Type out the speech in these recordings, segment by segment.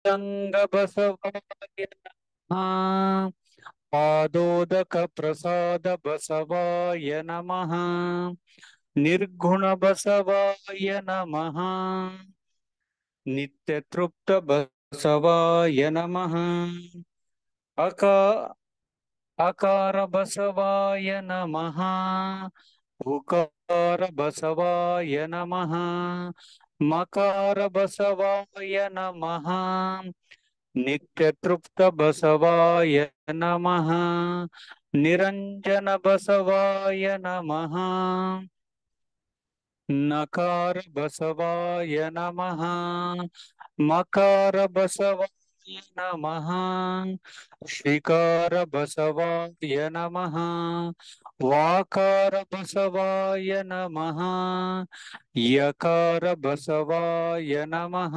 ರಂಗ ಬಸವಾಯ ನಮಃ. ಪಾದೋದಕ ಪ್ರಸಾದ ಬಸವಾಯ ನಮಃ. ನಿರ್ಗುಣ ಬಸವಾಯ ನಮಃ. ನಿತ್ಯ ತೃಪ್ತ ಬಸವಾಯ ನಮಃ. ಅಕಾರ ಬಸವಾಯ ನಮಃ. ಉಕಾರ ಬಸವಾಯ ನಮಃ. ಮಕಾರ ಬಸವಾಯ ನಮಃ. ನಿತ್ಯ ತೃಪ್ತ ಬಸವಾಯ ನಮಃ. ನಿರಂಜನ ಬಸವಾಯ ನಮಃ. ನಕಾರ ಬಸವಾಯ ನಮಃ. ಮಕಾರ ಬಸವಾಯ ನಮಃ. ಶ್ರೀಕಾರ ಬಸವಾಯ ನಮಃ. ವಾಕಾರ ಬಸವಾಯ ನಮಃ. ಯಕಾರ ಬಸವಾಯ ನಮಃ.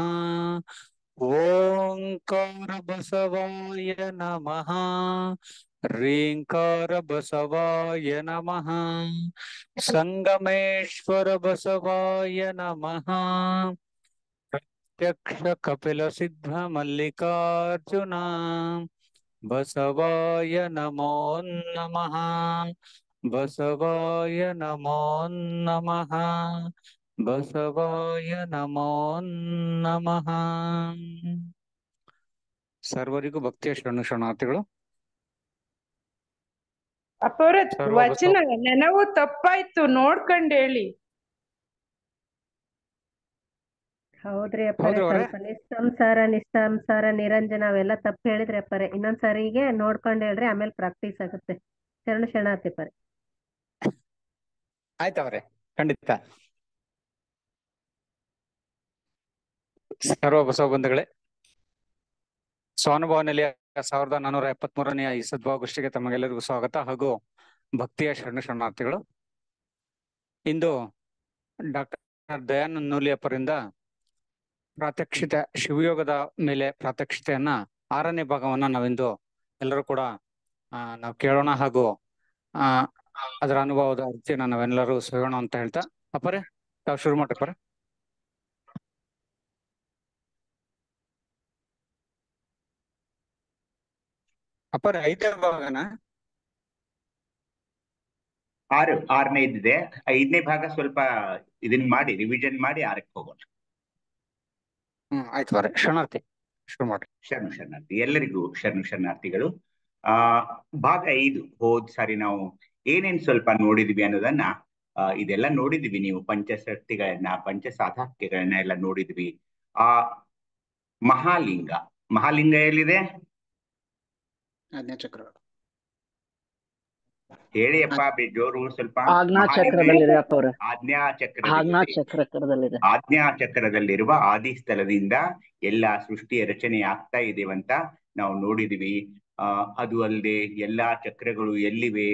ಓಂಕಾರ ಬಸವಾಯ ನಮಃ. ರೀಂಕಾರ ಬಸವಾಯ ನಮಃ. ಸಂಗಮೇಶ್ವರ ಬಸವಾಯ ನಮಃ. ಪ್ರತ್ಯಕ್ಷ ಕಪಿಲ ಸಿದ್ಧ ಮಲ್ಲಿಕಾರ್ಜುನ ಬಸವಾಯ ನಮೋ ನಮಃ. ಬಸವಾಯ ನಮೋ ನಮಃ. ಬಸವಾಯ ನಮೋ ನಮಃ. ಸರ್ವರಿಗೂ ಭಕ್ತಿಯ ಶರಣಾರ್ಥಿಗಳು. ಅಪ್ಪವ್ರ ವಚನ ನೆನವು ತಪ್ಪಾಯ್ತು, ನೋಡ್ಕೊಂಡ್ ಹೇಳಿ. ಹೌದ್ರಿ ಅಪ್ಪರೇ, ಸ್ವಲ್ಪ ನಿಸ್ಸಂಸಾರ ನಿರಂಜನ ಅವೆಲ್ಲ ತಪ್ಪು ಹೇಳಿದ್ರಿ ಅಪ್ಪರೇ. ಇನ್ನೊಂದ್ಸರಿಗೆ ನೋಡ್ಕೊಂಡ್ ಹೇಳ್ರಿ, ಆಮೇಲೆ ಪ್ರಾಕ್ಟೀಸ್ ಆಗುತ್ತೆ. ಶರಣಾರ್ಥಿ ಪರೆ. ಆಯ್ತವ್ರೆ, ಖಂಡಿತ. ಸರ್ವ ಬಸವ ಬಂಧುಗಳೇ, ಸ್ವಾನುಭವ ನಿಲಯ 1473ನೆಯ ಈ ಸದ್ಭಾವ ಗೋಷ್ಠಿಗೆ ತಮಗೆಲ್ಲರಿಗೂ ಸ್ವಾಗತ ಹಾಗೂ ಭಕ್ತಿಯ ಶರಣಾರ್ಥಿಗಳು. ಇಂದು ಡಾಕ್ಟರ್ ದಯಾನಂದ ನೂಲಿಯಪ್ಪರಿಂದ ಪ್ರಾತ್ಯಕ್ಷಿತ ಶಿವಯೋಗದ ಮೇಲೆ ಪ್ರಾತ್ಯಕ್ಷಿತೆಯನ್ನ 6ನೇ ಭಾಗವನ್ನ ನಾವಿಂದು ಎಲ್ಲರೂ ಕೂಡ ನಾವು ಕೇಳೋಣ ಹಾಗೂ ಅದರ ಅನುಭವದ ಅರ್ಜಿಯನ್ನ ನಾವೆಲ್ಲರೂ ಸವಿಯೋಣ ಅಂತ ಹೇಳ್ತಾ, ಅಪ್ಪರೇ ತಾವು ಶುರು ಮಾಡ್ರಿ. ಅಪ್ಪರೇ 5ನೇ ಭಾಗನ 6ನೇದಿದೆ. 5ನೇ ಭಾಗ ಸ್ವಲ್ಪ ಇದನ್ನ ಮಾಡಿ ರಿವಿಷನ್ ಮಾಡಿ 6ಕ್ಕೆ ಹೋಗೋಣ. ಆಯ್ತು ಬರ. ಶರಣಾರ್ಥಿ ಶುರು ಮಾಡಿ. ಶರಣಾರ್ಥಿ ಎಲ್ಲರಿಗೂ ಶರಣಾರ್ಥಿಗಳು. ಭಾಗ 5 ಹೋದ್ ಸಾರಿ ನಾವು ಏನೇನ್ ಸ್ವಲ್ಪ ನೋಡಿದ್ವಿ ಅನ್ನೋದನ್ನ ಇದೆಲ್ಲ ನೋಡಿದ್ವಿ. ನೀವು ಪಂಚಶಕ್ತಿಗಳನ್ನ, ಪಂಚಸಾಧಾಕ್ಯಗಳನ್ನ ಎಲ್ಲ ನೋಡಿದ್ವಿ. ಮಹಾಲಿಂಗ ಎಲ್ಲಿದೆ ಆಜ್ಞಾಚಕ್ರ ಹೇಳಿ ಅಪ್ಪ, ಜೋರು ಸ್ವಲ್ಪ. ಆಜ್ಞಾಚಕ್ರದಲ್ಲಿರುವ ಆದಿ ಸ್ಥಳದಿಂದ ಎಲ್ಲಾ ಸೃಷ್ಟಿಯ ರಚನೆ ಆಗ್ತಾ ಇದೆವಂತ ನಾವು ನೋಡಿದ್ವಿ. ಅದು ಅಲ್ಲದೆ ಎಲ್ಲಾ ಚಕ್ರಗಳು ಎಲ್ಲಿವೆ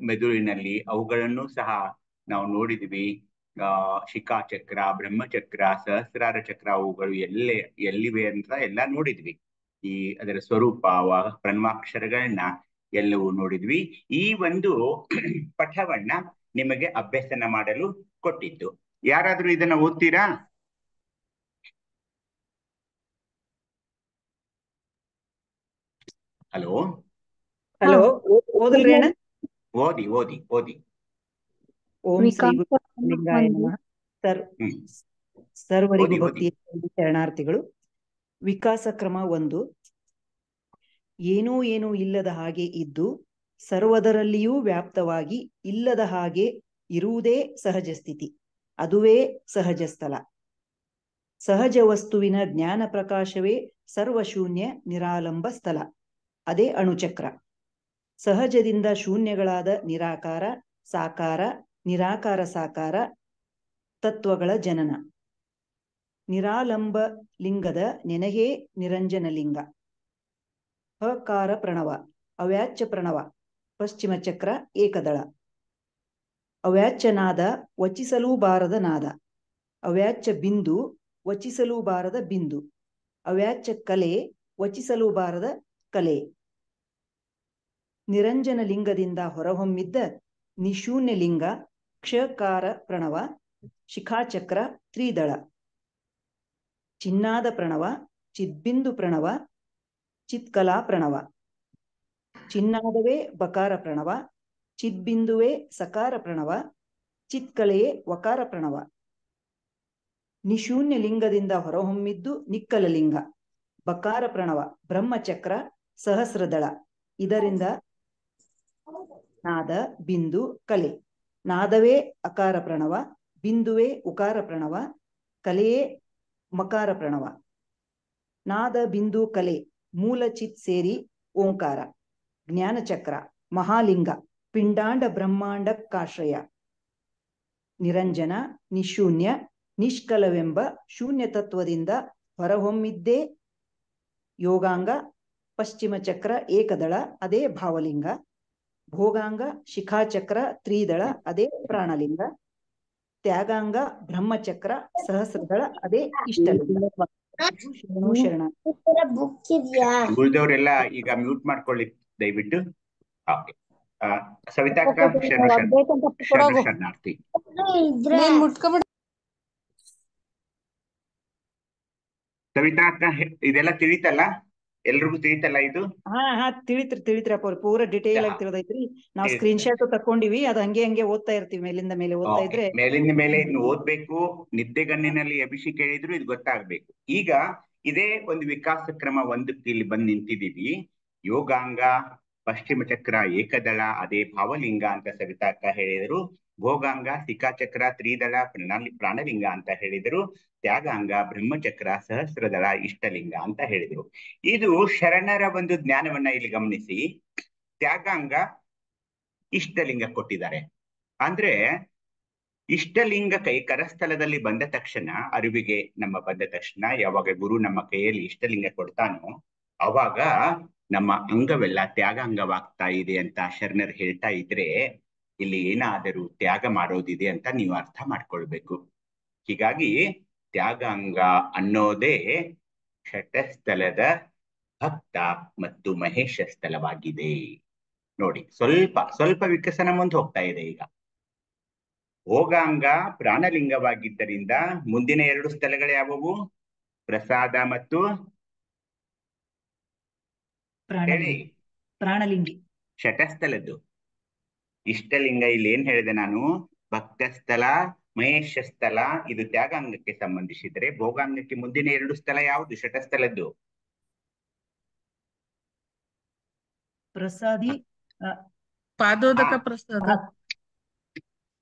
ಮೆದುಳಿನಲ್ಲಿ, ಅವುಗಳನ್ನು ಸಹ ನಾವು ನೋಡಿದ್ವಿ. ಶಿಖಾಚಕ್ರ, ಬ್ರಹ್ಮಚಕ್ರ, ಸಹಸ್ರಾರ ಚಕ್ರ, ಅವುಗಳು ಎಲ್ಲಿವೆ ಅಂತ ಎಲ್ಲ ನೋಡಿದ್ವಿ. ಅದರ ಸ್ವರೂಪ, ಪ್ರಣವಾಕ್ಷರಗಳನ್ನ ಎಲ್ಲವೂ ನೋಡಿದ್ವಿ. ಈ ಒಂದು ಪಠವನ್ನ ನಿಮಗೆ ಅಭ್ಯಸನ ಮಾಡಲು ಕೊಟ್ಟಿದ್ದು. ಯಾರಾದ್ರೂ ಇದನ್ನ ಓದ್ತೀರಾ? ಹಲೋ, ಓದಿ. ಓಂ ಶ್ರೀ ಗುರುಲಿಂಗಾಯ ನಮಃ. ಸರ್ವರಿಗೂ ಭಕ್ತಿಯ ಶರಣಾರ್ಥಿಗಳು. ವಿಕಾಸ ಕ್ರಮ 1. ಏನೂ ಇಲ್ಲದ ಹಾಗೆ ಇದ್ದು ಸರ್ವದರಲ್ಲಿಯೂ ವ್ಯಾಪ್ತವಾಗಿ ಇಲ್ಲದ ಹಾಗೆ ಇರುವುದೇ ಸಹಜ ಸ್ಥಿತಿ. ಅದುವೇ ಸಹಜ ಸ್ಥಳ. ಸಹಜ ವಸ್ತುವಿನ ಜ್ಞಾನ ಪ್ರಕಾಶವೇ ಸರ್ವಶೂನ್ಯ ನಿರಾಲಂಬ ಸ್ಥಳ. ಅದೇ ಅಣುಚಕ್ರ. ಸಹಜದಿಂದ ಶೂನ್ಯಗಳಾದ ನಿರಾಕಾರ, ಸಾಕಾರ, ನಿರಾಕಾರ ಸಾಕಾರ ತತ್ವಗಳ ಜನನ. ನಿರಾಲಂಬ ಲಿಂಗದ ನೆನಹೇ ನಿರಂಜನ ಲಿಂಗ. ಅಕಾರ ಪ್ರಣವ, ಅವ್ಯಾಚ್ಯ ಪ್ರಣವ, ಪಶ್ಚಿಮ ಚಕ್ರ ಏಕದಳ. ಅವ್ಯಾಚ್ಯ ನಾದ, ವಚಿಸಲೂ ಬಾರದ ನಾದ. ಅವ್ಯಾಚ್ಯ ಬಿಂದು, ವಚಿಸಲೂ ಬಾರದ ಬಿಂದು. ಅವ್ಯಾಚ್ಯ ಕಲೆ, ವಚಿಸಲೂ ಬಾರದ ಕಲೆ. ನಿರಂಜನ ಲಿಂಗದಿಂದ ಹೊರಹೊಮ್ಮಿದ್ದ ನಿಶೂನ್ಯ ಲಿಂಗ ಕ್ಷಕಾರ ಪ್ರಣವ, ಶಿಖಾಚಕ್ರ ತ್ರಿದಳ. ಚಿನ್ನಾದ ಪ್ರಣವ, ಚಿದ್ಬಿಂದು ಪ್ರಣವ ಚಿತ್ಕಲಾ ಪ್ರಣವ. ಚಿನ್ನಾದವೇ ಬಕಾರ ಪ್ರಣವ, ಚಿದ್ಬಿಂದುವೇ ಸಕಾರ ಪ್ರಣವ, ಚಿತ್ಕಲೆಯೇ ವಕಾರ ಪ್ರಣವ. ನಿಶೂನ್ಯ ಲಿಂಗದಿಂದ ಹೊರಹೊಮ್ಮಿದ್ದು ನಿಕ್ಕಲ ಲಿಂಗ, ಬಕಾರ ಪ್ರಣವ ಬ್ರಹ್ಮಚಕ್ರ ಸಹಸ್ರದಳ. ಇದರಿಂದ ನಾದ ಬಿಂದು ಕಲೆ. ನಾದವೇ ಅಕಾರ ಪ್ರಣವ, ಬಿಂದುವೇ ಉಕಾರ ಪ್ರಣವ, ಕಲೆಯೇ ಮಕಾರ ಪ್ರಣವ. ನಾದ ಬಿಂದು ಕಲೆ ಮೂಲ ಚಿತ್ ಸೇರಿ ಓಂಕಾರ. ಜ್ಞಾನಚಕ್ರ ಮಹಾಲಿಂಗ ಪಿಂಡಾಂಡ ಬ್ರಹ್ಮಾಂಡಕ್ಕಾಶ್ರಯ. ನಿರಂಜನ ನಿಶೂನ್ಯ ನಿಷ್ಕಲವೆಂಬ ಶೂನ್ಯ ತತ್ವದಿಂದ ಹೊರಹೊಮ್ಮಿದ್ದೇ ಯೋಗಾಂಗ. ಪಶ್ಚಿಮ ಚಕ್ರ ಏಕದಳ ಅದೇ ಭಾವಲಿಂಗ. ಭೋಗಾಂಗ ಶಿಖಾಚಕ್ರ ತ್ರಿದಳ ಅದೇ ಪ್ರಾಣಲಿಂಗ. ತ್ಯಾಗಾಂಗ ಬ್ರಹ್ಮಚಕ್ರ ಸಹಸ್ರದಳ ಅದೇ ಇಷ್ಟಲಿಂಗ. ಶರಣು ಶರಣ. ಉಳಿದವರೆಲ್ಲ ಈಗ ಮ್ಯೂಟ್ ಮಾಡ್ಕೊಳ್ಳಿ ದಯವಿಟ್ಟು. ಓಕೆ, ಸವಿತಾಕ್ಕ ಶರಣು ಶರಣಾರ್ಥಿ. ಸವಿತಾಕ್ಕ ಇದೆಲ್ಲ ತಿಳಿತಲ್ಲ, ಎಲ್ರಿಗೂ ತಿಳಿತಲ್ಲ ಇದು? ಹಾ ತಿಳಿತ್ರಪ್ಪ ಅವ್ರು ಪೂರ ಡಿಟೇಲ್ ಆಗಿ ತಿಳಿದೈತ್ರಿ. ನಾವು ಸ್ಕ್ರೀನ್ ಶಾಟ್ ತಕೊಂಡಿವಿ, ಅದು ಹಂಗೆ ಓದ್ತಾ ಇರ್ತೀವಿ. ಮೇಲಿಂದ ಮೇಲೆ ಓದ್ತಾ ಇದ್ರೆ ಮೇಲಿಂದ ಮೇಲೆ ಇನ್ನು ಓದ್ಬೇಕು. ನಿದ್ದೆಗಣ್ಣಿನಲ್ಲಿ ಅಭಿಷೇಕ ಹೇಳಿದ್ರು ಇದು ಗೊತ್ತಾಗ್ಬೇಕು. ಈಗ ಇದೇ ಒಂದು ವಿಕಾಸ ಕ್ರಮ ಒಂದಕ್ಕೆ ಇಲ್ಲಿ ಬಂದು ನಿಂತಿದ್ದೀವಿ. ಯೋಗಾಂಗ ಪಶ್ಚಿಮ ಚಕ್ರ ಏಕದಳ ಅದೇ ಭಾವಲಿಂಗ ಅಂತ ಸವಿತಾಕ್ಕ ಹೇಳಿದರು. ಭೋಗಾಂಗ ಶಿಖಾಚಕ್ರ ತ್ರಿದಳ ಪ್ರಾಣಲಿಂಗ ಅಂತ ಹೇಳಿದರು. ತ್ಯಾಗಾಂಗ ಬ್ರಹ್ಮಚಕ್ರ ಸಹಸ್ರದಳ ಇಷ್ಟಲಿಂಗ ಅಂತ ಹೇಳಿದರು. ಇದು ಶರಣರ ಒಂದು ಜ್ಞಾನವನ್ನ ಇಲ್ಲಿ ಗಮನಿಸಿ. ತ್ಯಾಗಾಂಗ ಇಷ್ಟಲಿಂಗ ಕೊಟ್ಟಿದ್ದಾರೆ. ಅಂದ್ರೆ ಇಷ್ಟಲಿಂಗ ಕರಸ್ಥಲದಲ್ಲಿ ಬಂದ ತಕ್ಷಣ, ಅರಿವಿಗೆ ಬಂದ ತಕ್ಷಣ, ಯಾವಾಗ ಗುರು ನಮ್ಮ ಕೈಯಲ್ಲಿ ಇಷ್ಟಲಿಂಗ ಕೊಡ್ತಾನೋ ಅವಾಗ ನಮ್ಮ ಅಂಗವೆಲ್ಲ ತ್ಯಾಗಾಂಗವಾಗ್ತಾ ಇದೆ ಅಂತ ಶರಣರು ಹೇಳ್ತಾ ಇದ್ರೆ, ಇಲ್ಲಿ ಏನಾದರೂ ತ್ಯಾಗ ಮಾಡೋದಿದೆ ಅಂತ ನೀವು ಅರ್ಥ ಮಾಡ್ಕೊಳ್ಬೇಕು. ಹೀಗಾಗಿ ತ್ಯಾಗಾಂಗ ಅನ್ನೋದೇ ಷಟಸ್ಥಲದ ಭಕ್ತ ಮತ್ತು ಮಹೇಶ ಸ್ಥಳವಾಗಿದೆ. ನೋಡಿ, ಸ್ವಲ್ಪ ವಿಕಸನ ಮುಂದೆ ಹೋಗ್ತಾ ಇದೆ. ಈಗ ಭೋಗಾಂಗ ಪ್ರಾಣಲಿಂಗವಾಗಿದ್ದರಿಂದ ಮುಂದಿನ 2 ಸ್ಥಳಗಳು ಯಾವುವು? ಪ್ರಸಾದ ಮತ್ತು ಪ್ರಾಣಲಿಂಗಿ. ಶಟಸ್ಥಲದ್ದು. ಇಷ್ಟಲಿಂಗ ಇಲ್ಲಿ ಏನ್ ಹೇಳಿದೆ ನಾನು? ಭಕ್ತಸ್ಥಳ ಮಹೇಶ ಸ್ಥಳ. ಇದು ತ್ಯಾಗಾಂಗಕ್ಕೆ ಸಂಬಂಧಿಸಿದ್ರೆ, ಭೋಗಾಂಗಕ್ಕೆ ಮುಂದಿನ 2 ಸ್ಥಳ ಯಾವುದು ಶಟಸ್ಥಲದ್ದು? ಪ್ರಸಾದಿ ಪಾದೋದಕ ಪ್ರಸಾದ.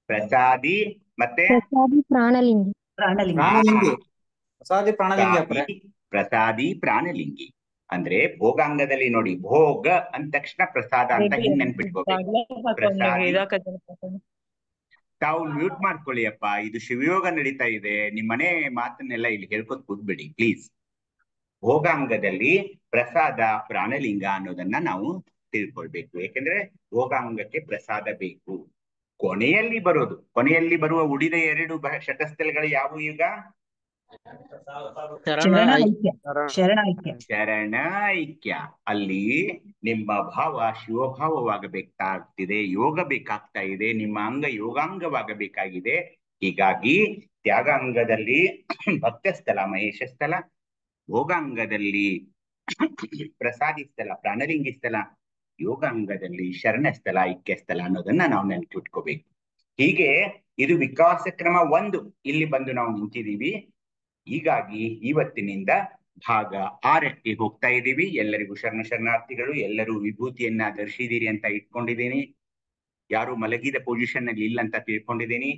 ಪ್ರಸಾದಿ ಮತ್ತೆ ಪ್ರಾಣಲಿಂಗಿ. ಪ್ರಸಾದಿ ಪ್ರಾಣಲಿಂಗಿ. ಅಂದ್ರೆ ಭೋಗಾಂಗದಲ್ಲಿ ನೋಡಿ, ಭೋಗ ಅಂದ ತಕ್ಷಣ ಪ್ರಸಾದ ಅಂತ ಹಿಂಗ್ ನೆನ್ಪಿಟ್ಕೋಬೇಕು. ತಾವು ಮ್ಯೂಟ್ ಮಾಡ್ಕೊಳ್ಳಿ ಅಪ್ಪ, ಇದು ಶಿವಯೋಗ ನಡೀತಾ ಇದೆ. ನಿಮ್ಮನೆ ಮಾತನ್ನೆಲ್ಲ ಇಲ್ಲಿ ಹೇಳ್ಕೊತ ಕೂತ್ಬಿಡಿ ಪ್ಲೀಸ್. ಭೋಗಾಂಗದಲ್ಲಿ ಪ್ರಸಾದ ಪ್ರಾಣಲಿಂಗ ಅನ್ನೋದನ್ನ ನಾವು ತಿಳ್ಕೊಳ್ಬೇಕು. ಯಾಕೆಂದ್ರೆ ಭೋಗಾಂಗಕ್ಕೆ ಪ್ರಸಾದ ಬೇಕು. ಕೊನೆಯಲ್ಲಿ ಬರುವ ಉಳಿದ 2 ಶಟಸ್ಥಲಗಳು ಯಾವುವು? ಈಗ ಶರಣೈಕ್ಯ. ಅಲ್ಲಿ ನಿಮ್ಮ ಭಾವ ಶಿವಭಾವವಾಗಬೇಕಾಗ್ತಿದೆ, ಯೋಗ ಬೇಕಾಗ್ತಾ ಇದೆ, ನಿಮ್ಮ ಅಂಗ ಯೋಗಾಂಗವಾಗಬೇಕಾಗಿದೆ. ಹೀಗಾಗಿ ತ್ಯಾಗಾಂಗದಲ್ಲಿ ಭಕ್ತಸ್ಥಳ ಮಹೇಶ ಸ್ಥಳ, ಭೋಗಾಂಗದಲ್ಲಿ ಪ್ರಸಾದಿ ಸ್ಥಳ ಪ್ರಾಣಲಿಂಗಿ ಸ್ಥಳ, ಯೋಗಾಂಗದಲ್ಲಿ ಶರಣ ಸ್ಥಳ ಐಕ್ಯ ಸ್ಥಳ ಅನ್ನೋದನ್ನ ನಾವು ನೆನಪಿಟ್ಕೋಬೇಕು. ಹೀಗೆ ಇದು ವಿಕಾಸ ಕ್ರಮ 1 ಇಲ್ಲಿ ಬಂದು ನಾವು ನಿಂತಿದ್ದೀವಿ. ಹೀಗಾಗಿ ಇವತ್ತಿನಿಂದ ಭಾಗ 6ಕ್ಕೆ ಹೋಗ್ತಾ ಇದ್ದೀವಿ. ಎಲ್ಲರಿಗೂ ಶರಣಾರ್ಥಿಗಳು. ಎಲ್ಲರೂ ವಿಭೂತಿಯನ್ನ ಧರಿಸಿದ್ದೀರಿ ಅಂತ ಇಟ್ಕೊಂಡಿದ್ದೀನಿ. ಯಾರು ಮಲಗಿದ ಪೊಸಿಷನ್ ಅಲ್ಲಿ ಇಲ್ಲ ಅಂತ ತಿಳ್ಕೊಂಡಿದ್ದೀನಿ.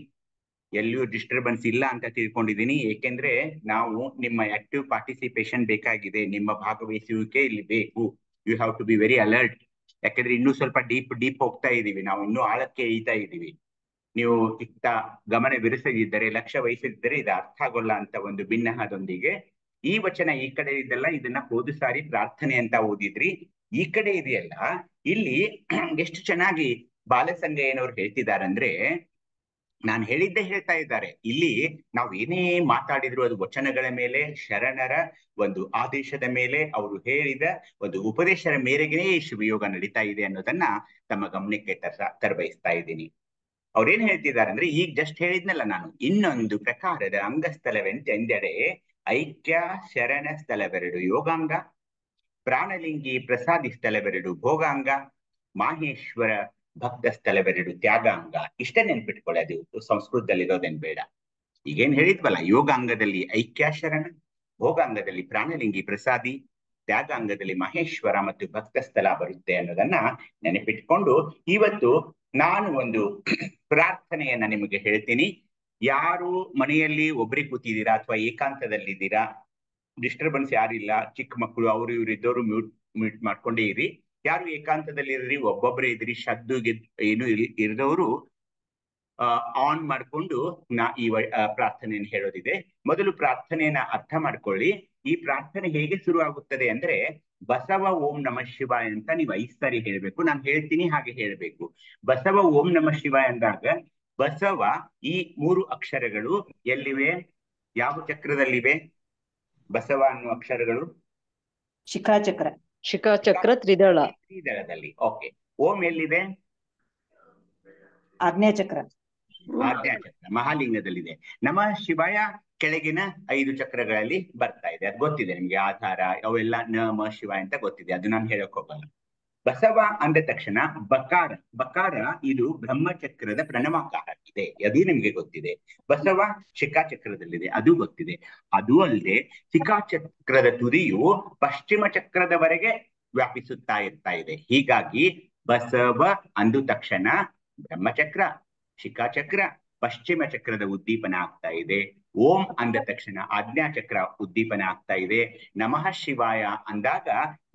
ಎಲ್ಲಿಯೂ ಡಿಸ್ಟರ್ಬೆನ್ಸ್ ಇಲ್ಲ ಅಂತ ತಿಳ್ಕೊಂಡಿದ್ದೀನಿ. ಏಕೆಂದ್ರೆ ನಾವು ನಿಮ್ಮ ಆಕ್ಟಿವ್ ಪಾರ್ಟಿಸಿಪೇಷನ್ ಬೇಕಾಗಿದೆ, ನಿಮ್ಮ ಭಾಗವಹಿಸುವಿಕೆ ಇಲ್ಲಿ ಬೇಕು. You have to be very alert. ಯಾಕೆಂದ್ರೆ ಇನ್ನೂ ಸ್ವಲ್ಪ ಡೀಪ್ ಹೋಗ್ತಾ ಇದೀವಿ, ನಾವು ಇನ್ನೂ ಆಳಕ್ಕೆ ಇಳ್ತಾ ಇದೀವಿ. ನೀವು ಇತ್ತ ಗಮನವಿರಿಸದಿದ್ದರೆ, ಲಕ್ಷ್ಯ ವಹಿಸದಿದ್ದರೆ ಇದು ಅರ್ಥ ಆಗೋಲ್ಲ ಅಂತ ಒಂದು ಭಿನ್ನಹದೊಂದಿಗೆ ಈ ವಚನ ಈ ಕಡೆ ಇದೆಲ್ಲ, ಇದನ್ನ ಹೋದ ಸಾರಿ ಪ್ರಾರ್ಥನೆ ಅಂತ ಓದಿದ್ರಿ. ಈ ಕಡೆ ಇದೆಯಲ್ಲ, ಇಲ್ಲಿ ಎಷ್ಟು ಚೆನ್ನಾಗಿ ಬಾಲಸಂಗಯ್ಯನವ್ರು ಹೇಳ್ತಿದಾರಂದ್ರೆ, ನಾನು ಹೇಳಿದ್ದೇ ಹೇಳ್ತಾ ಇದ್ದಾರೆ. ಇಲ್ಲಿ ನಾವು ಏನೇ ಮಾತಾಡಿದ್ರು ಅದು ವಚನಗಳ ಮೇಲೆ, ಶರಣರ ಒಂದು ಆದೇಶದ ಮೇಲೆ, ಅವರು ಹೇಳಿದ ಒಂದು ಉಪದೇಶದ ಮೇರೆಗೆ ಶಿವಯೋಗ ನಡೀತಾ ಇದೆ ಅನ್ನೋದನ್ನ ತಮ್ಮ ಗಮನಕ್ಕೆ ತರಬಯಸ್ತಾ ಇದ್ದೀನಿ. ಅವ್ರೇನ್ ಹೇಳ್ತಿದ್ದಾರೆ ಅಂದ್ರೆ, ಈಗ ಜಸ್ಟ್ ಹೇಳಿದ್ನಲ್ಲ ನಾನು, ಇನ್ನೊಂದು ಪ್ರಕಾರದ ಅಂಗಸ್ಥಳವೆಂತೆಂದೆಡೆ ಐಕ್ಯ ಶರಣ ಸ್ಥಳವೆರಡು ಯೋಗಾಂಗ, ಪ್ರಾಣಲಿಂಗಿ ಪ್ರಸಾದಿ ಸ್ಥಳವೆರಡು ಭೋಗಾಂಗ, ಮಾಹೇಶ್ವರ ಭಕ್ತ ಸ್ಥಳವೆರಡು ತ್ಯಾಗಾಂಗ. ಇಷ್ಟೇ ನೆನ್ಪಿಟ್ಕೊಳ್ಳಿ, ಅದು ಸಂಸ್ಕೃತದಲ್ಲಿರೋದೇನ್ ಬೇಡ. ಈಗೇನ್ ಹೇಳಿದ್ವಲ್ಲ, ಯೋಗಾಂಗದಲ್ಲಿ ಐಕ್ಯ ಶರಣ, ಭೋಗಾಂಗದಲ್ಲಿ ಪ್ರಾಣಲಿಂಗಿ ಪ್ರಸಾದಿ, ತ್ಯಾಗಾಂಗದಲ್ಲಿ ಮಹೇಶ್ವರ ಮತ್ತು ಭಕ್ತ ಸ್ಥಳ ಬರುತ್ತೆ ಅನ್ನೋದನ್ನ ನೆನಪಿಟ್ಕೊಂಡು ಇವತ್ತು ನಾನು ಒಂದು ಪ್ರಾರ್ಥನೆಯನ್ನ ನಿಮಗೆ ಹೇಳ್ತೀನಿ. ಯಾರು ಮನೆಯಲ್ಲಿ ಒಬ್ರಿಗೆ ಕೂತಿದ್ದೀರಾ ಅಥವಾ ಏಕಾಂತದಲ್ಲಿದ್ದೀರಾ, ಡಿಸ್ಟರ್ಬೆನ್ಸ್ ಯಾರಿಲ್ಲ, ಚಿಕ್ಕ ಮಕ್ಕಳು ಅವರು ಇವ್ರು ಇದ್ದವರು ಮ್ಯೂಟ್ ಮಾಡ್ಕೊಂಡೇ ಇರಿ. ಯಾರು ಏಕಾಂತದಲ್ಲಿ ಇರ್ರಿ, ಒಬ್ಬೊಬ್ಬರೇ ಇದ್ರಿ, ಶಬ್ದ ಏನು ಇರದವರು ಆನ್ ಮಾಡ್ಕೊಂಡು ಈ ಪ್ರಾರ್ಥನೆಯನ್ನು ಹೇಳೋದಿದೆ. ಮೊದಲು ಪ್ರಾರ್ಥನೆಯನ್ನ ಅರ್ಥ ಮಾಡ್ಕೊಳ್ಳಿ. ಈ ಪ್ರಾರ್ಥನೆ ಹೇಗೆ ಶುರು ಆಗುತ್ತದೆ ಅಂದ್ರೆ, ಬಸವ ಓಂ ನಮಃ ಶಿವಾಯ ಅಂತ ನೀವು 5 ಸಾರಿ ಹೇಳ್ಬೇಕು. ನಾನು ಹೇಳ್ತೀನಿ ಹಾಗೆ ಹೇಳ್ಬೇಕು. ಬಸವ ಓಂ ನಮಃ ಶಿವಾಯ ಅಂದಾಗ ಬಸವ ಈ 3 ಅಕ್ಷರಗಳು ಎಲ್ಲಿವೆ, ಯಾವ ಚಕ್ರದಲ್ಲಿವೆ? ಬಸವ ಅನ್ನುವ ಅಕ್ಷರಗಳು ಶಿಖಾಚಕ್ರ. ಶಿಖಾಚಕ್ರ ತ್ರಿದಳದಲ್ಲಿ. ಓಕೆ. ಓಂ ಎಲ್ಲಿದೆ? ಆಗ್ನೇಯ ಚಕ್ರ. ಆಗ್ನೇಯ ಚಕ್ರ ಮಹಾಲಿಂಗದಲ್ಲಿದೆ. ನಮಃ ಶಿವಾಯ ಕೆಳಗಿನ 5 ಚಕ್ರಗಳಲ್ಲಿ ಬರ್ತಾ ಇದೆ. ಅದು ಗೊತ್ತಿದೆ ನಿಮ್ಗೆ, ಆಧಾರ ಅವೆಲ್ಲ ನಮ ಶಿವಾಯ ಅಂತ ಗೊತ್ತಿದೆ, ಅದು ನಾನು ಹೇಳಕ್ ಹೋಗಲ್ಲ. ಬಸವ ಅಂದ ತಕ್ಷಣ ಬಕಾರ ಇದು ಬ್ರಹ್ಮಚಕ್ರದ ಪ್ರಣವಾಕಾರ ಇದೆ, ಅದು ನಿಮ್ಗೆ ಗೊತ್ತಿದೆ. ಬಸವ ಶಿಖಾಚಕ್ರದಲ್ಲಿದೆ, ಅದು ಗೊತ್ತಿದೆ. ಅದು ಅಲ್ಲದೆ ಶಿಖಾಚಕ್ರದ ತುದಿಯು ಪಶ್ಚಿಮ ಚಕ್ರದವರೆಗೆ ವ್ಯಾಪಿಸುತ್ತಾ ಇರ್ತಾ ಇದೆ. ಹೀಗಾಗಿ ಬಸವ ಅಂದ ತಕ್ಷಣ ಬ್ರಹ್ಮಚಕ್ರ, ಶಿಖಾಚಕ್ರ, ಪಶ್ಚಿಮ ಚಕ್ರದ ಉದ್ದೀಪನ ಆಗ್ತಾ ಇದೆ. ಓಂ ಅಂದ ತಕ್ಷಣ ಆಜ್ಞಾ ಚಕ್ರ ಉದ್ದೀಪನ ಆಗ್ತಾ ಇದೆ. ನಮಃ ಶಿವಾಯ ಅಂದಾಗ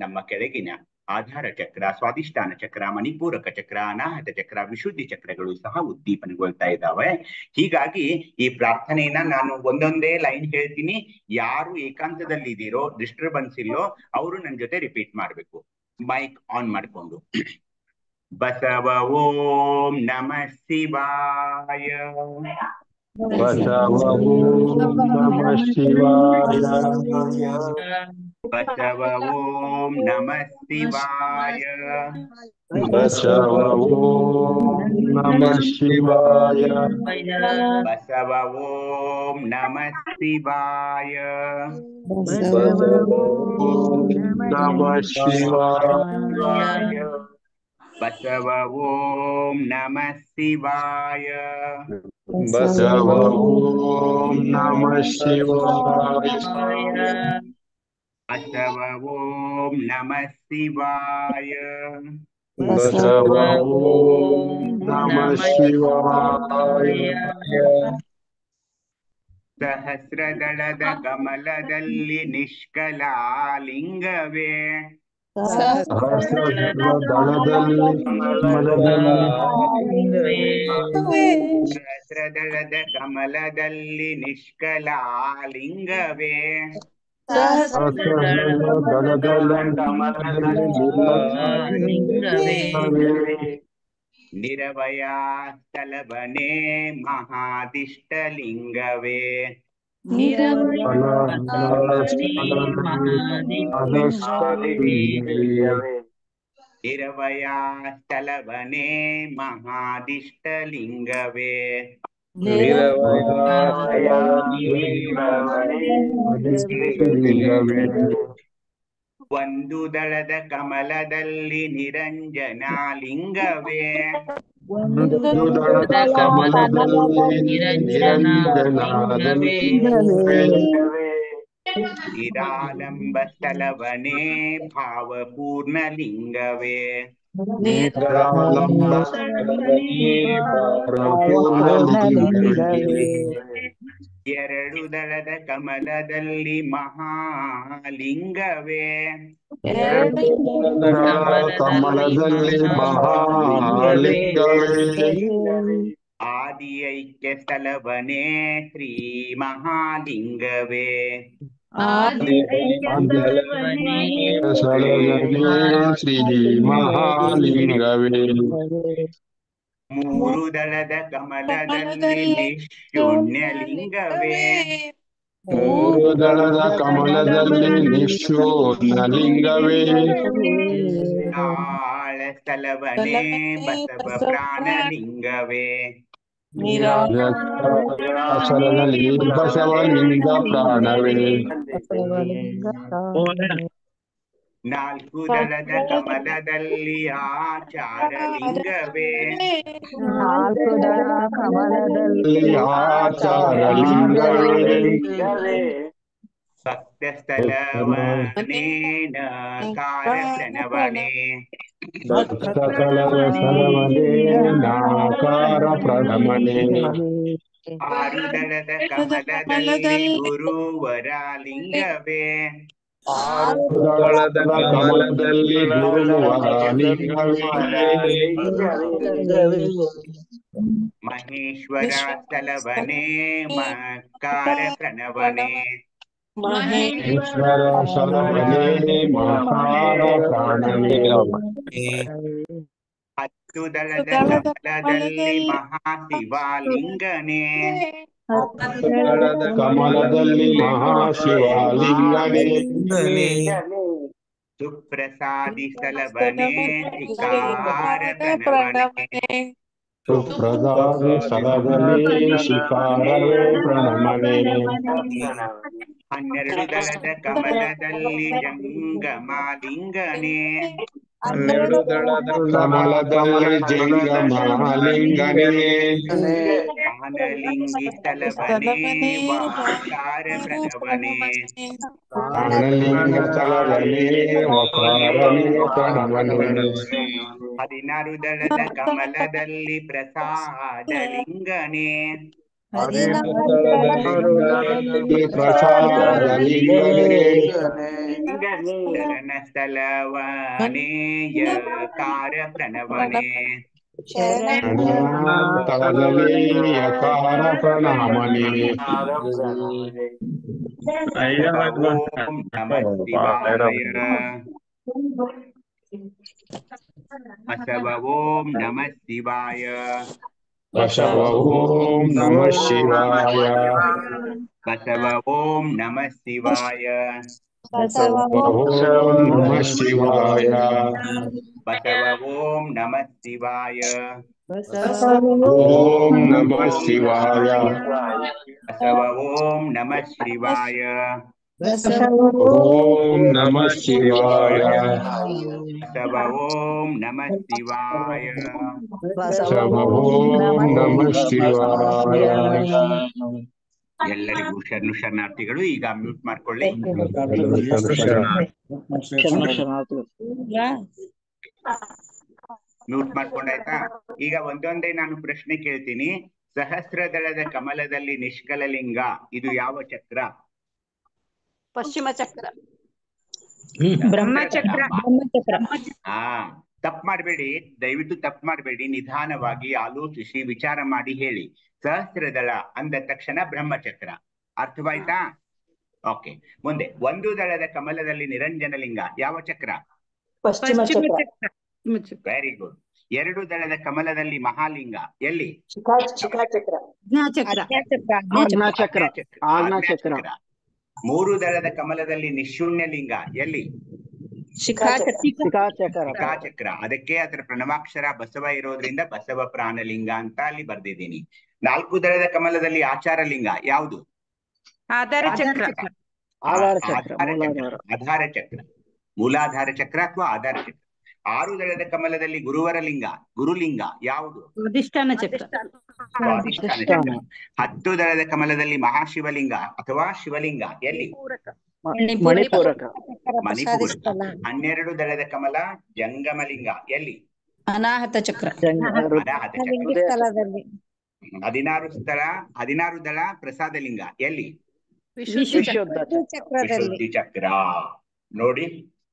ನಮ್ಮ ಕೆಳಗಿನ ಆಧಾರ ಚಕ್ರ, ಸ್ವಾಧಿಷ್ಠಾನ ಚಕ್ರ, ಮಣಿಪೂರಕ ಚಕ್ರ, ಅನಾಹತ ಚಕ್ರ, ವಿಶುದ್ಧಿ ಚಕ್ರಗಳು ಸಹ ಉದ್ದೀಪನಗೊಳ್ತಾ ಇದ್ದಾವೆ. ಹೀಗಾಗಿ ಈ ಪ್ರಾರ್ಥನೆಯನ್ನ ನಾನು ಒಂದೊಂದೇ ಲೈನ್ ಹೇಳ್ತೀನಿ. ಯಾರು ಏಕಾಂತದಲ್ಲಿ ಇದ್ದೀರೋ, ಡಿಸ್ಟರ್ಬೆನ್ಸ್ ಇಲ್ಲೋ, ಅವರು ನನ್ನ ಜೊತೆ ರಿಪೀಟ್ ಮಾಡ್ಬೇಕು, ಮೈಕ್ ಆನ್ ಮಾಡ್ಕೊಂಡು. ಬಸವ ಓಂ ನಮಃ ಶಿವಾಯ. ಬಸವ ಓಂ ನಮಃ ಶಿವಾಯ. ಬಸವ ಓಂ ನಮಃ ಶಿವಾಯ. ಬಸವ ಓಂ ನಮಃ ಶಿವಾಯ. ಬಸವ ಓಂ ನಮಃ ಶಿವಾಯ. ಬಸವ ಓಂ ನಮಃ ಶಿವಾಯ. ಬಸವ ಓಂ ನಮಃ ಶಿವಾಯ. ಬಸವ ಓಂ ನಮಃ ಶಿವಾಯ. ಬಸವ ಓಂ ನಮಃ ಶಿವಾಯ. ಬಸವ ಓಂ ನಮಃ ಶಿವಾಯ. ಸಹಸ್ರದಳದ ಕಮಲದಲ್ಲಿ ನಿಷ್ಕಲಾಲಿಂಗವೇ. ಸಹಸ್ರದಳದ ಕಮಲದಲ್ಲಿ ನಿಷ್ಕಲಾಲಿಂಗವೇ. ನಿರವಯ ಸ್ಥಳವನೇ ಮಹಾದಿಷ್ಟಲಿಂಗವೇ. ನಿರವಯ ಸ್ಥಳವನೇ ಮಹಾದಿಷ್ಟಲಿಂಗವೇ. ಒಂದು ದಳದ ಕಮಲದಲ್ಲಿ ನಿರಂಜನಾಲಿಂಗವೇ. ನಿರಾಲಂಬ ಸ್ಥಳವನೇ ಭಾವಪೂರ್ಣಲಿಂಗವೇ. ಎರಡು ದಳದ ಕಮಲದಲ್ಲಿ ಮಹಾಲಿಂಗವೇ. ಕಮಲದಲ್ಲಿ ಮಹಾಲಿಂಗವೇ. ಆದಿ ಐಕ್ಯ ಸ್ಥಳವನೇ ಶ್ರೀ ಮಹಾಲಿಂಗವೇ. ಶ್ರೀ ಮಹಾಲಿಂಗವೇ. ಮೂರು ದಳದ ಕಮಲದಲ್ಲಿ ನಿಶೂನ್ಯಲಿಂಗವೇ. ಮೂರು ದಳದ ಕಮಲದಲ್ಲಿ ನಿಶೂನ್ಯಲಿಂಗವೇ. ನಾಳ ಸ್ಥಳವನೇ ಬಸವ ಪ್ರಾಣಲಿಂಗವೇ. ನಿರಾಕಾರದಲ್ಲಿ ಬಸವಲಿಂಗ ಪ್ರಾಣವೇ. ನಾಲ್ಕು ದಳದ ಕಮಲದಲ್ಲಿ ಆಚಾರಲಿಂಗವೇ. ನಾಲ್ಕು ದಳ ಕಮಲದಲ್ಲಿ ಆಚಾರಲಿಂಗವೇ. ಭಕ್ತ ಸ್ಥಳವನೇನ ಕಾರ ಪ್ರಣವನೇ. ಭಕ್ತಕಲರ ಸರವನೇ ನಾಕಾರ ಪ್ರಣಮನೆ. ಆರು ದಳದ ಕಮಲದಲ್ಲಿ ಗುರುವರ ಲಿಂಗವೇ. ದಳದ ಕಮಲದಲ್ಲಿ ಗುರುವರ ಲಿಂಗವೇ. ಮಹೇಶ್ವರ ಸ್ಥಳವನೇ ಮಕಾರ ಪ್ರಣವನೇ. ಈಶ್ವರ ಸರವನೇ ಮಕಾರ ಪ್ರಾಣವೇ. ಹತ್ತು ದಳದ ಕಮಲದಲ್ಲಿ ಮಹಾಶಿವಲಿಂಗನೇ. ದಳದ ಕಮಲದಲ್ಲಿ ಮಹಾಶಿವಲಿಂಗನೇ. ಸುಪ್ರಸಾದಿ ಸ್ಥಳವನೇ ಧಿಕಾರ ಪ್ರಣವನೇ. ಸುಪ್ರಸಾದ ಸ್ಥಳದಲ್ಲಿ ಶಿಖಾರವೇ ಪ್ರಣಮನೆ. ಹನ್ನೆರಡು ದಳದ ಕಮಲದಲ್ಲಿ ಜಂಗಮಲಿಂಗನೇ. ಕಮಲದಲ್ಲಿ ಜಂಗಮಲಿಂಗನೇ. ಜ್ಞಾನಲಿಂಗಿ ಸ್ಥಳವನೇ ವಾಕಾರ ಪ್ರಣವನೇ. ಪ್ರಾಣಲಿಂಗ ಸ್ಥಳದಲ್ಲಿ ವಕಾರನೇ ಪ್ರಣಮನೆ. ಹದಿನಾರು ದಳದ ಕಮಲದಲ್ಲಿ ಪ್ರಸಾದಲಿಂಗನೇ. ಪ್ರಸಾದಲಿಂಗನೇ. ಶರಣ ಸ್ಥಳವನೇ ಯಕಾರ ಪ್ರಣವನೇ. ತಳದಲ್ಲಿ ಯಕಾರ ಪ್ರಣಮನೆ. ಓಂ ನಮಃ ಶಿವಾಯ. ಬಸವ ಓಂ ನಮಃ ಶಿವಾಯ. ಬಸವ ಓಂ ನಮಃ ಶಿವಾಯ. ಬಸವ ಓಂ ನಮಃ ಶಿವಾಯ. ಓಂ ನಮಃ ಶಿವಾಯ. ಬಸವ ಓಂ ನಮಃ ಶಿವಾಯ. ಓಂ ನಮಃ ಶಿವಾಯ. ಬಸವ ಓಂ ನಮಃ ಶಿವಾಯ. ಓಂ ನಮಃ ಶಿವಾಯ. ಬಸವ ಓಂ ನಮಃ ಶಿವಾಯ. ಬಸವ ಓಂ ನಮಃ ಶಿವಾಯ. ಎಲ್ಲರಿಗೂ ಶರಣು ಶರಣಾರ್ಥಿಗಳು. ಈಗ ಮ್ಯೂಟ್ ಮಾಡ್ಕೊಳ್ಳಿ. ಮ್ಯೂಟ್ ಮಾಡ್ಕೊಂಡಾಯ್ತಾ? ಈಗ ಒಂದೊಂದೇ ನಾನು ಪ್ರಶ್ನೆ ಕೇಳ್ತೀನಿ. ಸಹಸ್ರದಳದ ಕಮಲದಲ್ಲಿ ನಿಷ್ಕಲಲಿಂಗ ಇದು ಯಾವ ಚಕ್ರ? ಪಶ್ಚಿಮ ಚಕ್ರ. ಬ್ರಹ್ಮಚಕ್ರ. ಹಾ, ತಪ್ಪು ಮಾಡ್ಬೇಡಿ, ದಯವಿಟ್ಟು ತಪ್ಪು ಮಾಡ್ಬೇಡಿ. ನಿಧಾನವಾಗಿ ಆಲೋಚಿಸಿ ವಿಚಾರ ಮಾಡಿ ಹೇಳಿ. ಸಹಸ್ರದಳ ಅಂದ ತಕ್ಷಣ ಬ್ರಹ್ಮಚಕ್ರ. ಅರ್ಥವಾಯ್ತಾ? ಓಕೆ, ಮುಂದೆ. ಒಂದು ದಳದ ಕಮಲದಲ್ಲಿ ನಿರಂಜನಲಿಂಗ ಯಾವ ಚಕ್ರ? ಪಶ್ಚಿಮ ಚಕ್ರ. Very good. ಎರಡು ದಳದ ಕಮಲದಲ್ಲಿ ಮಹಾಲಿಂಗ ಎಲ್ಲಿ? ಚಕ್ರ. ಆಜ್ಞಾಚಕ್ರ. ಮೂರು ದಳದ ಕಮಲದಲ್ಲಿ ನಿಶೂನ್ಯಲಿಂಗ ಎಲ್ಲಿ? ಶಿಖಾಚಕ್ರ. ಅದಕ್ಕೆ ಅದರ ಪ್ರಣವಾಕ್ಷರ ಬಸವ ಇರೋದ್ರಿಂದ ಬಸವ ಪ್ರಾಣಲಿಂಗ ಅಂತ ಅಲ್ಲಿ ಬರ್ದಿದ್ದೀನಿ. ನಾಲ್ಕು ದಳದ ಕಮಲದಲ್ಲಿ ಆಚಾರಲಿಂಗ ಯಾವುದು? ಆಧಾರ ಚಕ್ರ. ಮೂಲಾಧಾರ ಚಕ್ರ ಅಥವಾ ಆಧಾರ ಚಕ್ರ. ಆರು ದಳದ ಕಮಲದಲ್ಲಿ ಗುರುವರ ಲಿಂಗ ಗುರುಲಿಂಗ ಯಾವುದು? ಅಧಿಷ್ಠಾನ ಚಕ್ರ. ಹತ್ತು ದಳದ ಕಮಲದಲ್ಲಿ ಮಹಾಶಿವಲಿಂಗ ಅಥವಾ ಶಿವಲಿಂಗ ಎಲ್ಲಿ? ಮಣಿಪೂರಕ. ಮಣಿಪೂರಕ. 12 ದಳದ ಕಮಲ ಜಂಗಮಲಿಂಗ ಎಲ್ಲಿ? ಅನಾಹತ ಚಕ್ರ. ಅನಾಹತ ಚಕ್ರ. 16 ದಳ ಪ್ರಸಾದಲಿಂಗ ಎಲ್ಲಿ? ವಿಶುದ್ಧಿ ಚಕ್ರ. ನೋಡಿ,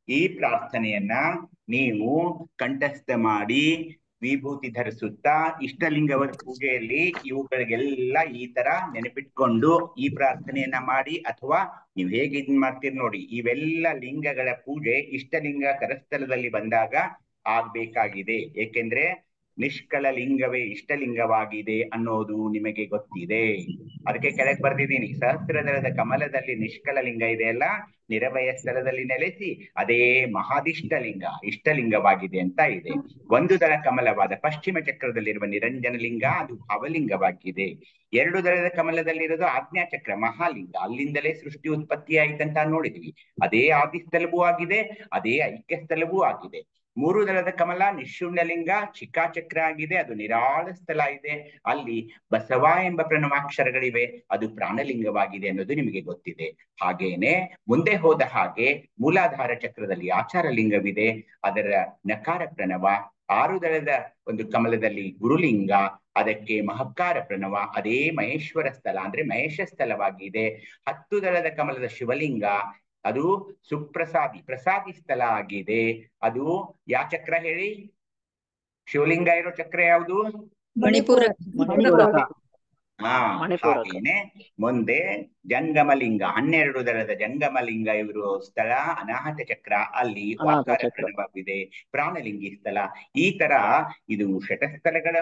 ಈ ಪ್ರಾರ್ಥನೆಯನ್ನ ನೀವು ಕಂಠಸ್ಥ ಮಾಡಿ ವಿಭೂತಿ ಧರಿಸುತ್ತಾ ಇಷ್ಟಲಿಂಗವ ಪೂಜೆಯಲ್ಲಿ ಇವುಗಳಿಗೆಲ್ಲ ಈ ತರ ನೆನಪಿಟ್ಕೊಂಡು ಈ ಪ್ರಾರ್ಥನೆಯನ್ನ ಮಾಡಿ, ಅಥವಾ ನೀವು ಹೇಗೆ ಇದನ್ ಮಾಡ್ತೀರಿ ನೋಡಿ. ಇವೆಲ್ಲ ಲಿಂಗಗಳ ಪೂಜೆ ಇಷ್ಟಲಿಂಗ ಕರಸ್ಥಲದಲ್ಲಿ ಬಂದಾಗ ಆಗ್ಬೇಕಾಗಿದೆ. ಏಕೆಂದ್ರೆ ನಿಷ್ಕಳ ಲಿಂಗವೇ ಇಷ್ಟಲಿಂಗವಾಗಿದೆ ಅನ್ನೋದು ನಿಮಗೆ ಗೊತ್ತಿದೆ. ಅದಕ್ಕೆ ಕೆಳಗೆ ಬರ್ದಿದ್ದೀನಿ, ಸಹಸ್ರದಳದ ಕಮಲದಲ್ಲಿ ನಿಷ್ಕಳ ಲಿಂಗ ಇದೆಯಲ್ಲ, ನಿರವಯ ಸ್ಥಳದಲ್ಲಿ ನೆಲೆಸಿ ಅದೇ ಮಹಾದಿಷ್ಟಲಿಂಗ ಇಷ್ಟಲಿಂಗವಾಗಿದೆ ಅಂತ ಇದೆ. ಒಂದು ದಳ ಕಮಲವಾದ ಪಶ್ಚಿಮ ಚಕ್ರದಲ್ಲಿರುವ ನಿರಂಜನ ಲಿಂಗ ಅದು ಭಾವಲಿಂಗವಾಗಿದೆ. ಎರಡು ದಳದ ಕಮಲದಲ್ಲಿರೋದು ಆಜ್ಞಾಚಕ್ರ ಮಹಾಲಿಂಗ, ಅಲ್ಲಿಂದಲೇ ಸೃಷ್ಟಿ ಉತ್ಪತ್ತಿ ಆಯ್ತಂತ ನೋಡಿದ್ವಿ. ಅದೇ ಆದಿಸ್ಥಳವೂ ಆಗಿದೆ, ಅದೇ ಐಕ್ಯ ಸ್ಥಳವೂ ಆಗಿದೆ. ಮೂರು ದಳದ ಕಮಲ ನಿಶೂನ್ಯಲಿಂಗ ಚಿಕ್ಕಾಚಕ್ರ ಆಗಿದೆ, ಅದು ನಿರಾಳ ಸ್ಥಳ ಇದೆ, ಅಲ್ಲಿ ಬಸವ ಎಂಬ ಪ್ರಣವಾಕ್ಷರಗಳಿವೆ, ಅದು ಪ್ರಾಣಲಿಂಗವಾಗಿದೆ ಅನ್ನೋದು ನಿಮಗೆ ಗೊತ್ತಿದೆ. ಹಾಗೇನೆ ಮುಂದೆ ಹೋದ ಹಾಗೆ ಮೂಲಾಧಾರ ಚಕ್ರದಲ್ಲಿ ಆಚಾರ ಲಿಂಗವಿದೆ, ಅದರ ನಕಾರ ಪ್ರಣವ. ಆರು ದಳದ ಒಂದು ಕಮಲದಲ್ಲಿ ಗುರುಲಿಂಗ, ಅದಕ್ಕೆ ಮಹಕಾರ ಪ್ರಣವ, ಅದೇ ಮಹೇಶ್ವರ ಸ್ಥಳ ಅಂದ್ರೆ ಮಹೇಶ ಸ್ಥಳವಾಗಿದೆ. 10 ದಳದ ಕಮಲದ ಶಿವಲಿಂಗ, ಅದು ಪ್ರಸಾದಿ ಸ್ಥಳ ಆಗಿದೆ. ಅದು ಯಾವ ಚಕ್ರ ಹೇಳಿ? ಶಿವಲಿಂಗ ಇರೋ ಚಕ್ರ ಯಾವುದು? ಮಣಿಪುರ. ಹಾಗೇನೆ ಮುಂದೆ ಜಂಗಮಲಿಂಗ, 12 ದಳದ ಜಂಗಮಲಿಂಗ ಇವರು ಸ್ಥಳ ಅನಾಹತ ಚಕ್ರ, ಅಲ್ಲಿ ವಾಕಾರ ಪ್ರಣವವಿದೆ, ಪ್ರಾಣಲಿಂಗಿ ಸ್ಥಳ. ಈ ತರ ಇದು ಶತಸ್ಥಳಗಳ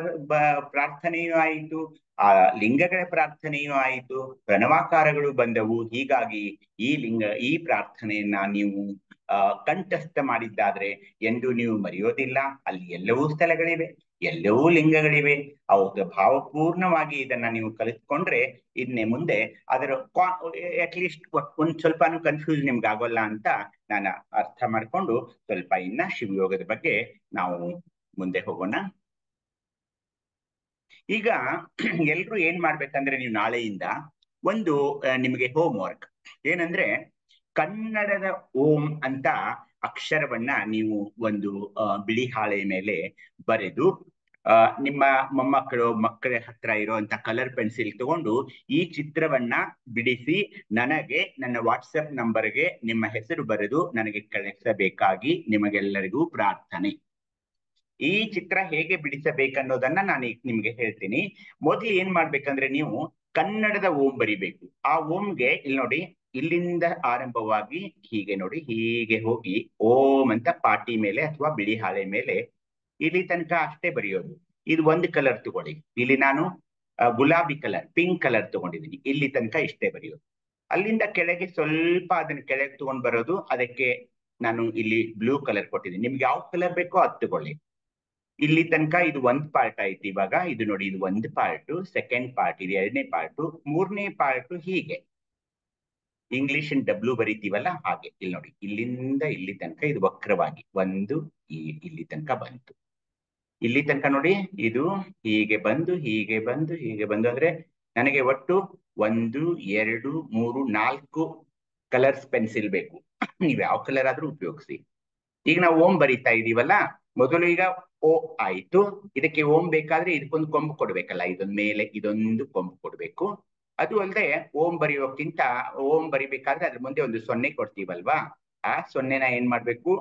ಪ್ರಾರ್ಥನೆಯೂ ಆಯಿತು, ಆ ಲಿಂಗಗಳ ಪ್ರಾರ್ಥನೆಯೂ ಆಯಿತು, ಪ್ರಣವಾಕಾರಗಳು ಬಂದವು. ಹೀಗಾಗಿ ಈ ಪ್ರಾರ್ಥನೆಯನ್ನ ನೀವು ಕಂಠಸ್ಥ ಮಾಡಿದ್ದಾದ್ರೆ ಎಂದು ನೀವು ಮರೆಯೋದಿಲ್ಲ. ಅಲ್ಲಿ ಎಲ್ಲವೂ ಸ್ಥಳಗಳಿವೆ, ಎಲ್ಲವೂ ಲಿಂಗಗಳಿವೆ. ಅವಾಗ ಭಾವಪೂರ್ಣವಾಗಿ ಇದನ್ನ ನೀವು ಕಲಿತ್ಕೊಂಡ್ರೆ ಇನ್ನೇ ಮುಂದೆ ಅದರ ಅಟ್ಲೀಸ್ಟ್ ಒಂದ್ ಸ್ವಲ್ಪ ಕನ್ಫ್ಯೂಸ್ ನಿಮ್ಗೆ ಆಗೋಲ್ಲ ಅಂತ ನಾನು ಅರ್ಥ ಮಾಡ್ಕೊಂಡು ಸ್ವಲ್ಪ ಇನ್ನ ಶಿವಯೋಗದ ಬಗ್ಗೆ ನಾವು ಮುಂದೆ ಹೋಗೋಣ. ಈಗ ಎಲ್ರು ಏನ್ ಮಾಡ್ಬೇಕಂದ್ರೆ, ನೀವು ನಾಳೆಯಿಂದ ಒಂದು ನಿಮಗೆ ಹೋಮ್ ವರ್ಕ್ ಏನಂದ್ರೆ, ಕನ್ನಡದ ಓಂ ಅಂತ ಅಕ್ಷರವನ್ನ ನೀವು ಒಂದು ಬಿಳಿ ಹಾಳೆ ಮೇಲೆ ಬರೆದು ನಿಮ್ಮ ಮೊಮ್ಮಕ್ಕಳು ಮಕ್ಕಳ ಹತ್ರ ಇರುವಂತ ಕಲರ್ ಪೆನ್ಸಿಲ್ ತಗೊಂಡು ಈ ಚಿತ್ರವನ್ನ ಬಿಡಿಸಿ ನನಗೆ ನನ್ನ ವಾಟ್ಸಪ್ ನಂಬರ್ಗೆ ನಿಮ್ಮ ಹೆಸರು ಬರೆದು ನನಗೆ ಕಳಿಸಬೇಕಾಗಿ ನಿಮಗೆಲ್ಲರಿಗೂ ಪ್ರಾರ್ಥನೆ. ಈ ಚಿತ್ರ ಹೇಗೆ ಬಿಡಿಸಬೇಕನ್ನೋದನ್ನ ನಾನು ನಿಮ್ಗೆ ಹೇಳ್ತೀನಿ. ಮೊದಲು ಏನ್ ಮಾಡ್ಬೇಕಂದ್ರೆ, ನೀವು ಕನ್ನಡದ ಓಂ ಬರಿಬೇಕು. ಆ ಓಂಗೆ ಇಲ್ಲಿ ನೋಡಿ, ಇಲ್ಲಿಂದ ಆರಂಭವಾಗಿ ಹೀಗೆ ನೋಡಿ, ಹೀಗೆ ಹೋಗಿ ಓಂ ಅಂತ ಪಾಟಿ ಮೇಲೆ ಅಥವಾ ಬಿಳಿ ಹಾಳೆ ಮೇಲೆ ಇಲ್ಲಿ ತನಕ ಅಷ್ಟೇ ಬರೆಯೋದು. ಇದು ಒಂದು ಕಲರ್ ತಗೊಳ್ಳಿ, ಇಲ್ಲಿ ನಾನು ಗುಲಾಬಿ ಕಲರ್ ಪಿಂಕ್ ಕಲರ್ ತಗೊಂಡಿದ್ದೀನಿ, ಇಲ್ಲಿ ತನಕ ಇಷ್ಟೇ ಬರೆಯೋದು. ಅಲ್ಲಿಂದ ಕೆಳಗೆ ಸ್ವಲ್ಪ ಅದನ್ನ ಕೆಳಗೆ ತಗೊಂಡ್ ಬರೋದು, ಅದಕ್ಕೆ ನಾನು ಇಲ್ಲಿ ಬ್ಲೂ ಕಲರ್ ಕೊಟ್ಟಿದ್ದೀನಿ, ನಿಮ್ಗೆ ಯಾವ ಕಲರ್ ಬೇಕೋ ಅದು ತಗೊಳ್ಳಿ. ಇಲ್ಲಿ ತನಕ ಇದು ಒಂದ್ ಪಾರ್ಟ್ ಆಯ್ತು. ಇವಾಗ ಇದು ನೋಡಿ, ಇದು ಒಂದು ಪಾರ್ಟ್, ಸೆಕೆಂಡ್ ಪಾರ್ಟ್ ಇದು ಎರಡನೇ ಪಾರ್ಟ್, ಮೂರನೇ ಪಾರ್ಟ್ ಹೀಗೆ ಇಂಗ್ಲಿಷ್ ಡಬ್ಲ್ಯೂ ಬರೀತೀವಲ್ಲ ಹಾಗೆ. ಇಲ್ಲಿ ನೋಡಿ, ಇಲ್ಲಿಂದ ಇಲ್ಲಿ ತನಕ ಇದು ವಕ್ರವಾಗಿ ಒಂದು ಇಲ್ಲಿ ತನಕ ಬಂತು. ಇಲ್ಲಿ ತನಕ ನೋಡಿ, ಇದು ಹೀಗೆ ಬಂದು ಹೀಗೆ ಬಂದು ಹೀಗೆ ಬಂದು ಅಂದ್ರೆ ನನಗೆ ಒಟ್ಟು 1 2 3 4 ಕಲರ್ಸ್ ಪೆನ್ಸಿಲ್ ಬೇಕು. ನೀವು ಯಾವ ಕಲರ್ ಆದ್ರೂ ಉಪಯೋಗಿಸಿ. ಈಗ ನಾವು ಓಂ ಬರೀತಾ ಇದೀವಲ್ಲ, ಮೊದಲು ಈಗ ಓ ಆಯ್ತು. ಇದಕ್ಕೆ ಓಂ ಬೇಕಾದ್ರೆ ಇದಕ್ಕೊಂದು ಕೊಂಬು ಕೊಡ್ಬೇಕಲ್ಲ, ಇದೊಂದ್ ಮೇಲೆ ಇದೊಂದು ಕೊಂಬು ಕೊಡ್ಬೇಕು. ಅದು ಅಲ್ಲದೆ ಓಂ ಬರೆಯೋಕ್ಕಿಂತ ಓಂ ಬರಿಬೇಕಾದ್ರೆ ಅದ್ರ ಮುಂದೆ ಒಂದು 0 ಕೊಡ್ತೀವಲ್ವಾ, ಆ 0ನ ಏನ್ ಮಾಡ್ಬೇಕು,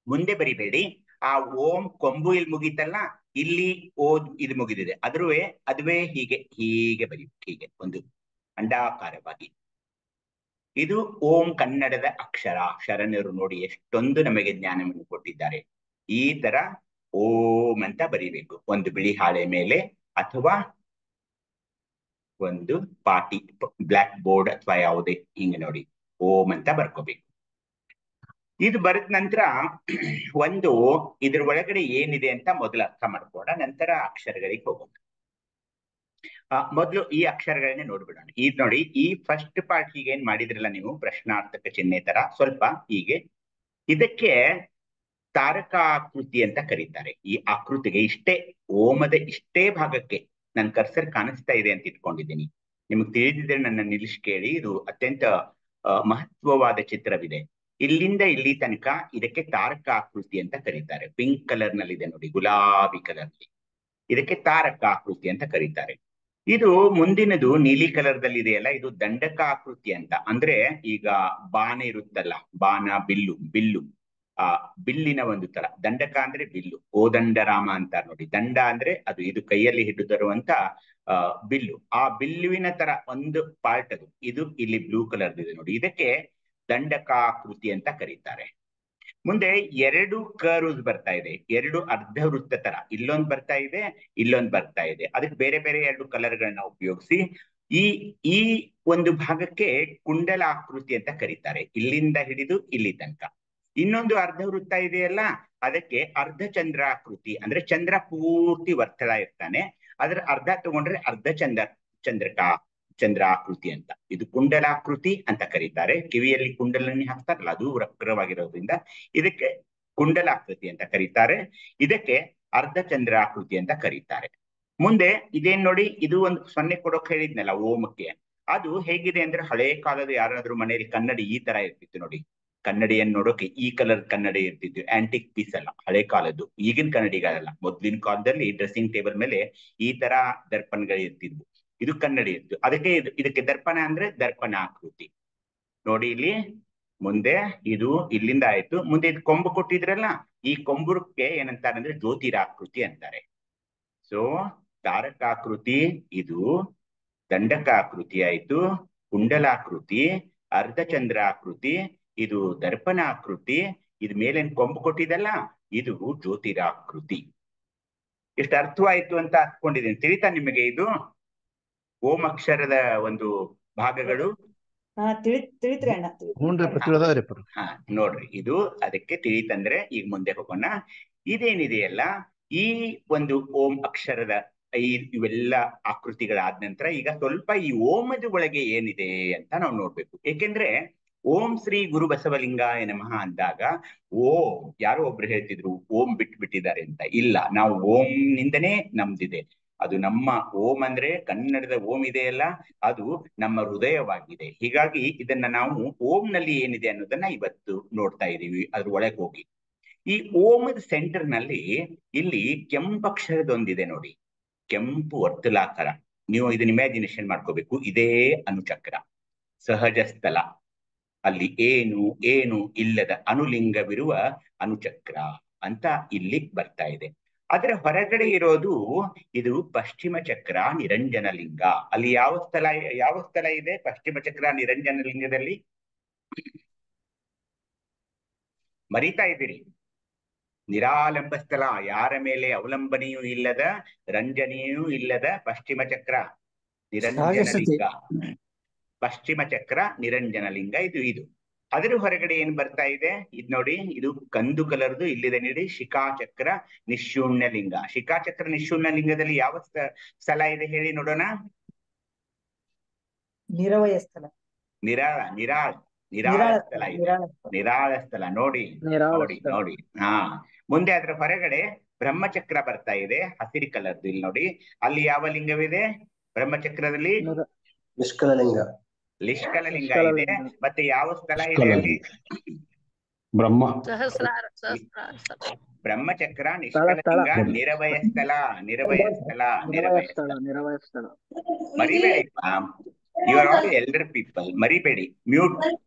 ಮುಂದೆ ಬರಿಬೇಡಿ. ಆ ಓಂ ಕೊಂಬು ಇಲ್ಲಿ ಮುಗೀತಲ್ಲ, ಇಲ್ಲಿ ಓದ್ ಇದು ಮುಗಿದಿದೆ, ಅದುವೇ ಹೀಗೆ ಹೀಗೆ ಬರೀಬೇಕು, ಹೀಗೆ ಒಂದು ಅಂಡಾಕಾರವಾಗಿ. ಇದು ಓಂ ಕನ್ನಡದ ಅಕ್ಷರ. ಶರಣರು ನೋಡಿ ಎಷ್ಟೊಂದು ನಮಗೆ ಜ್ಞಾನವನ್ನು ಕೊಟ್ಟಿದ್ದಾರೆ. ಈ ತರ ಓಂ ಅಂತ ಬರಿಬೇಕು, ಒಂದು ಬಿಳಿ ಹಾಳೆ ಮೇಲೆ ಅಥವಾ ಒಂದು ಪಾಟಿ ಬ್ಲಾಕ್ ಬೋರ್ಡ್ ಅಥವಾ ಯಾವುದೇ ಹಿಂಗೆ ನೋಡಿ ಓಂ ಅಂತ ಬರ್ಕೋಬೇಕು. ಇದು ಬರೆದ ನಂತರ ಒಂದು ಇದ್ರ ಒಳಗಡೆ ಏನಿದೆ ಅಂತ ಮೊದಲು ಅರ್ಥ ಮಾಡ್ಕೋಣ, ನಂತರ ಅಕ್ಷರಗಳಿಗೆ ಹೋಗೋಣ. ಮೊದಲು ಈ ಅಕ್ಷರಗಳನ್ನೇ ನೋಡ್ಬಿಡೋಣ. ಈಗ ನೋಡಿ, ಈ ಫಸ್ಟ್ ಪಾರ್ಟ್ ಹೀಗೆ ಏನ್ ಮಾಡಿದ್ರಲ್ಲ ನೀವು, ಪ್ರಶ್ನಾರ್ಥಕ ಚಿಹ್ನೆ ತರ ಸ್ವಲ್ಪ ಹೀಗೆ, ಇದಕ್ಕೆ ತಾರಕಾಕೃತಿ ಅಂತ ಕರೀತಾರೆ. ಈ ಆಕೃತಿಗೆ ಇಷ್ಟೇ, ಓಮದ ಇಷ್ಟೇ ಭಾಗಕ್ಕೆ ನನ್ನ ಕರ್ಸರ್ ಕಾಣಿಸ್ತಾ ಇದೆ ಅಂತ ಇಟ್ಕೊಂಡಿದ್ದೀನಿ. ನಿಮಗೆ ತಿಳಿದಿದ್ರೆ ನನ್ನ ನಿಲ್ಲಿಸಿ ಕೇಳಿ. ಇದು ಅತ್ಯಂತ ಮಹತ್ವವಾದ ಚಿತ್ರವಿದೆ. ಇಲ್ಲಿಂದ ಇಲ್ಲಿ ತನಕ ಇದಕ್ಕೆ ತಾರಕ ಆಕೃತಿ ಅಂತ ಕರೀತಾರೆ. ಪಿಂಕ್ ಕಲರ್ ನಲ್ಲಿ ಇದೆ ನೋಡಿ, ಗುಲಾಬಿ ಕಲರ್ ನಲ್ಲಿ, ಇದಕ್ಕೆ ತಾರಕ ಆಕೃತಿ ಅಂತ ಕರೀತಾರೆ. ಇದು ಮುಂದಿನದು ನೀಲಿ ಕಲರ್ ದಲ್ಲಿ ಇದೆಯಲ್ಲ, ಇದು ದಂಡಕ ಆಕೃತಿ ಅಂತ. ಅಂದ್ರೆ ಈಗ ಬಾಣ ಇರುತ್ತಲ್ಲ, ಬಾಣ ಬಿಲ್ಲು ಆ ಬಿಲ್ಲಿನ ಒಂದು ತರ. ದಂಡಕ ಅಂದ್ರೆ ಬಿಲ್ಲು, ಕೋದಂಡರಾಮ ಅಂತಾರೆ ನೋಡಿ. ದಂಡ ಅಂದ್ರೆ ಅದು ಇದು ಕೈಯಲ್ಲಿ ಹಿಡಿದು ತರುವಂತ ಬಿಲ್ಲು, ಆ ಬಿಲ್ಲುವಿನ ತರ ಒಂದು ಪಾರ್ಟ್ ಅದು. ಇದು ಇಲ್ಲಿ ಬ್ಲೂ ಕಲರ್ ಇದೆ ನೋಡಿ, ಇದಕ್ಕೆ ದಂಡಕಾಕೃತಿ ಅಂತ ಕರೀತಾರೆ. ಮುಂದೆ ಎರಡು ಕರ್ವ್ಸ್ ಬರ್ತಾ ಇದೆ, ಎರಡು ಅರ್ಧ ವೃತ್ತ ತರ, ಇಲ್ಲೊಂದು ಬರ್ತಾ ಇದೆ, ಇಲ್ಲೊಂದು ಬರ್ತಾ ಇದೆ. ಅದಕ್ಕೆ ಬೇರೆ ಬೇರೆ ಎರಡು ಕಲರ್ಗಳನ್ನ ಉಪಯೋಗಿಸಿ ಈ ಈ ಒಂದು ಭಾಗಕ್ಕೆ ಕುಂಡಲಾಕೃತಿ ಅಂತ ಕರೀತಾರೆ, ಇಲ್ಲಿಂದ ಹಿಡಿದು ಇಲ್ಲಿ ತನಕ. ಇನ್ನೊಂದು ಅರ್ಧ ವೃತ್ತ ಇದೆಯಲ್ಲ, ಅದಕ್ಕೆ ಅರ್ಧ ಚಂದ್ರಾಕೃತಿ, ಅಂದ್ರೆ ಚಂದ್ರ ಪೂರ್ತಿ ವರ್ತಳ ಇರ್ತಾನೆ, ಅದರ ಅರ್ಧ ತಗೊಂಡ್ರೆ ಅರ್ಧ ಚಂದ್ರಾಕೃತಿ ಅಂತ. ಇದು ಕುಂಡಲಾಕೃತಿ ಅಂತ ಕರೀತಾರೆ. ಕಿವಿಯಲ್ಲಿ ಕುಂಡಲನಿ ಹಾಕ್ತಾರಲ್ಲ, ಅದು ವಕ್ರವಾಗಿರೋದ್ರಿಂದ ಇದಕ್ಕೆ ಕುಂಡಲಾಕೃತಿ ಅಂತ ಕರೀತಾರೆ. ಇದಕ್ಕೆ ಅರ್ಧ ಚಂದ್ರಾಕೃತಿ ಅಂತ ಕರೀತಾರೆ. ಮುಂದೆ ಇದೇನ್ ನೋಡಿ, ಇದು ಒಂದು 0 ಕೊಡೋಕ್ ಹೇಳಿದ್ನಲ್ಲ ಓಮಕ್ಕೆ, ಅದು ಹೇಗಿದೆ ಅಂದ್ರೆ ಹಳೆ ಕಾಲದ ಯಾರಾದ್ರೂ ಮನೆಯಲ್ಲಿ ಕನ್ನಡಿ ಈ ತರ ಇರ್ತಿತ್ತು ನೋಡಿ, ಕನ್ನಡಿಯನ್ನು ನೋಡೋಕೆ ಈ ಕಲರ್ ಕನ್ನಡಿ ಇರ್ತಿತ್ತು, ಆಂಟಿಕ್ ಪೀಸ್ ಅಲ್ಲ, ಹಳೆ ಕಾಲದ್ದು, ಈಗಿನ ಕನ್ನಡಿಗಳಲ್ಲ. ಮೊದ್ಲಿನ ಕಾಲದಲ್ಲಿ ಡ್ರೆಸ್ಸಿಂಗ್ ಟೇಬಲ್ ಮೇಲೆ ಈ ತರ ದರ್ಪಣಗಳು ಇರ್ತಿದ್ವು, ಇದು ಕನ್ನಡಿ ಇತ್ತು. ಅದಕ್ಕೆ ಇದಕ್ಕೆ ದರ್ಪಣ ಅಂದ್ರೆ ದರ್ಪಣಾಕೃತಿ ನೋಡಿ. ಇಲ್ಲಿ ಮುಂದೆ ಇದು ಇಲ್ಲಿಂದ ಆಯ್ತು, ಮುಂದೆ ಇದು ಕೊಂಬು ಕೊಟ್ಟಿದ್ರಲ್ಲ, ಈ ಕೊಂಬುಕ್ಕೆ ಏನಂತಾರೆ ಅಂದ್ರೆ ಜ್ಯೋತಿರಾಕೃತಿ ಅಂತಾರೆ. ಸೊ ತಾರಕಾಕೃತಿ, ಇದು ದಂಡಕಾಕೃತಿ ಆಯ್ತು, ಕುಂಡಲಾಕೃತಿ, ಅರ್ಧಚಂದ್ರಾಕೃತಿ, ಇದು ದರ್ಪಣಾಕೃತಿ, ಇದು ಮೇಲೇನ್ ಕೊಂಬು ಕೊಟ್ಟಿದಲ್ಲ ಇದು ಜ್ಯೋತಿರಾಕೃತಿ. ಎಷ್ಟು ಅರ್ಥವಾಯ್ತು ಅಂತ ಅನ್ಕೊಂಡಿದ್ದೀನಿ. ತಿಳಿತಾ ನಿಮಗೆ ಇದು ಓಂ ಅಕ್ಷರದ ಒಂದು ಭಾಗಗಳು? ತಿಳಿತ್ರಿ ಅಣ್ಣ. ಹಾ ನೋಡ್ರಿ, ಇದು ಅದಕ್ಕೆ ತಿಳಿತಂದ್ರೆ ಈಗ ಮುಂದೆ ಹೋಗೋಣ. ಇದೇನಿದೆಯಲ್ಲ, ಈ ಒಂದು ಓಂ ಅಕ್ಷರದ ಇವೆಲ್ಲ ಆಕೃತಿಗಳಾದ ನಂತರ ಈಗ ಸ್ವಲ್ಪ ಈ ಓಮದ ಒಳಗೆ ಏನಿದೆ ಅಂತ ನಾವು ನೋಡ್ಬೇಕು. ಏಕೆಂದ್ರೆ ಓಂ ಶ್ರೀ ಗುರು ಬಸವಲಿಂಗಾಯ ನಮಃ ಅಂದಾಗ ಓಂ ಯಾರೋ ಒಬ್ರು ಹೇಳ್ತಿದ್ರು ಓಂ ಬಿಟ್ಟಿದ್ದಾರೆ ಅಂತ. ಇಲ್ಲ, ನಾವು ಓಂ ನಿಂದನೇ ನಮ್ದಿದೆ. ಅದು ನಮ್ಮ ಓಂ ಅಂದ್ರೆ ಕನ್ನಡದ ಓಂ ಇದೆಯಲ್ಲ, ಅದು ನಮ್ಮ ಹೃದಯವಾಗಿದೆ. ಹೀಗಾಗಿ ಇದನ್ನ ನಾವು ಓಂನಲ್ಲಿ ಏನಿದೆ ಅನ್ನೋದನ್ನ ಇವತ್ತು ನೋಡ್ತಾ ಇದೀವಿ. ಅದ್ರ ಒಳಗೆ ಹೋಗಿ ಈ ಓಮದ ಸೆಂಟರ್ ನಲ್ಲಿ ಇಲ್ಲಿ ಕೆಂಪಕ್ಷರದೊಂದಿದೆ ನೋಡಿ, ಕೆಂಪು ವರ್ತುಲಾಕಾರ. ನೀವು ಇದನ್ನ ಇಮ್ಯಾಜಿನೇಷನ್ ಮಾಡ್ಕೋಬೇಕು. ಇದೇ ಅನುಚಕ್ರ, ಸಹಜ ಸ್ಥಳ, ಅಲ್ಲಿ ಏನು ಇಲ್ಲದ ಅನುಲಿಂಗವಿರುವ ಅನುಚಕ್ರ ಅಂತ ಇಲ್ಲಿ ಬರ್ತಾ ಇದೆ. ಅದರ ಹೊರಗಡೆ ಇರೋದು ಇದು ಪಶ್ಚಿಮ ಚಕ್ರ ನಿರಂಜನ ಲಿಂಗ. ಅಲ್ಲಿ ಯಾವ ಸ್ಥಳ ಇದೆ ಪಶ್ಚಿಮ ಚಕ್ರ ನಿರಂಜನ ಲಿಂಗದಲ್ಲಿ? ಮರಿತಾ ಇದ್ದೀರಿ? ನಿರಾಲಂಬ ಸ್ಥಳ, ಯಾರ ಮೇಲೆ ಅವಲಂಬನೆಯೂ ಇಲ್ಲದ, ರಂಜನೆಯೂ ಇಲ್ಲದ ಪಶ್ಚಿಮ ಚಕ್ರ ನಿರಂಜನ ಲಿಂಗ. ಪಶ್ಚಿಮ ಚಕ್ರ ನಿರಂಜನ ಲಿಂಗ ಇದು. ಅದರ ಹೊರಗಡೆ ಏನ್ ಬರ್ತಾ ಇದೆ ಇದು ನೋಡಿ, ಇದು ಕಂದು ಕಲರ್ದು ಇಲ್ಲಿದೆ ನೋಡಿ, ಶಿಖಾಚಕ್ರ ನಿಶೂನ್ಯ ಲಿಂಗ. ಶಿಖಾಚಕ್ರ ನಿಶೂನ್ಯ ಲಿಂಗದಲ್ಲಿ ಯಾವ ಸ್ಥಳ ಇದೆ ಹೇಳಿ ನೋಡೋಣ? ನಿರವಯ ಸ್ಥಳ, ನಿರಾಳ ಸ್ಥಳ ಇದೆ. ನಿರಾಳ ಸ್ಥಳ ನೋಡಿ. ಹಾ, ಮುಂದೆ ಅದರ ಹೊರಗಡೆ ಬ್ರಹ್ಮಚಕ್ರ ಬರ್ತಾ ಇದೆ, ಹಸಿರು ಕಲರ್ದು. ಇಲ್ಲಿ ನೋಡಿ, ಅಲ್ಲಿ ಯಾವ ಲಿಂಗವಿದೆ ಬ್ರಹ್ಮಚಕ್ರದಲ್ಲಿ? ನಿಷ್ಕಲ ಲಿಂಗ ಇದೆ. ಮತ್ತೆ ಯಾವ ಸ್ಥಳ ಇದೆ ಅಲ್ಲಿ? ಬ್ರಹ್ಮಚಕ್ರ ನಿಷ್ಕಲ ಲಿಂಗ, ನಿರವಯ ಸ್ಥಳ. ಮರಿಬೇಡಿ, you are all elder people, ಮರಿಬೇಡಿ.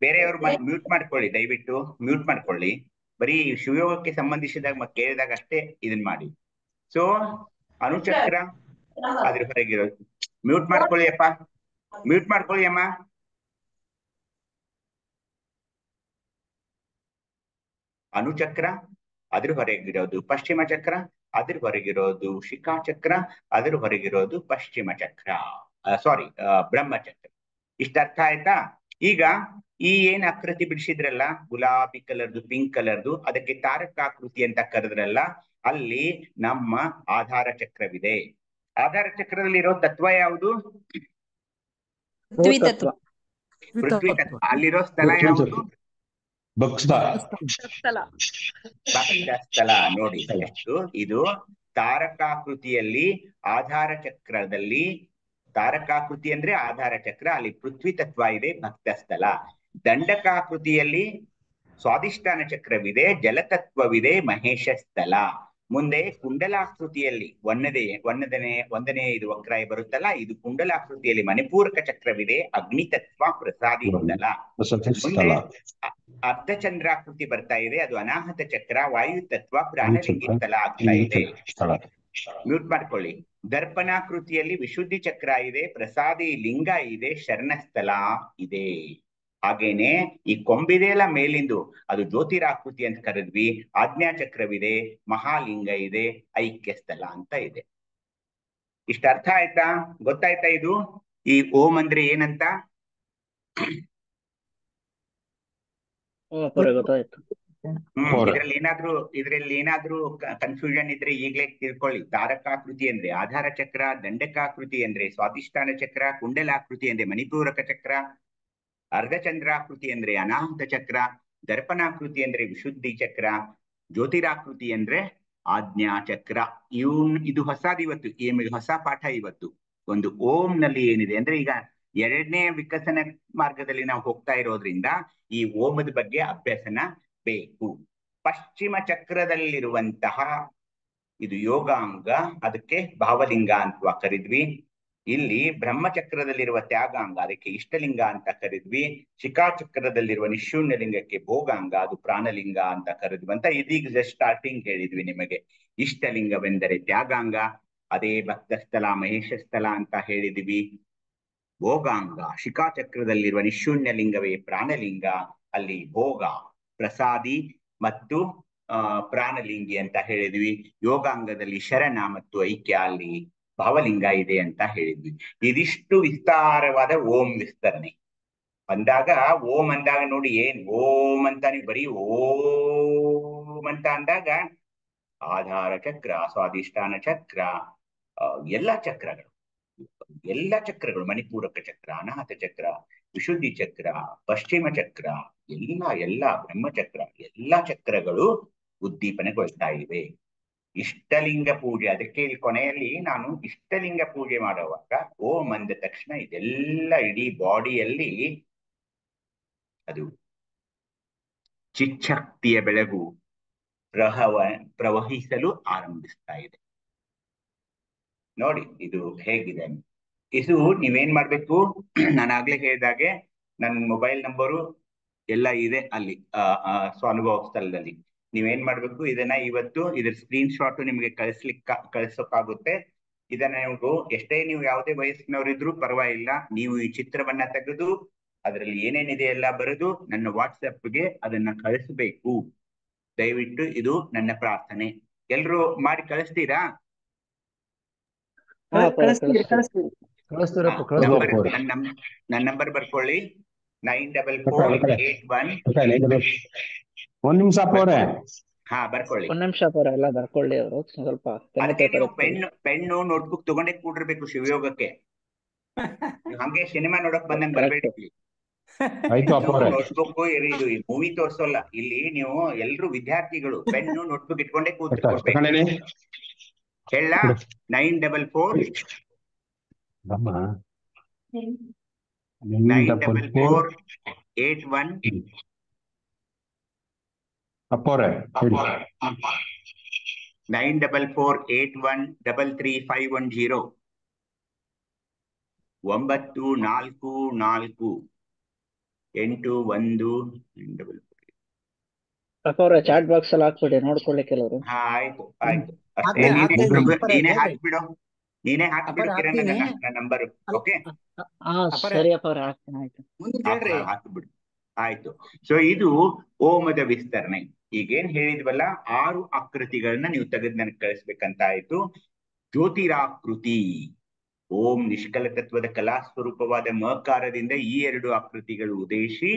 ಬೇರೆಯವರು ಮ್ಯೂಟ್ ಮಾಡ್ಕೊಳ್ಳಿ, ದಯವಿಟ್ಟು ಮ್ಯೂಟ್ ಮಾಡ್ಕೊಳ್ಳಿ. ಬರೀ ಶಿವಯೋಗಕ್ಕೆ ಸಂಬಂಧಿಸಿದಾಗ ಕೇಳಿದಾಗ ಅಷ್ಟೇ ಇದನ್ ಮಾಡಿ. ಸೊ ಅನುಚಕ್ರ ಅದ್ರ ಹೊರಗಿರೋದು ಮ್ಯೂಟ್ ಮಾಡ್ಕೊಳ್ಳಿ ಅಪ್ಪ, ಮ್ಯೂಟ್ ಮಾಡ್ಕೊಳ್ಳಿ ಅಮ್ಮ. ಅನುಚಕ್ರ, ಅದ್ರ ಹೊರಗಿರೋದು ಪಶ್ಚಿಮ ಚಕ್ರ, ಅದ್ರ ಹೊರಗಿರೋದು ಶಿಖಾಚಕ್ರ, ಅದ್ರ ಹೊರಗಿರೋದು ಪಶ್ಚಿಮ ಚಕ್ರ, ಬ್ರಹ್ಮಚಕ್ರ. ಇಷ್ಟ ಅರ್ಥ ಆಯ್ತಾ? ಈಗ ಈ ಏನ್ ಆಕೃತಿ ಬಿಡಿಸಿದ್ರಲ್ಲ, ಗುಲಾಬಿ ಕಲರ್ದು, ಪಿಂಕ್ ಕಲರ್ದು, ಅದಕ್ಕೆ ತಾರಕಾಕೃತಿ ಅಂತ ಕರೆದ್ರಲ್ಲ, ಅಲ್ಲಿ ನಮ್ಮ ಆಧಾರ ಚಕ್ರವಿದೆ. ಆಧಾರ ಚಕ್ರದಲ್ಲಿ ಇರೋ ತತ್ವ ಯಾವುದು? ಪೃಥ್ವಿ ತತ್ವ. ಅಲ್ಲಿರೋ ಸ್ಥಳ ಯಾವುದು? ಭಕ್ತಸ್ಥಳ ನೋಡಿ. ಇದು ತಾರಕಾಕೃತಿಯಲ್ಲಿ ಆಧಾರ ಚಕ್ರದಲ್ಲಿ, ತಾರಕಾಕೃತಿ ಅಂದ್ರೆ ಆಧಾರ ಚಕ್ರ, ಅಲ್ಲಿ ಪೃಥ್ವಿ ತತ್ವ ಇದೆ, ಭಕ್ತಸ್ಥಳ. ದಂಡಕಾಕೃತಿಯಲ್ಲಿ ಸ್ವಾಧಿಷ್ಠಾನ ಚಕ್ರವಿದೆ, ಜಲತತ್ವವಿದೆ, ಮಹೇಶ ಸ್ಥಳ. ಮುಂದೆ ಕುಂಡಲಾಕೃತಿಯಲ್ಲಿ ಒಂದನೇ ಇದು ವಕ್ರಾಯ ಬರುತ್ತಲ್ಲ, ಇದು ಕುಂಡಲಾಕೃತಿಯಲ್ಲಿ ಮಣಿಪೂರಕ ಚಕ್ರವಿದೆ, ಅಗ್ನಿತತ್ವ, ಪ್ರಸಾದಿ ಸ್ಥಳ. ಮುಂದೆ ಅರ್ಧಚಂದ್ರಾಕೃತಿ ಬರ್ತಾ ಇದೆ, ಅದು ಅನಾಹತ ಚಕ್ರ, ವಾಯು ತತ್ವ, ಪ್ರಾಣಲಿಂಗಿ ಸ್ಥಳ ಆಗ್ತಾ ಇದೆ. ಮ್ಯೂಟ್ ಮಾಡ್ಕೊಳ್ಳಿ. ದರ್ಪಣಾಕೃತಿಯಲ್ಲಿ ವಿಶುದ್ಧಿ ಚಕ್ರ ಇದೆ, ಪ್ರಸಾದಿ ಲಿಂಗ ಇದೆ, ಶರಣ ಸ್ಥಳ ಇದೆ. ಹಾಗೇನೆ ಈ ಕೊಂಬಿದೆಯಲ್ಲ ಮೇಲಿಂದು ಅದು ಜ್ಯೋತಿರಾಕೃತಿ ಅಂತ ಕರೆದ್ವಿ. ಆಜ್ಞಾಚಕ್ರವಿದೆ, ಮಹಾಲಿಂಗ ಇದೆ, ಐಕ್ಯ ಸ್ಥಳ ಅಂತ ಇದೆ. ಇಷ್ಟ ಅರ್ಥ ಆಯ್ತಾ? ಗೊತ್ತಾಯ್ತಾ ಇದು ಈ ಓಂ ಅಂದ್ರೆ ಏನಂತ? ಗೊತ್ತಾಯ್ತು. ಇದ್ರಲ್ಲಿ ಏನಾದ್ರೂ ಕನ್ಫ್ಯೂಷನ್ ಇದ್ರೆ ಈಗ್ಲೇ ತಿಳ್ಕೊಳ್ಳಿ. ತಾರಕಾಕೃತಿ ಅಂದ್ರೆ ಆಧಾರ ಚಕ್ರ, ದಂಡಕಾಕೃತಿ ಅಂದ್ರೆ ಸ್ವಾಧಿಷ್ಠಾನ ಚಕ್ರ, ಕುಂಡಲಾಕೃತಿ ಅಂದ್ರೆ ಮಣಿಪೂರಕ ಚಕ್ರ, ಅರ್ಧಚಂದ್ರಾಕೃತಿ ಅಂದ್ರೆ ಅನಾಹುತ ಚಕ್ರ, ದರ್ಪಣಾಕೃತಿ ಅಂದ್ರೆ ವಿಶುದ್ಧಿ ಚಕ್ರ, ಜ್ಯೋತಿರಾಕೃತಿ ಅಂದ್ರೆ ಆಜ್ಞಾ ಚಕ್ರ. ಇದು ಹೊಸದು ಇವತ್ತು, ಹೊಸ ಪಾಠ ಇವತ್ತು. ಒಂದು ಓಂ ನಲ್ಲಿ ಏನಿದೆ ಅಂದ್ರೆ, ಈಗ 2ನೇ ವಿಕಸನ ಮಾರ್ಗದಲ್ಲಿ ನಾವು ಹೋಗ್ತಾ ಇರೋದ್ರಿಂದ ಈ ಓಮದ ಬಗ್ಗೆ ಅಭ್ಯಾಸನ ಬೇಕು. ಪಶ್ಚಿಮ ಚಕ್ರದಲ್ಲಿರುವಂತಹ ಇದು ಯೋಗಾಂಗ, ಅದಕ್ಕೆ ಭಾವಲಿಂಗ ಅಂತ ಕರಿದ್ವಿ. ಇಲ್ಲಿ ಬ್ರಹ್ಮಚಕ್ರದಲ್ಲಿರುವ ತ್ಯಾಗಾಂಗ, ಅದಕ್ಕೆ ಇಷ್ಟಲಿಂಗ ಅಂತ ಕರಿದ್ವಿ. ಶಿಖಾಚಕ್ರದಲ್ಲಿರುವ ನಿಶೂನ್ಯ ಲಿಂಗಕ್ಕೆ ಭೋಗಾಂಗ, ಅದು ಪ್ರಾಣಲಿಂಗ ಅಂತ ಕರೆದ್ವಿ ಅಂತ ಇದೀಗ ಜಸ್ಟ್ ಸ್ಟಾರ್ಟಿಂಗ್ ಹೇಳಿದ್ವಿ ನಿಮಗೆ. ಇಷ್ಟಲಿಂಗವೆಂದರೆ ತ್ಯಾಗಾಂಗ, ಅದೇ ಭಕ್ತಸ್ಥಳ ಮಹೇಶ ಸ್ಥಳ ಅಂತ ಹೇಳಿದ್ವಿ. ಭೋಗಾಂಗ ಶಿಖಾಚಕ್ರದಲ್ಲಿರುವ ನಿಶೂನ್ಯ ಲಿಂಗವೇ ಪ್ರಾಣಲಿಂಗ, ಅಲ್ಲಿ ಭೋಗ ಪ್ರಸಾದಿ ಮತ್ತು ಪ್ರಾಣಲಿಂಗಿ ಅಂತ ಹೇಳಿದ್ವಿ. ಯೋಗಾಂಗದಲ್ಲಿ ಶರಣ ಮತ್ತು ಐಕ್ಯ, ಅಲ್ಲಿ ಭಾವಲಿಂಗ ಇದೆ ಅಂತ ಹೇಳಿದ್ವಿ. ಇದಿಷ್ಟು ವಿಸ್ತಾರವಾದ ಓಂ ವಿಸ್ತರಣೆ. ಅಂದಾಗ ಓಂ ಅಂದಾಗ ನೋಡಿ, ಏನ್ ಓಂ ಅಂತ ನೀವು ಬರೀ ಓಂ ಅಂತ ಅಂದಾಗ ಆಧಾರ ಚಕ್ರ, ಸ್ವಾಧಿಷ್ಠಾನ ಚಕ್ರ, ಎಲ್ಲ ಚಕ್ರಗಳು ಮಣಿಪೂರಕ ಚಕ್ರ, ಅನಾಹತ ಚಕ್ರ, ವಿಶುದ್ಧಿ ಚಕ್ರ, ಪಶ್ಚಿಮ ಚಕ್ರ, ಎಲ್ಲ ಬ್ರಹ್ಮಚಕ್ರ, ಎಲ್ಲ ಚಕ್ರಗಳು ಉದ್ದೀಪನಗೊಳ್ತಾ ಇವೆ. ಇಷ್ಟಲಿಂಗ ಪೂಜೆ, ಅದಕ್ಕೆ ಇಲ್ಲಿ ಕೊನೆಯಲ್ಲಿ ನಾನು ಇಷ್ಟಲಿಂಗ ಪೂಜೆ ಮಾಡುವಾಗ ಓಂ ಅಂದ ತಕ್ಷಣ ಇದೆಲ್ಲ ಇಡೀ ಬಾಡಿಯಲ್ಲಿ ಅದು ಚಿಚ್ಛಕ್ತಿಯ ಬೆಳಗು ಪ್ರವಹಿಸಲು ಆರಂಭಿಸ್ತಾ ಇದೆ. ನೋಡಿ ಇದು ಹೇಗಿದೆ. ಇದು ನೀವೇನ್ ಮಾಡ್ಬೇಕು, ನಾನಾಗ್ಲೇ ಹೇಳಿದಾಗೆ ನನ್ನ ಮೊಬೈಲ್ ನಂಬರು ಎಲ್ಲ ಇದೆ ಅಲ್ಲಿ ಸ್ವಾನುಭವ ಸ್ಥಳದಲ್ಲಿ. ನೀವೇನ್ ಮಾಡ್ಬೇಕು, ಇದನ್ನ ಇವತ್ತು ಇದ್ರ ಸ್ಕ್ರೀನ್ ಶಾಟ್ ನಿಮ್ಗೆ ಕಳಿಸೋಕ್ಕಾಗುತ್ತೆ. ಇದನ್ನ ನೀವು ನೀವು ಯಾವುದೇ ವಯಸ್ಸಿನವರಿದ್ರು ಪರವಾಗಿಲ್ಲ, ನೀವು ಈ ಚಿತ್ರವನ್ನ ತೆಗೆದು ಅದರಲ್ಲಿ ಏನೇನಿದೆ ಎಲ್ಲ ಬರೆದು ನನ್ನ ವಾಟ್ಸಪ್ಗೆ ಅದನ್ನ ಕಳಿಸ್ಬೇಕು ದಯವಿಟ್ಟು. ಇದು ನನ್ನ ಪ್ರಾರ್ಥನೆ. ಎಲ್ರು ಮಾಡಿ ಕಳಿಸ್ತೀರಾ? ನನ್ನ ನಂಬರ್ ಬರ್ಕೊಳ್ಳಿ, 9448 ಒಂದ್ ನಿಮಿಷ ಅಪ್ಪವ್ರೆ. ಹಾ ಬರ್ಕೊಳ್ಳಿ. ಒಂದ್ ನಿಮಿಷ ಎಲ್ಲ ಬರ್ಕೊಳ್ಳಿ ಅವರು ಸ್ವಲ್ಪ. ಅದಕ್ಕೆ ನೀವು ಪೆನ್ನು ನೋಟ್ಬುಕ್ ತಗೊಂಡೇ ಕೂಡಿರ್ಬೇಕು ಶಿವಯೋಗಕ್ಕೆ. ಹಂಗೆ ಸಿನಿಮಾ ನೋಡಕ್ ಬಂದಂಗ್ ಬರ್ಬೇಡಿ. ನೋಟ್ಬುಕ್ ಇದು ಮೂವಿ ತೋರ್ಸೋಲ್ಲ ಇಲ್ಲಿ. ನೀವು ಎಲ್ರು ವಿದ್ಯಾರ್ಥಿಗಳು ಪೆನ್ನು ನೋಟ್ಬುಕ್ ಇಟ್ಕೊಂಡೇ ಕೂತ್ಕೊಳ್ಬೇಕು. ಹೇಳ 9448 ಅಪ್ಪವ್ರೆ 9448133510 94481. ಚಾಟ್ ಬಾಕ್ಸ್ ಅಲ್ಲಿ ಹಾಕ್ಬಿಡಿ ನೋಡ್ಕೊಳ್ಳಿ ಕೆಲವರು. ಹಾ ಆಯ್ತು ನೀನೇ ಹಾಕ್ಬಿಡು ಕಿರಣ್ ನನ್ನ ನಂಬರ್. ಓಕೆ ಸರಿ ಅಪ್ಪ ಹಾಕ್ತೀನಿ. ಆಯ್ತು ಹಾಕ್ಬಿಡು. ಆಯ್ತು. ಸೊ ಇದು ಓಮದ ವಿಸ್ತರಣೆ. ಈಗೇನ್ ಹೇಳಿದ್ವಲ್ಲ 6 ಆಕೃತಿಗಳನ್ನ ನೀವು ತೆಗೆದು ನನಗೆ ಕಳಿಸ್ಬೇಕಂತ ಆಯ್ತು. ಜ್ಯೋತಿರಾಕೃತಿ, ಓಂ ನಿಷ್ಕಲ ತತ್ವದ ಕಲಾ ಸ್ವರೂಪವಾದ ಮಕಾರದಿಂದ ಈ 2 ಆಕೃತಿಗಳು ಉದೇಶಿ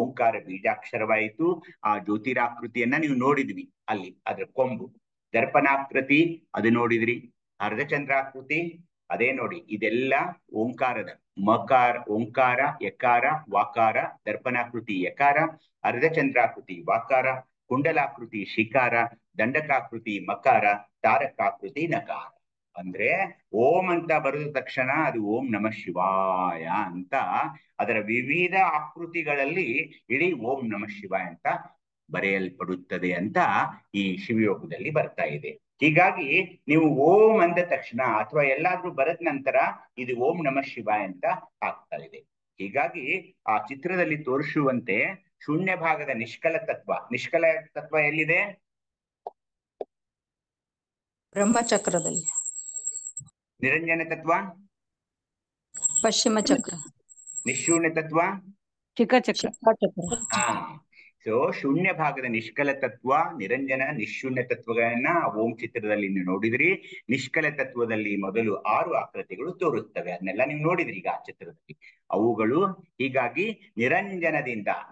ಓಂಕಾರ ಬೀಜಾಕ್ಷರವಾಯಿತು. ಆ ಜ್ಯೋತಿರಾಕೃತಿಯನ್ನ ನೀವು ನೋಡಿದ್ವಿ ಅಲ್ಲಿ, ಅದ್ರ ಕೊಂಬು. ದರ್ಪಣಾಕೃತಿ ಅದು ನೋಡಿದ್ರಿ. ಅರ್ಧಚಂದ್ರಾಕೃತಿ ಅದೇ ನೋಡಿ. ಇದೆಲ್ಲ ಓಂಕಾರದ ಓಂಕಾರ ಯಕಾರ ವಾಕಾರ, ದರ್ಪಣಾಕೃತಿ ಯಕಾರ, ಅರ್ಧಚಂದ್ರಾಕೃತಿ ವಾಕಾರ, ಕುಂಡಲಾಕೃತಿ ಶಿಕಾರ, ದಂಡಕಾಕೃತಿ ಮಕಾರ, ತಾರಕಾಕೃತಿ ನಕಾರ. ಅಂದ್ರೆ ಓಂ ಅಂತ ಬರೆದ ತಕ್ಷಣ ಅದು ಓಂ ನಮಃ ಶಿವಾಯ ಅಂತ ಅದರ ವಿವಿಧ ಆಕೃತಿಗಳಲ್ಲಿ ಇಡೀ ಓಂ ನಮಃ ಶಿವಾಯ ಅಂತ ಬರೆಯಲ್ಪಡುತ್ತದೆ ಅಂತ ಈ ಶಿವಯೋಗದಲ್ಲಿ ಬರ್ತಾ ಇದೆ. ಹೀಗಾಗಿ ನೀವು ಓಂ ಅಂದ ತಕ್ಷಣ ಅಥವಾ ಎಲ್ಲಾದ್ರೂ ಬರೆದ ನಂತರ ಇದು ಓಂ ನಮಃ ಶಿವಾಯ ಅಂತ ಆಗ್ತಾ ಇದೆ. ಹೀಗಾಗಿ ಆ ಚಿತ್ರದಲ್ಲಿ ತೋರಿಸುವಂತೆ ಶೂನ್ಯ ಭಾಗದ ನಿಷ್ಕಲ ತತ್ವ ಎಲ್ಲಿದೆ? ಬ್ರಹ್ಮಚಕ್ರದಲ್ಲಿ. ನಿರಂಜನ ತತ್ವ ಪಶ್ಚಿಮ ಚಕ್ರ. ನಿಶೂನ್ಯ ತತ್ವ ಶಿಖಾಚಕ್ರ. ಹಾ. ಸೊ ಶೂನ್ಯ ಭಾಗದ ನಿಷ್ಕಲ ತತ್ವ, ನಿರಂಜನ, ನಿಶೂನ್ಯ ತತ್ವಗಳನ್ನ ಓಂ ಚಿತ್ರದಲ್ಲಿ ನೀವು ನೋಡಿದ್ರಿ. ನಿಷ್ಕಲ ತತ್ವದಲ್ಲಿ ಮೊದಲು 6 ಆಕೃತಿಗಳು ತೋರುತ್ತವೆ, ಅದನ್ನೆಲ್ಲ ನೀವು ನೋಡಿದ್ರಿ ಈಗ ಆ ಚಿತ್ರದಲ್ಲಿ. ಅವುಗಳು ಹೀಗಾಗಿ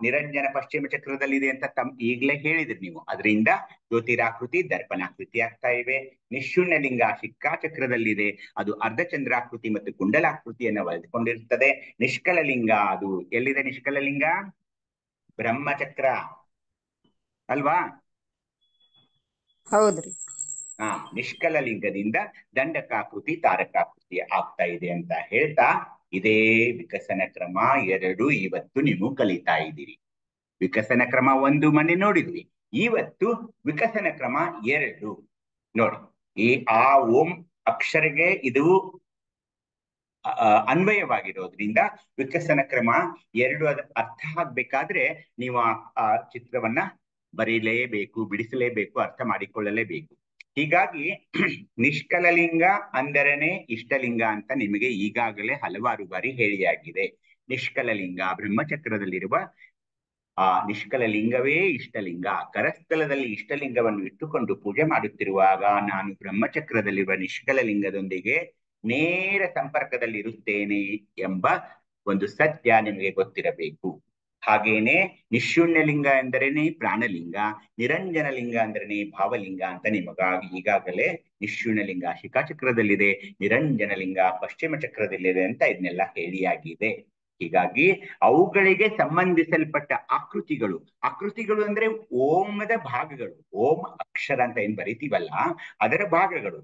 ನಿರಂಜನ ಪಶ್ಚಿಮ ಚಕ್ರದಲ್ಲಿದೆ ಅಂತ ಈಗಲೇ ಹೇಳಿದ್ರಿ ನೀವು. ಅದರಿಂದ ಜ್ಯೋತಿರಾಕೃತಿ, ದರ್ಪಣಾಕೃತಿ ಆಗ್ತಾ ಇವೆ. ನಿಶೂನ್ಯ ಲಿಂಗ ಶಿಖಾ ಚಕ್ರದಲ್ಲಿದೆ, ಅದು ಅರ್ಧಚಂದ್ರಾಕೃತಿ ಮತ್ತು ಕುಂಡಲಾಕೃತಿಯನ್ನು ಒಳಗೊಂಡಿರುತ್ತದೆ. ನಿಷ್ಕಲ ಲಿಂಗ ಅದು ಎಲ್ಲಿದೆ? ನಿಷ್ಕಲ ಲಿಂಗ ಬ್ರಹ್ಮಚಕ್ರ ಅಲ್ವಾ? ಹೌದ್ರಿ. ನಿಷ್ಕಲ ಲಿಂಗದಿಂದ ದಂಡಕಾಕೃತಿ, ತಾರಕಾಕೃತಿ ಆಗ್ತಾ ಇದೆ ಅಂತ ಹೇಳ್ತಾ, ಇದೇ ವಿಕಸನ ಕ್ರಮ 2 ಇವತ್ತು ನೀವು ಕಲಿತಾ ಇದ್ದೀರಿ. ವಿಕಸನ ಕ್ರಮ 1 ಮೊನ್ನೆ ನೋಡಿದ್ವಿ, ಇವತ್ತು ವಿಕಸನ ಕ್ರಮ 2 ನೋಡಿ. ಆ ಓಂ ಅಕ್ಷರಗೆ ಇದು ಅನ್ವಯವಾಗಿರೋದ್ರಿಂದ ವಿಕಸನ ಕ್ರಮ 2 ಅರ್ಥ ಆಗ್ಬೇಕಾದ್ರೆ ನೀವು ಆ ಚಿತ್ರವನ್ನ ಬರೀಲೇಬೇಕು, ಬಿಡಿಸಲೇಬೇಕು, ಅರ್ಥ ಮಾಡಿಕೊಳ್ಳಲೇಬೇಕು. ಹೀಗಾಗಿ ನಿಷ್ಕಲಲಿಂಗ ಅಂದರನೇ ಇಷ್ಟಲಿಂಗ ಅಂತ ನಿಮಗೆ ಈಗಾಗಲೇ ಹಲವಾರು ಬಾರಿ ಹೇಳಿಯಾಗಿದೆ. ನಿಷ್ಕಲಲಿಂಗ ಬ್ರಹ್ಮಚಕ್ರದಲ್ಲಿರುವ ಆ ನಿಷ್ಕಲ ಲಿಂಗವೇ ಇಷ್ಟಲಿಂಗ. ಕರಸ್ಥಲದಲ್ಲಿ ಇಷ್ಟಲಿಂಗವನ್ನು ಇಟ್ಟುಕೊಂಡು ಪೂಜೆ ಮಾಡುತ್ತಿರುವಾಗ ನಾನು ಬ್ರಹ್ಮಚಕ್ರದಲ್ಲಿರುವ ನಿಷ್ಕಲ ಲಿಂಗದೊಂದಿಗೆ ನೇರ ಸಂಪರ್ಕದಲ್ಲಿ ಇರುತ್ತೇನೆ ಎಂಬ ಒಂದು ಸತ್ಯ ನಿಮಗೆ ಗೊತ್ತಿರಬೇಕು. ಹಾಗೇನೆ ನಿಶೂನ್ಯ ಲಿಂಗ ಎಂದರೇನೆ ಪ್ರಾಣಲಿಂಗ, ನಿರಂಜನ ಲಿಂಗ ಅಂದ್ರೇನೆ ಭಾವಲಿಂಗ ಅಂತ ನಿಮಗಾಗಿ ಈಗಾಗಲೇ ನಿಶೂನ್ಯ ಲಿಂಗ ಶಿಖಾಚಕ್ರದಲ್ಲಿದೆ, ನಿರಂಜನ ಲಿಂಗ ಪಶ್ಚಿಮ ಚಕ್ರದಲ್ಲಿದೆ ಅಂತ ಇದನ್ನೆಲ್ಲ ಹೇಳಿಯಾಗಿದೆ. ಹೀಗಾಗಿ ಅವುಗಳಿಗೆ ಸಂಬಂಧಿಸಲ್ಪಟ್ಟ ಆಕೃತಿಗಳು ಅಂದ್ರೆ ಓಮದ ಭಾಗಗಳು. ಓಂ ಅಕ್ಷರ ಅಂತ ಏನ್ ಬರಿತೀವಲ್ಲ ಅದರ ಭಾಗಗಳು.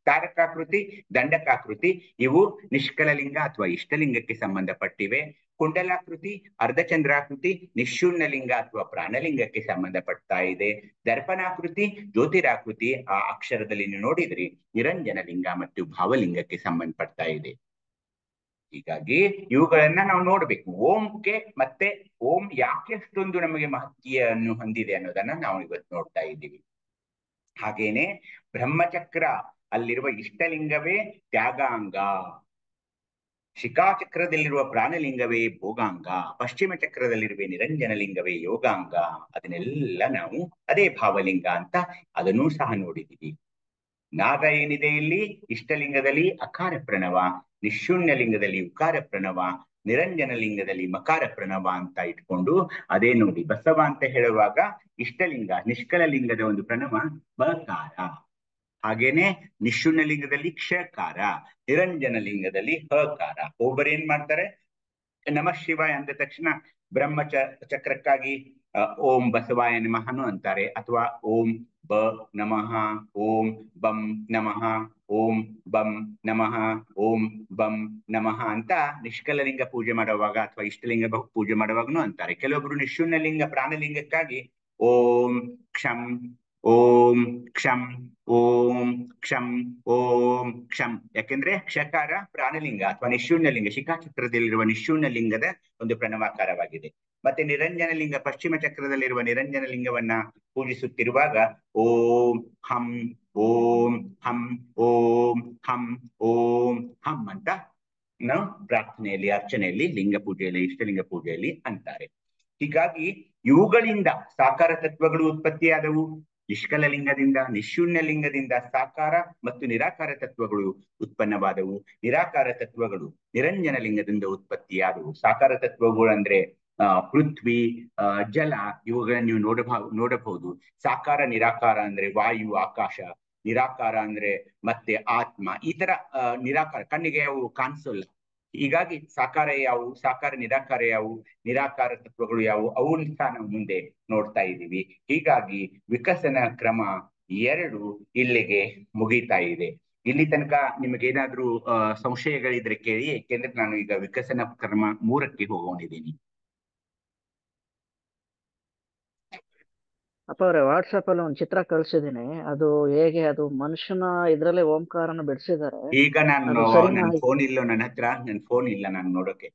ತಾರಕಾಕೃತಿ, ದಂಡಕಾಕೃತಿ ಇವು ನಿಷ್ಕಲ ಲಿಂಗ ಅಥವಾ ಇಷ್ಟಲಿಂಗಕ್ಕೆ ಸಂಬಂಧಪಟ್ಟಿವೆ. ಕುಂಡಲಾಕೃತಿ, ಅರ್ಧಚಂದ್ರಾಕೃತಿ ನಿಶೂನ್ಯ ಲಿಂಗ ಅಥವಾ ಪ್ರಾಣಲಿಂಗಕ್ಕೆ ಸಂಬಂಧಪಡ್ತಾ ಇದೆ. ದರ್ಪಣಾಕೃತಿ, ಜ್ಯೋತಿರಾಕೃತಿ ಆ ಅಕ್ಷರದಲ್ಲಿ ನೀವು ನೋಡಿದ್ರಿ ನಿರಂಜನ ಲಿಂಗ ಮತ್ತು ಭಾವಲಿಂಗಕ್ಕೆ ಸಂಬಂಧಪಡ್ತಾ ಇದೆ. ಹೀಗಾಗಿ ಇವುಗಳನ್ನ ನಾವು ನೋಡ್ಬೇಕು. ಓಂಗೆ ಮತ್ತೆ ಓಂ ಯಾಕೆ ಅಷ್ಟೊಂದು ನಮಗೆ ಮಹತ್ವವನ್ನು ಹೊಂದಿದೆ ಅನ್ನೋದನ್ನ ನಾವು ಇವತ್ತು ನೋಡ್ತಾ ಇದ್ದೀವಿ. ಹಾಗೇನೆ ಬ್ರಹ್ಮಚಕ್ರ ಅಲ್ಲಿರುವ ಇಷ್ಟಲಿಂಗವೇ ತ್ಯಾಗಾಂಗ, ಶಿಖಾಚಕ್ರದಲ್ಲಿರುವ ಪ್ರಾಣಲಿಂಗವೇ ಭೋಗಾಂಗ, ಪಶ್ಚಿಮ ಚಕ್ರದಲ್ಲಿರುವ ನಿರಂಜನ ಲಿಂಗವೇ ಯೋಗಾಂಗ. ಅದನ್ನೆಲ್ಲ ನಾವು ಅದೇ ಭಾವಲಿಂಗ ಅಂತ ಅದನ್ನೂ ಸಹ ನೋಡಿದ್ದೀವಿ. ನಾದ ಏನಿದೆ ಇಲ್ಲಿ ಇಷ್ಟಲಿಂಗದಲ್ಲಿ ಅಕಾರ ಪ್ರಣವ, ನಿಶೂನ್ಯ ಲಿಂಗದಲ್ಲಿ ಉಕಾರ ಪ್ರಣವ, ನಿರಂಜನ ಲಿಂಗದಲ್ಲಿ ಮಕಾರ ಪ್ರಣವ ಅಂತ ಇಟ್ಕೊಂಡು ಅದೇ ನೋಡಿ ಬಸವ ಅಂತ ಹೇಳುವಾಗ ಇಷ್ಟಲಿಂಗ ನಿಷ್ಕಲ ಲಿಂಗದ ಒಂದು ಪ್ರಣವ ಬಕಾರ, ಹಾಗೇನೆ ನಿಶೂನ್ಯ ಲಿಂಗದಲ್ಲಿ ಕ್ಷಕಾರ, ನಿರಂಜನ ಲಿಂಗದಲ್ಲಿ ಹಕಾರ. ಒಬ್ಬರೇನ್ ಮಾಡ್ತಾರೆ, ನಮಃ ಶಿವಾಯ ಅಂದ ತಕ್ಷಣ ಬ್ರಹ್ಮ ಚಕ್ರಕ್ಕಾಗಿ ಓಂ ಬಸವಾಯ ನಮಃನು ಅಂತಾರೆ, ಅಥವಾ ಓಂ ಬ ನಮಃ, ಓಂ ಬಂ ನಮಃ, ಓಂ ಬಂ ನಮಃ, ಓಂ ಬಂ ನಮಃ ಅಂತ ನಿಷ್ಕಲಲಿಂಗ ಪೂಜೆ ಮಾಡುವಾಗ ಅಥವಾ ಇಷ್ಟಲಿಂಗ ಪೂಜೆ ಮಾಡುವಾಗನು ಅಂತಾರೆ. ಕೆಲವೊಬ್ರು ನಿಶೂನ್ಯ ಲಿಂಗ ಪ್ರಾಣಲಿಂಗಕ್ಕಾಗಿ ಓಂ ಕ್ಷಂ, ಓಂ ಕ್ಷಂ, ಓಂ ಕ್ಷಂ, ಓಂ ಕ್ಷಂ. ಯಾಕೆಂದ್ರೆ ಕ್ಷಕಾರ ಪ್ರಾಣಲಿಂಗ ಅಥವಾ ನಿಶೂನ್ಯ ಲಿಂಗ ಶಿಖಾಚಕ್ರದಲ್ಲಿರುವ ನಿಶೂನ್ಯ ಲಿಂಗದ ಒಂದು ಪ್ರಣವಾಕಾರವಾಗಿದೆ. ಮತ್ತೆ ನಿರಂಜನ ಲಿಂಗ ಪಶ್ಚಿಮ ಚಕ್ರದಲ್ಲಿರುವ ನಿರಂಜನ ಲಿಂಗವನ್ನ ಪೂಜಿಸುತ್ತಿರುವಾಗ ಓಂ ಹಂ, ಓಂ ಹಂ, ಓಂ ಹಂ, ಓಂ ಹಂ ಅಂತ ನಾವು ಪ್ರಾರ್ಥನೆಯಲ್ಲಿ, ಅರ್ಚನೆಯಲ್ಲಿ, ಲಿಂಗ ಪೂಜೆಯಲ್ಲಿ, ಇಷ್ಟಲಿಂಗ ಪೂಜೆಯಲ್ಲಿ ಅಂತಾರೆ. ಹೀಗಾಗಿ ಇವುಗಳಿಂದ ಸಾಕಾರ ತತ್ವಗಳು ಉತ್ಪತ್ತಿಯಾದವು. ನಿಷ್ಕಲ ಲಿಂಗದಿಂದ, ನಿಶೂನ್ಯ ಲಿಂಗದಿಂದ ಸಾಕಾರ ಮತ್ತು ನಿರಾಕಾರ ತತ್ವಗಳು ಉತ್ಪನ್ನವಾದವು. ನಿರಾಕಾರ ತತ್ವಗಳು ನಿರಂಜನ ಲಿಂಗದಿಂದ ಉತ್ಪತ್ತಿಯಾದವು. ಸಾಕಾರ ತತ್ವಗಳು ಅಂದ್ರೆ ಪೃಥ್ವಿ, ಜಲ ಇವುಗಳನ್ನ ನೀವು ನೋಡಬಹುದು. ಸಾಕಾರ ನಿರಾಕಾರ ಅಂದ್ರೆ ವಾಯು, ಆಕಾಶ. ನಿರಾಕಾರ ಅಂದ್ರೆ ಮತ್ತೆ ಆತ್ಮ. ಈ ತರ ನಿರಾಕಾರ ಕಣ್ಣಿಗೆ ಅವು ಕಾಣಿಸೋಲ್ಲ. ಹೀಗಾಗಿ ಸಾಕಾರ ಯಾವುವು, ಸಾಕಾರ ನಿರಾಕಾರ ಯಾವುವು, ನಿರಾಕಾರ ತತ್ವಗಳು ಯಾವುವು, ಅವನ್ನ ಸಹ ನಾವು ಮುಂದೆ ನೋಡ್ತಾ ಇದ್ದೀವಿ. ಹೀಗಾಗಿ ವಿಕಸನ ಕ್ರಮ 2 ಇಲ್ಲಿಗೆ ಮುಗಿತಾ ಇದೆ. ಇಲ್ಲಿ ತನಕ ನಿಮಗೇನಾದ್ರೂ ಸಂಶಯಗಳಿದ್ರೆ ಕೇಳಿ, ಏಕೆಂದ್ರೆ ನಾನು ಈಗ ವಿಕಸನ ಕ್ರಮ 3ಕ್ಕೆ ಹೋಗಿದ್ದೀನಿ. ಅಪ್ಪ ಅವ್ರೆ ವಾಟ್ಸಪ್ ಅಲ್ಲಿ ಒಂದು ಚಿತ್ರ ಕಳ್ಸಿದೀನಿ, ಅದು ಹೇಗೆ ಅದು ಮನುಷ್ಯನ ಇದ್ರಲ್ಲೇ ಓಂಕಾರನ ಬಿಡಿಸಿದ್ದಾರೆ. ಈಗ ನಾನು ನನ್ನ ಫೋನ್ ಇಲ್ಲ, ನನ್ನ ಹತ್ರ ನನ್ನ ಫೋನ್ ಇಲ್ಲ ನಾನು ನೋಡೋಕೆ.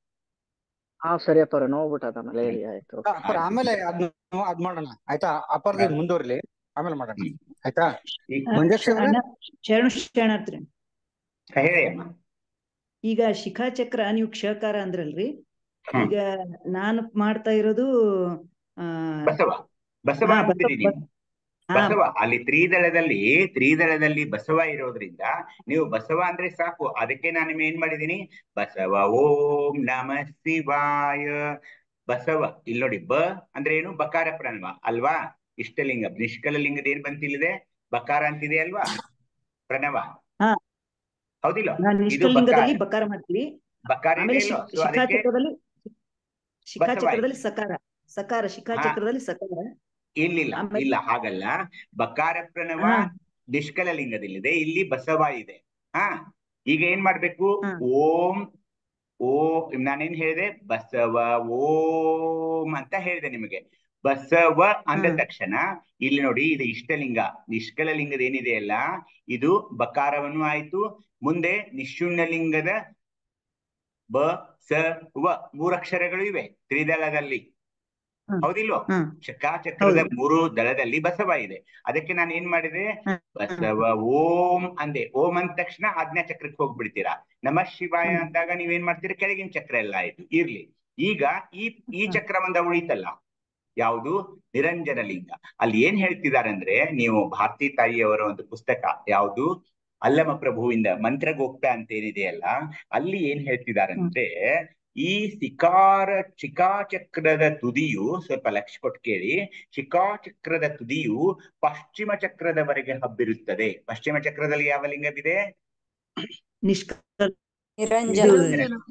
ಹಾ ಸರಿ ಅಪ್ಪ ಅವ್ರೆ, ನೋಡ್ಬಿಟ್ಟು ಆಮೇಲೆ ಹೇಳಿ. ಆಯ್ತು ಆಮೇಲೆ ಅದ್ ಮಾಡೋಣ ಆಯ್ತಾ? ಅಪರ್ದಿ ಮುಂದುವರ್ಲಿ, ಆಮೇಲೆ ಮಾಡೋಣ ಆಯ್ತಾ? ಶರಣಾರ್ಥಿ ಹೇಳಿ ಅಮ್ಮ. ಈಗ ಶಿಖಾಚಕ್ರ ನೀವು ಕ್ಷಕಾರ ಅಂದ್ರಲ್ರಿ, ಹ್ಮ್ ಈಗ ನಾನು ಮಾಡ್ತಾ ಇರೋದು ಆ ಬಸವ ಬಸವ ಹಾ ಅಂತೀರಿ ನೀವು. ಹಾ ಬಸವ ಅಲ್ಲಿ ತ್ರಿದಳದಲ್ಲಿ ಬಸವ ಇರೋದ್ರಿಂದ ನೀವು ಬಸವ ಅಂದ್ರೆ ಸಾಕು. ಅದಕ್ಕೆ ನಾನು ಏನ್ ಮಾಡಿದೀನಿ, ಬಸವ ಓಂ ನಮ ಶಿವಾಯ. ಬಸವ ಇಲ್ಲಿ ನೋಡಿ, ಬ ಅಂದ್ರೆ ಏನು, ಬಕಾರ ಪ್ರಣವ ಅಲ್ವಾ. ಇಷ್ಟಲಿಂಗ ನಿಷ್ಕಲ ಲಿಂಗದ ಏನ್ ಬಂತಿಲ್ಲಿದೆ, ಬಕಾರ ಅಂತಿದೆ ಅಲ್ವಾ, ಪ್ರಣವ. ಹಾ ಹೌದಿಲ್ಲ, ನಾನು ಇದು ಬಕಾರ. ಇಷ್ಟಲಿಂಗದಲ್ಲಿ ಬಕಾರ ಮಾಡ್ತೀವಿ. ಬಕಾರ ಇದೆ ಆಮೇಲೆ ಇಲ್ಲೋ, ಸೊ ಅದಕ್ಕೆ ಶಿಖಾಚಕ್ರದಲ್ಲಿ ಬಸವ ಆಯ್ತು. ಸಕಾರ ಸಕಾರ ಹಾ, ಶಿಖಾಚಕ್ರದಲ್ಲಿ ಸಕಾರ. ಇಲ್ಲ ಆಮೇಲೆ ಹಾಗಲ್ಲ. ಬಕಾರ ಪ್ರಣವ ಹಾ ನಿಷ್ಕಲ ಲಿಂಗದಲ್ಲಿದೆ, ಇಲ್ಲಿ ಬಸವ ಇದೆ. ಹಾ, ಈಗ ಏನ್ ಮಾಡ್ಬೇಕು, ಹಾ ಓಂ ಓ ನಾನೇನ್ ಹೇಳಿದೆ, ಬಸವ ಓಂ ಅಂತ ಹೇಳಿದೆ ನಿಮಗೆ. ಬಸವ ಅಂದ ಹಾ ತಕ್ಷಣ ಇಲ್ಲಿ ನೋಡಿ, ಇದು ಇಷ್ಟಲಿಂಗ. ನಿಷ್ಕಲ ಲಿಂಗದ ಏನಿದೆ ಅಲ್ಲ, ಇದು ಬಕಾರವನ್ನು ಆಯ್ತು. ಮುಂದೆ ನಿಶೂನ್ಯ ಲಿಂಗದ ಬ ಸ ವ ಮೂರಕ್ಷರಗಳು ಇವೆ ತ್ರಿದಳದಲ್ಲಿ. ಹಾ ಹೌದಿಲ್ವೋ, ಹಾ ಶಕಾಚಕ್ರದ ಹೌದು 3 ದಳದಲ್ಲಿ ಬಸವ ಇದೆ. ಅದಕ್ಕೆ ನಾನು ಏನ್ ಮಾಡಿದೆ, ಹಾ ಬಸವ ಓಂ ಅಂದೆ. ಓಂ ಅಂದ ತಕ್ಷಣ ಆಜ್ಞಾ ಚಕ್ರಕ್ಕೆ ಹೋಗ್ಬಿಡ್ತೀರಾ. ನಮ ಶಿವಾಯ ಹ್ಮ್ ಅಂದಾಗ ನೀವೇನ್ ಮಾಡ್ತೀರಾ, ಕೆಳಗಿನ ಚಕ್ರ ಎಲ್ಲ ಆಯ್ತು, ಇರ್ಲಿ. ಈಗ ಈ ಹಾ ಚಕ್ರ ಒಂದ ಉಳಿತಲ್ಲ, ಯಾವುದು, ನಿರಂಜನ ಲಿಂಗ. ಅಲ್ಲಿ ಏನ್ ಹೇಳ್ತಿದ್ದಾರೆ ಅಂದ್ರೆ, ನೀವು ಭಾರತೀ ತಾಯಿಯವರ ಒಂದು ಪುಸ್ತಕ ಯಾವುದು, ಅಲ್ಲಮ ಪ್ರಭುವಿಂದ ಮಂತ್ರಗೋಪ್ತ ಅಂತ ಏನಿದೆಯಲ್ಲ, ಅಲ್ಲಿ ಏನ್ ಹ್ಮ್ ಹೇಳ್ತಿದಾರಂದ್ರೆ, ಈ ಶಿಖಾಚಕ್ರದ ತುದಿಯು, ಸ್ವಲ್ಪ ಲಕ್ಷ್ಯ ಕೊಟ್ಟು ಕೇಳಿ, ಶಿಖಾಚಕ್ರದ ತುದಿಯು ಪಶ್ಚಿಮ ಚಕ್ರದವರೆಗೆ ಹಬ್ಬಿರುತ್ತದೆ. ಪಶ್ಚಿಮ ಚಕ್ರದಲ್ಲಿ ಯಾವ ಲಿಂಗವಿದೆ, ನಿಷ್ಕಲ ಇದು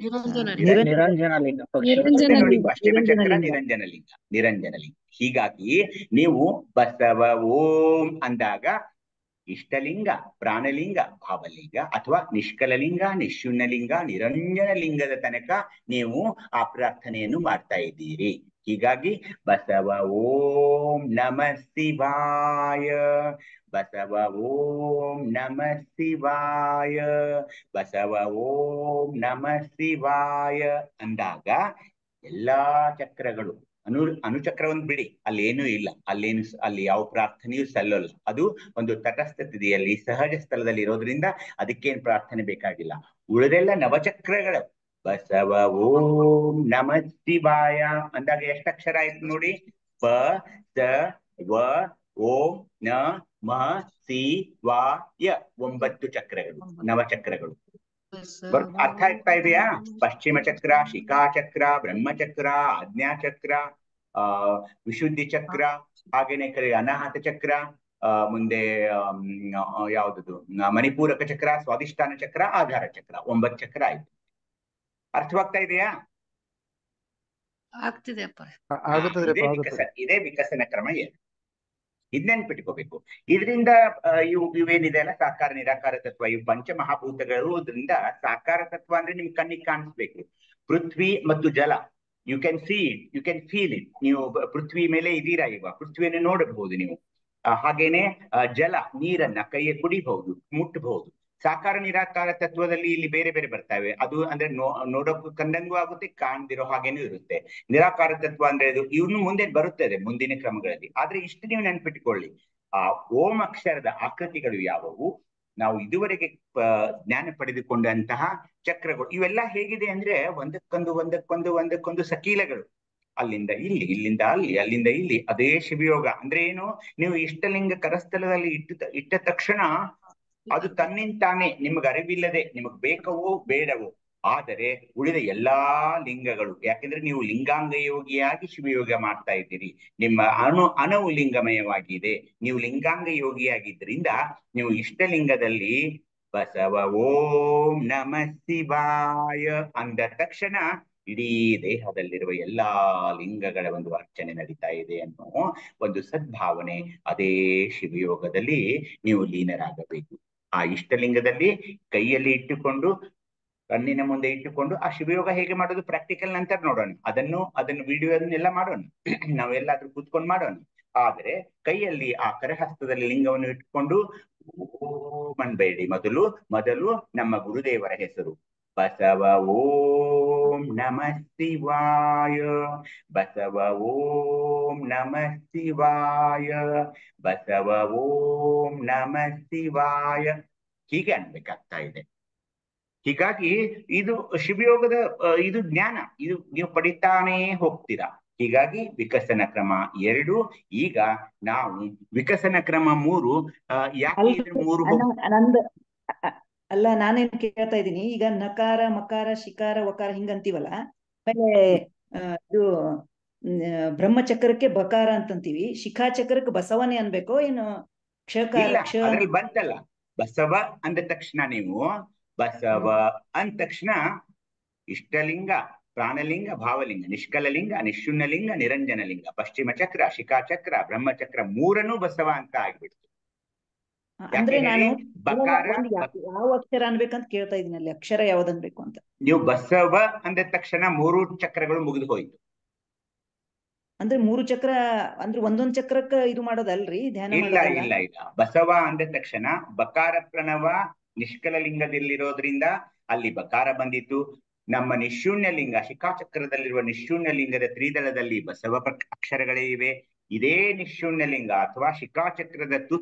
ನಿರಂಜನ ನಿರಂಜನ ಲಿಂಗ ಪಕ್ಷಿ. ಮತ್ತೆ ನೋಡಿ, ಲಿಂಗ ಪಶ್ಚಿಮ ಚಕ್ರ ನಿರಂಜನ ಲಿಂಗ. ನಿರಂಜನ ಲಿಂಗ. ಹೀಗಾಗಿ ನೀವು ಬಸವ ಓಂ ಅಂದಾಗ ಇಷ್ಟಲಿಂಗ, ಪ್ರಾಣಲಿಂಗ, ಭಾವಲಿಂಗ, ಅಥವಾ ನಿಷ್ಕಲಲಿಂಗ, ನಿಶೂನ್ಯಲಿಂಗ, ನಿರಂಜನ ಲಿಂಗದ ತನಕ ನೀವು ಆ ಪ್ರಾರ್ಥನೆಯನ್ನು ಮಾಡ್ತಾ ಇದ್ದೀರಿ. ಹೀಗಾಗಿ ಬಸವ ಓಂ ನಮ ಶಿವಾಯ, ಬಸವ ಓಂ ನಮ ಶಿವಾಯ, ಬಸವ ಓಂ ನಮ ಶಿವಾಯ ಅಂದಾಗ ಎಲ್ಲಾ ಚಕ್ರಗಳು, ಅನುಚಕ್ರವನ್ನು ಬಿಡಿ, ಅಲ್ಲೇನೂ ಇಲ್ಲ, ಅಲ್ಲಿ ಯಾವ ಪ್ರಾರ್ಥನೆಯೂ ಸಲ್ಲಲ್ಲ. ಅದು ಒಂದು ತಟಸ್ಥ ಸ್ಥಿತಿಯಲ್ಲಿ ಸಹಜ ಸ್ಥಳದಲ್ಲಿ ಇರೋದ್ರಿಂದ ಅದಕ್ಕೇನ್ ಪ್ರಾರ್ಥನೆ ಬೇಕಾಗಿಲ್ಲ. ಉಳಿದೆಲ್ಲ ನವಚಕ್ರಗಳು. ಬಸವ ಓಂ ನಮ ಶಿವಾಯ ಅಂದಾಗ ಎಷ್ಟಕ್ಷರ ಆಯ್ತು ನೋಡಿ, ಪ ಸ ವ ಓಂ ನ ಮ ಸಿ ವಾ ಯ, 9 ಚಕ್ರಗಳು, ನವಚಕ್ರಗಳು. ಅರ್ಥ ಆಗ್ತಾ ಇದೆಯಾ? ಪಶ್ಚಿಮ ಚಕ್ರ, ಶಿಖಾಚಕ್ರ, ಬ್ರಹ್ಮಚಕ್ರ, ಆಜ್ಞಾಚಕ್ರ, ವಿಶುದ್ಧಿ ಚಕ್ರ, ಹಾಗೇನೆ ಅನಾಹತ ಚಕ್ರ, ಮುಂದೆ ಯಾವ್ದು ಮಣಿಪೂರಕ ಚಕ್ರ, ಸ್ವಾಧಿಷ್ಠಾನ ಚಕ್ರ, ಆಧಾರ ಚಕ್ರ, 9 ಚಕ್ರ ಆಯ್ತು. ಅರ್ಥವಾಗ್ತಾ ಇದೆಯಾ? ಆಗ್ತಿದೆ ಅಪ್ಪ. ಇದೇ ವಿಕಸನ ಕ್ರಮ ಏನು, ಇದ್ ನೆನ್ಪಿಟ್ಕೋಬೇಕು. ಇದರಿಂದ ಇವೇನಿದೆ ಅಲ್ಲ, ಸಾಕಾರ ನಿರಾಕಾರ ತತ್ವ, ಇವು ಪಂಚಮಹಾಭೂತಗಳು. ಇದರಿಂದ ಸಾಕಾರ ತತ್ವ ಅಂದ್ರೆ ನಿಮ್ಗೆ ಕಣ್ಣಿಗೆ ಕಾಣಿಸ್ಬೇಕು. ಪೃಥ್ವಿ ಮತ್ತು ಜಲ, you can see it, you can feel it. ನೀವು ಪೃಥ್ವಿ ಮೇಲೆ ಇದೀರಾ, ಈಗ ಪೃಥ್ವಿಯನ್ನು ನೋಡಬಹುದು ನೀವು. ಹಾಗೇನೆ ಜಲ, ನೀರನ್ನ ಕೈಯ ಕುಡಿಬಹುದು, ಮುಟ್ಟಬಹುದು. ಸಾಕಾರ ನಿರಾಕಾರ ತತ್ವದಲ್ಲಿ ಇಲ್ಲಿ ಬೇರೆ ಬೇರೆ ಬರ್ತವೆ. ಅದು ಅಂದ್ರೆ ನೋಡೋಕ್ಕೂ ಕಂಡಂಗೂ ಆಗುತ್ತೆ, ಕಾಣ್ದಿರೋ ಹಾಗೇನೂ ಇರುತ್ತೆ. ನಿರಾಕಾರ ತತ್ವ ಅಂದ್ರೆ ಇವನು ಮುಂದೆ ಬರುತ್ತದೆ ಮುಂದಿನ ಕ್ರಮಗಳಲ್ಲಿ. ಆದ್ರೆ ಇಷ್ಟು ನೀವು ನೆನ್ಪಿಟ್ಕೊಳ್ಳಿ, ಆ ಓಂ ಅಕ್ಷರದ ಆಕೃತಿಗಳು ಯಾವುವು, ನಾವು ಇದುವರೆಗೆ ಜ್ಞಾನ ಪಡೆದುಕೊಂಡಂತಹ ಚಕ್ರಗಳು, ಇವೆಲ್ಲ ಹೇಗಿದೆ ಅಂದ್ರೆ ಒಂದಕ್ಕೊಂದು ಸಕೀಲಗಳು. ಅಲ್ಲಿಂದ ಇಲ್ಲಿ, ಇಲ್ಲಿಂದ ಅಲ್ಲಿ, ಅಲ್ಲಿಂದ ಇಲ್ಲಿ. ಅದೇ ಶಿವಯೋಗ ಅಂದ್ರೆ ಏನು, ನೀವು ಇಷ್ಟಲಿಂಗ ಕರಸ್ಥಲದಲ್ಲಿ ಇಟ್ಟ ತಕ್ಷಣ ಅದು ತನ್ನಿಂತಾನೆ, ನಿಮ್ಗೆ ಅರಿವಿಲ್ಲದೆ, ನಿಮಗ್ ಬೇಕವೋ ಬೇಡವೋ, ಆದರೆ ಉಳಿದ ಎಲ್ಲಾ ಲಿಂಗಗಳು, ಯಾಕೆಂದ್ರೆ ನೀವು ಲಿಂಗಾಂಗ ಯೋಗಿಯಾಗಿ ಶಿವಯೋಗ ಮಾಡ್ತಾ ಇದ್ದೀರಿ. ನಿಮ್ಮ ಅಣುವು ಲಿಂಗಮಯವಾಗಿದೆ. ನೀವು ಲಿಂಗಾಂಗ ಯೋಗಿಯಾಗಿದ್ದರಿಂದ ನೀವು ಇಷ್ಟಲಿಂಗದಲ್ಲಿ ಬಸವ ಓಂ ನಮ ಶಿವಾಯ ಅಂದ ತಕ್ಷಣ ಇಡೀ ದೇಹದಲ್ಲಿರುವ ಎಲ್ಲಾ ಲಿಂಗಗಳ ಒಂದು ಅರ್ಚನೆ ನಡೀತಾ ಇದೆ ಅನ್ನೋ ಒಂದು ಸದ್ಭಾವನೆ, ಅದೇ ಶಿವಯೋಗದಲ್ಲಿ ನೀವು ಲೀನರಾಗಬೇಕು. ಆ ಇಷ್ಟಲಿಂಗದಲ್ಲಿ ಕೈಯಲ್ಲಿ ಇಟ್ಟುಕೊಂಡು, ಕಣ್ಣಿನ ಮುಂದೆ ಇಟ್ಟುಕೊಂಡು ಆ ಶಿವಯೋಗ ಹೇಗೆ ಮಾಡೋದು ಪ್ರಾಕ್ಟಿಕಲ್ ನಂತರ ನೋಡೋಣ. ಅದನ್ನು ವಿಡಿಯೋದನ್ನೆಲ್ಲ ಮಾಡೋಣ, ನಾವೆಲ್ಲಾದ್ರೂ ಕೂತ್ಕೊಂಡು ಮಾಡೋಣ. ಆದ್ರೆ ಕೈಯಲ್ಲಿ ಆ ಕರಹಸ್ತದಲ್ಲಿ ಲಿಂಗವನ್ನು ಇಟ್ಕೊಂಡು ಓಂ ಅನ್ಬೇಡಿ. ಮೊದಲು ನಮ್ಮ ಗುರುದೇವರ ಹೆಸರು ಬಸವ ಓಂ ನಮ ಶಿವಾಯ, ಬಸವ ಓಂ ನಮ ಶಿವಾಯ, ಬಸವ ಓಂ ನಮ ಶಿವಾಯ, ಹೀಗೆ ಅನ್ಬೇಕಾಗ್ತಾ ಇದೆ. ಹೀಗಾಗಿ ಇದು ಶಿವಯೋಗದ ಇದು ಜ್ಞಾನ, ಇದು ನೀವು ಪಡಿತಾನೇ ಹೋಗ್ತೀರಾ. ಹೀಗಾಗಿ ವಿಕಸನ ಕ್ರಮ 2. ಈಗ ನಾವು ವಿಕಸನ ಕ್ರಮ 3 ಯಾಕೆ ಇದ್ರ 3 ನಂದು ಅಲ್ಲ, ನಾನೇನ್ ಕೇಳ್ತಾ ಇದ್ದೀನಿ, ಈಗ ನಕಾರ ಮಕಾರ ಶಿಕಾರ ವಕಾರ ಹಿಂಗಂತೀವಲ್ಲ, ಆಮೇಲೆ ಇದು ಬ್ರಹ್ಮಚಕ್ರಕ್ಕೆ ಬಕಾರ ಅಂತಂತೀವಿ, ಶಿಖಾಚಕ್ರಕ್ಕೆ ಬಸವನೇ ಅನ್ಬೇಕೋ ಏನು ಕ್ಷಕಾರ ಇಲ್ಲ, ಕ್ಷ ಅದ್ರಲ್ಲಿ ಬಂತಲ್ಲ ಬಸವ ಅಂದ ತಕ್ಷಣ ನೀವು ಬಸವ ಅಂದ ತಕ್ಷಣ ಇಷ್ಟಲಿಂಗ, ಪ್ರಾಣಲಿಂಗ, ಭಾವಲಿಂಗ, ನಿಷ್ಕಲಲಿಂಗ, ನಿಶೂನ್ಯಲಿಂಗ, ನಿರಂಜನಲಿಂಗ, ಪಶ್ಚಿಮ ಚಕ್ರ, ಶಿಖಾಚಕ್ರ, ಬ್ರಹ್ಮಚಕ್ರ 3ನೂ ಬಸವ ಅಂತ ಆಗ್ಬಿಡ್ತು. ಅಂದ್ರೆ ನಾನು ಬಕಾರ ಯಾವ ಅಕ್ಷರ ಅನ್ಬೇಕಂತ ಕೇಳ್ತಾ ಇದೀನಿ, ಅಲ್ಲಿ ಅಕ್ಷರ ಯಾವ್ದು ಅನ್ಬೇಕು ಅಂತ. ನೀವು ಬಸವ ಅಂದ ತಕ್ಷಣ 3 ಚಕ್ರಗಳು ಮುಗಿದು ಹೋಯ್ತು. ಅಂದ್ರೆ 3 ಚಕ್ರ ಅಂದ್ರೆ ಒಂದೊಂದ್ ಚಕ್ರಕ್ಕ ಇದು ಮಾಡೋದಲ್ರಿ, ಧ್ಯಾನ ಇಲ್ಲ ಮಾಡೋದಲ್ಲ? ಇಲ್ಲ ಇಲ್ಲ, ಬಸವ ಅಂದ ತಕ್ಷಣ ಬಕಾರ ಪ್ರಣವ ನಿಷ್ಕಲ ಲಿಂಗದಲ್ಲಿರೋದ್ರಿಂದ ಅಲ್ಲಿ ಬಕಾರ ಬಂದಿತ್ತು. ನಮ್ಮ ನಿಶೂನ್ಯ ಲಿಂಗ ಶಿಖಾಚಕ್ರದಲ್ಲಿರುವ ನಿಶೂನ್ಯ ಲಿಂಗದ ತ್ರಿದಳದಲ್ಲಿ ಬಸವ ಅಕ್ಷರಗಳೇ ಇವೆ. ಇದೇ ನಿಶೂನ್ಯ ಲಿಂಗ ಅಥವಾ ಶಿಖಾಚಕ್ರದ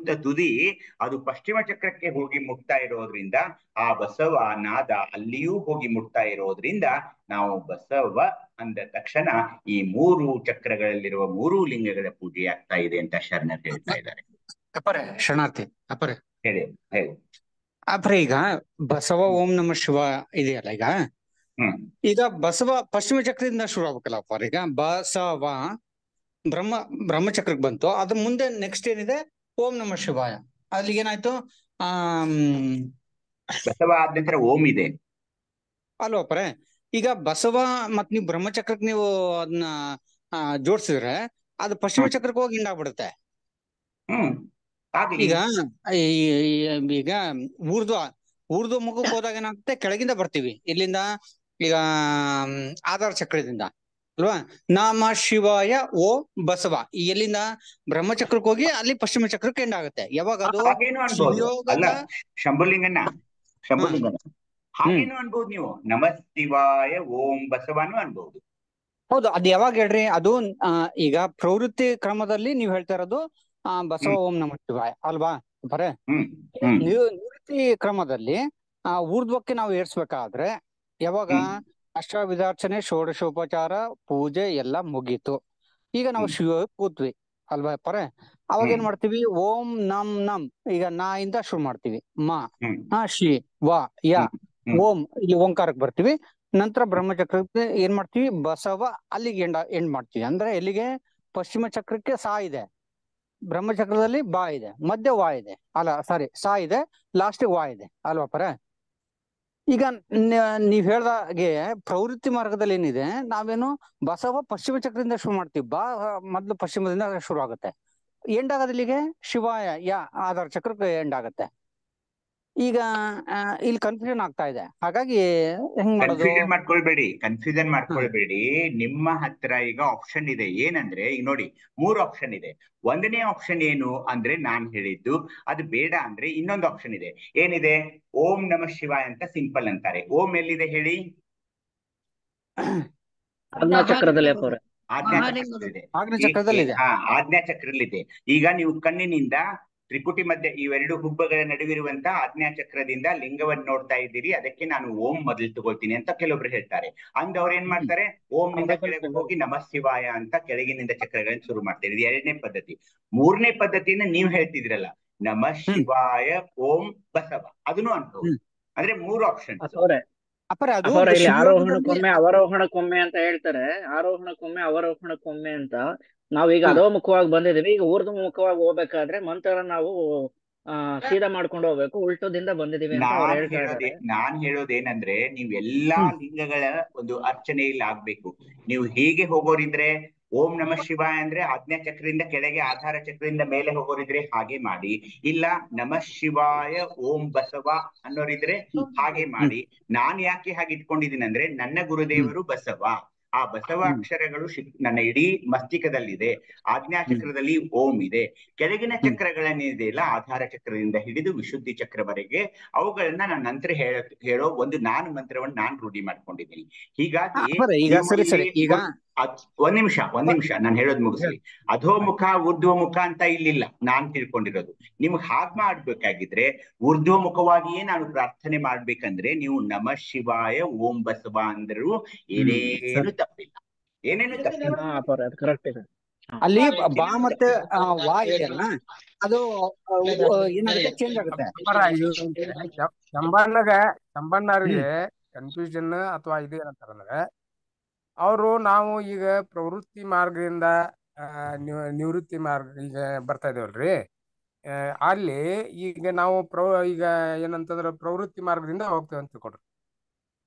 ತುದಿ ಅದು ಪಶ್ಚಿಮ ಚಕ್ರಕ್ಕೆ ಹೋಗಿ ಮುಟ್ತಾ ಇರೋದ್ರಿಂದ ಆ ಬಸವ ನಾದ ಅಲ್ಲಿಯೂ ಹೋಗಿ ಮುಟ್ತಾ ಇರೋದ್ರಿಂದ ನಾವು ಬಸವ ಅಂದ ತಕ್ಷಣ ಈ 3 ಚಕ್ರಗಳಲ್ಲಿರುವ 3 ಲಿಂಗಗಳ ಪೂಜೆ ಆಗ್ತಾ ಇದೆ ಅಂತ ಶರಣರು ಹೇಳ್ತಾ ಇದ್ದಾರೆ. ಅಪ್ಪರೆ ಶರಣಾರ್ಥಿ ಅಪ್ಪರೆ ಹೇಳಿ ಹೇಳಿ. ಅಪ್ಪರೆ ಈಗ ಬಸವ ಓಂ ನಮ ಶಿವ ಇದೆಯಲ್ಲ, ಈಗ ಬಸವ ಪಶ್ಚಿಮ ಚಕ್ರದಿಂದ ಶುರು ಆಗ್ಬೇಕಲ್ಲ ಅಪ್ಪ. ಈಗ ಬಸವ ಬ್ರಹ್ಮಚಕ್ರಕ್ಕೆ ಬಂತು, ಅದ್ರ ಮುಂದೆ ನೆಕ್ಸ್ಟ್ ಏನಿದೆ ಓಂ ನಮ ಶಿವಾಯ. ಅಲ್ಲಿಗೆ ಏನಾಯ್ತು, ಬಸವ ಆದ ನಂತರ ಓಂ ಇದೆ ಅಲ್ವಾ ಅಪ್ಪರೆ? ಈಗ ಬಸವ ಮತ್ ನೀವು ಬ್ರಹ್ಮಚಕ್ರಕ್ಕೆ ನೀವು ಅದನ್ನ ಜೋಡ್ಸಿದ್ರೆ ಅದು ಪಶ್ಚಿಮ ಚಕ್ರಕ್ಕೆ ಹೋಗಿ ಹಿಂಡಾಗ್ಬಿಡುತ್ತೆ. ಈಗ ಈಗ ಊರ್ಧ್ವ ಮುಖಕ್ಕೆ ಹೋದಾಗ ಏನಾಗುತ್ತೆ, ಕೆಳಗಿಂದ ಬರ್ತೀವಿ ಇಲ್ಲಿಂದ, ಈಗ ಆಧಾರ ಚಕ್ರದಿಂದ ಅಲ್ವಾ. ನಮ ಶಿವಾಯ ಓ ಬಸವ ಎಲ್ಲಿಂದ ಬ್ರಹ್ಮಚಕ್ರಕ್ಕೆ ಹೋಗಿ ಅಲ್ಲಿ ಪಶ್ಚಿಮ ಚಕ್ರಕ್ಕೆ ಎಂಡ್ ಆಗುತ್ತೆ. ಯಾವಾಗ ಅದು ಅಲ್ಲ, ಶಂಭುಲಿಂಗನ ಹಾಗೇನು ಅನ್ಬೋದು ನೀವು. ನಮ ಶಿವಾಯ ಓಂ ಬಸವನು ಅನ್ಬಹುದು. ಹೌದು, ಅದು ಯಾವಾಗ ಹೇಳ್ರಿ, ಅದು ಈಗ ಪ್ರವೃತ್ತಿ ಕ್ರಮದಲ್ಲಿ ನೀವ್ ಹೇಳ್ತಾ ಇರೋದು ಬಸವ ಓಂ ನಮ ಶಿವಾಯ ಅಲ್ವಾ ಬರೇ. ನಿವೃತ್ತಿ ಕ್ರಮದಲ್ಲಿ ಊರ್ಧ್ವಕ್ಕೆ ನಾವು ಏರ್ಸ್ಬೇಕಾದ್ರೆ ಯಾವಾಗ ಅಷ್ಟಾವಿಧಾರ್ಚನೆ, ಷೋಡಶೋಪಚಾರ, ಪೂಜೆ ಎಲ್ಲ ಮುಗೀತು. ಈಗ ನಾವು ಶಿವ ಕೂತ್ವಿ ಅಲ್ವಾ ಪರೆ. ಅವಾಗ ಏನ್ ಮಾಡ್ತೀವಿ, ಓಂ ನಮ್ ನಮ್, ಈಗ ನಾ ಇಂದ ಶುರು ಮಾಡ್ತೀವಿ, ಮ ಶಿ ವ ಯ ಓಂ, ಇಲ್ಲಿ ಓಂಕಾರಕ್ಕೆ ಬರ್ತೀವಿ. ನಂತರ ಬ್ರಹ್ಮಚಕ್ರಕ್ಕೆ ಏನ್ ಮಾಡ್ತೀವಿ, ಬಸವ ಅಲ್ಲಿಗೆ ಎಂಡ್ ಮಾಡ್ತೀವಿ. ಅಂದ್ರೆ ಎಲ್ಲಿಗೆ, ಪಶ್ಚಿಮ ಚಕ್ರಕ್ಕೆ ಸಾ ಇದೆ, ಬ್ರಹ್ಮಚಕ್ರದಲ್ಲಿ ಬಾ ಇದೆ, ಮಧ್ಯ ವಾ ಇದೆ, ಅಲ್ಲ ಸಾರಿ ಸಾ ಇದೆ, ಲಾಸ್ಟ್ ವಾ ಇದೆ ಅಲ್ವಾ ಪರ. ಈಗ ನೀವ್ ಹೇಳ್ದಾಗೆ ಪ್ರವೃತ್ತಿ ಮಾರ್ಗದಲ್ಲಿ ಏನಿದೆ, ನಾವೇನು ಬಸವ ಪಶ್ಚಿಮ ಚಕ್ರದಿಂದ ಶುರು ಮಾಡ್ತೀವಿ, ಬಾ ಮೊದ್ಲು ಪಶ್ಚಿಮದಿಂದ ಶುರು ಆಗುತ್ತೆ, ಎಂಡ್ ಆಗೋದು ಇಲ್ಲಿಗೆ ಶಿವಾಯ ಯ ಆಧಾರ ಚಕ್ರಕ್ಕೆ ಎಂಡ್ ಆಗುತ್ತೆ. ಈಗ ಇಲ್ಲಿ ಕನ್ಫ್ಯೂಷನ್ ಆಗ್ತಾ ಇದೆ, ಹಾಗಾಗಿ ಹೆಂಗ್ ಮಾಡೋದು? ಕನ್ಫ್ಯೂಷನ್ ಮಾಡ್ಕೊಳ್ಬೇಡಿ. ನಿಮ್ಮ ಹತ್ರ ಈಗ ಆಪ್ಷನ್ ಇದೆ, ಏನಂದ್ರೆ ಈಗ ನೋಡಿ 3 ಆಪ್ಷನ್ ಇದೆ. 1ನೇ ಆಪ್ಷನ್ ಏನು ಅಂದ್ರೆ ನಾನ್ ಹೇಳಿದ್ದು, ಅದು ಬೇಡ ಅಂದ್ರೆ ಇನ್ನೊಂದು ಆಪ್ಷನ್ ಇದೆ. ಏನಿದೆ, ಓಂ ನಮ ಶಿವಾಯ ಅಂತ ಸಿಂಪಲ್ ಅಂತಾರೆ. ಓಂ ಎಲ್ಲಿದೆ ಹೇಳಿ? ಆಜ್ಞಾ ಚಕ್ರದಲ್ಲಿ ಆಜ್ಞಾ ಚಕ್ರದಲ್ಲಿದೆ. ಈಗ ನೀವು ಕಣ್ಣಿನಿಂದ ತ್ರಿಕುಟಿ ಮಧ್ಯೆ ಇವೆರಡು ಹುಬ್ಬಗಳ ನಡುವಿರುವಂತ ಆಜ್ಞಾ ಚಕ್ರದಿಂದ ಲಿಂಗವನ್ನು ನೋಡ್ತಾ ಇದ್ದೀರಿ, ಅದಕ್ಕೆ ನಾನು ಓಂ ಮೊದಲು ತಗೊಳ್ತೀನಿ ಅಂತ ಕೆಲವೊಬ್ರು ಹೇಳ್ತಾರೆ. ಅಂದವ್ರು ಏನ್ ಮಾಡ್ತಾರೆ, ಓಂ ನಿಂದ ಕೆಳಗೆ ಹೋಗಿ ನಮ ಶಿವಾಯ ಅಂತ ಕೆಳಗಿನಿಂದ ಚಕ್ರಗಳನ್ನ ಶುರು ಮಾಡ್ತಾರೆ. ಇದು 2ನೇ ಪದ್ಧತಿ. 3ನೇ ಪದ್ಧತಿನ ನೀವ್ ಹೇಳ್ತಿದ್ರಲ್ಲ, ನಮ ಶಿವಾಯ ಓಂ ಬಸವ, ಅದನ್ನು ಅನ್ಬೋದು. ಅಂದ್ರೆ 3 ಆಪ್ಷನ್. ಇಲ್ಲಿ ಆರೋಹಣಕ್ಕೊಮ್ಮೆ ಅವರೋಹಣಕ್ಕೊಮ್ಮೆ ಅಂತ ಹೇಳ್ತಾರೆ, ಆರೋಹಣಕ್ಕೊಮ್ಮೆ ಅವರೋಹಣಕ್ಕೊಮ್ಮೆ ಅಂತ. ನಾವೀಗ ಅಧೋಮುಖವಾಗಿ ಬಂದಿದ್ದೀವಿ, ಈಗ ಊರ್ಧ್ವ ಮುಖವಾಗಿ ಹೋಗ್ಬೇಕಾದ್ರೆ ಮಂತ್ರ ನಾವು ಸೀದಾ ಮಾಡ್ಕೊಂಡು ಹೋಗ್ಬೇಕು, ಉಲ್ಟೋದಿಂದ ಬಂದಿದೀವಿ ಅಂತ ಅವ್ರು ಹೇಳ್ತಾ ಇದ್ದಾರೆ. ನಾನ್ ಹೇಳೋದೇನಂದ್ರೆ, ನೀವ್ ಎಲ್ಲಾ ಲಿಂಗಗಳ ಒಂದು ಅರ್ಚನೆ ಇಲ್ಲಿ ಆಗ್ಬೇಕು. ನೀವು ಹೀಗೆ ಹೋಗೋರಿದ್ರೆ ಓಂ ನಮ ಶಿವಾಯ ಅಂದ್ರೆ ಆಜ್ಞಾ ಚಕ್ರದಿಂದ ಕೆಳಗೆ, ಆಧಾರ ಚಕ್ರದಿಂದ ಮೇಲೆ ಹೋಗೋರಿದ್ರೆ ಹಾಗೆ ಮಾಡಿ. ಇಲ್ಲ ನಮ ಶಿವಾಯ ಓಂ ಬಸವ ಅನ್ನೋರಿದ್ರೆ ಹಾಗೆ ಮಾಡಿ. ನಾನ್ ಯಾಕೆ ಹಾಗೆ ಇಟ್ಕೊಂಡಿದ್ದೀನಿ ಅಂದ್ರೆ, ನನ್ನ ಗುರುದೇವರು ಬಸವ, ಆ ಬಸವ ಅಕ್ಷರಗಳು ನನ್ನ ಇಡೀ ಮಸ್ತಿಕದಲ್ಲಿದೆ. ಆಜ್ಞಾ ಚಕ್ರದಲ್ಲಿ ಓಂ ಇದೆ. ಕೆಳಗಿನ ಚಕ್ರಗಳನ್ನಿದೆಯಲ್ಲ, ಆಧಾರ ಚಕ್ರದಿಂದ ಹಿಡಿದು ವಿಶುದ್ಧಿ ಚಕ್ರವರೆಗೆ, ಅವುಗಳನ್ನ ನಾನು ನಂತರ ಹೇಳೋ ಒಂದು ಮಂತ್ರವನ್ನು ನಾನು ರೂಢಿ ಮಾಡ್ಕೊಂಡಿದ್ದೀನಿ. ಹೀಗಾಗಿ ಒಂದ್ ನಿಮಿಷ ನಾನು ಹೇಳೋದು ಮುಗಿಸ್ಲಿ. ಅಧೋಮುಖ ಊರ್ಧ್ವಮುಖ ಅಂತ ಇಲ್ಲಿಲ್ಲ, ನಾನ್ ತಿಳ್ಕೊಂಡಿರೋದು. ನಿಮ್ಗೆ ಹಾಗ್ ಮಾಡ್ಬೇಕಾಗಿದ್ರೆ ಊರ್ಧ್ವಮುಖವಾಗಿಯೇ ನಾನು ಪ್ರಾರ್ಥನೆ ಮಾಡ್ಬೇಕಂದ್ರೆ ನೀವು ನಮಃ ಶಿವಾಯ ಓಂ ಬಸವ ಅಂದ್ರೂ ಏನೇನು ತಪ್ಪಿಲ್ಲ, ಏನೇನು ತಪ್ಪಿಲ್ಲ. ಹಾ ಅಪ್ಪಾವ್ರೆ ಅದು ಕರೆಕ್ಟ್ ಇದೆ. ಅಲ್ಲಿ ಬಾ ಮತ್ತೆ ವಾ ಇದೆಯಲ್ಲ, ಅದು ಏನಾಗುತ್ತೆ, ಚೇಂಜ್ ಆಗುತ್ತೆ. ಶಂಬಣ್ಣರಿಗೆ ಕನ್ಫ್ಯೂಷನ್ ಅಥವಾ ಇದು ಏನಂತಾರಂದ್ರೆ, ಅವರು ನಾವು ಈಗ ಪ್ರವೃತ್ತಿ ಮಾರ್ಗದಿಂದ ನಿವೃತ್ತಿ ಮಾರ್ಗ ಈಗ ಬರ್ತಾ ಇದೇವಲ್ರಿ, ಅಲ್ಲಿ ಈಗ ನಾವು ಈಗ ಏನಂತಂದ್ರೆ ಪ್ರವೃತ್ತಿ ಮಾರ್ಗದಿಂದ ಹೋಗ್ತೇವೆ ಅಂತ ತಿಳ್ಕೊಡ್ರಿ.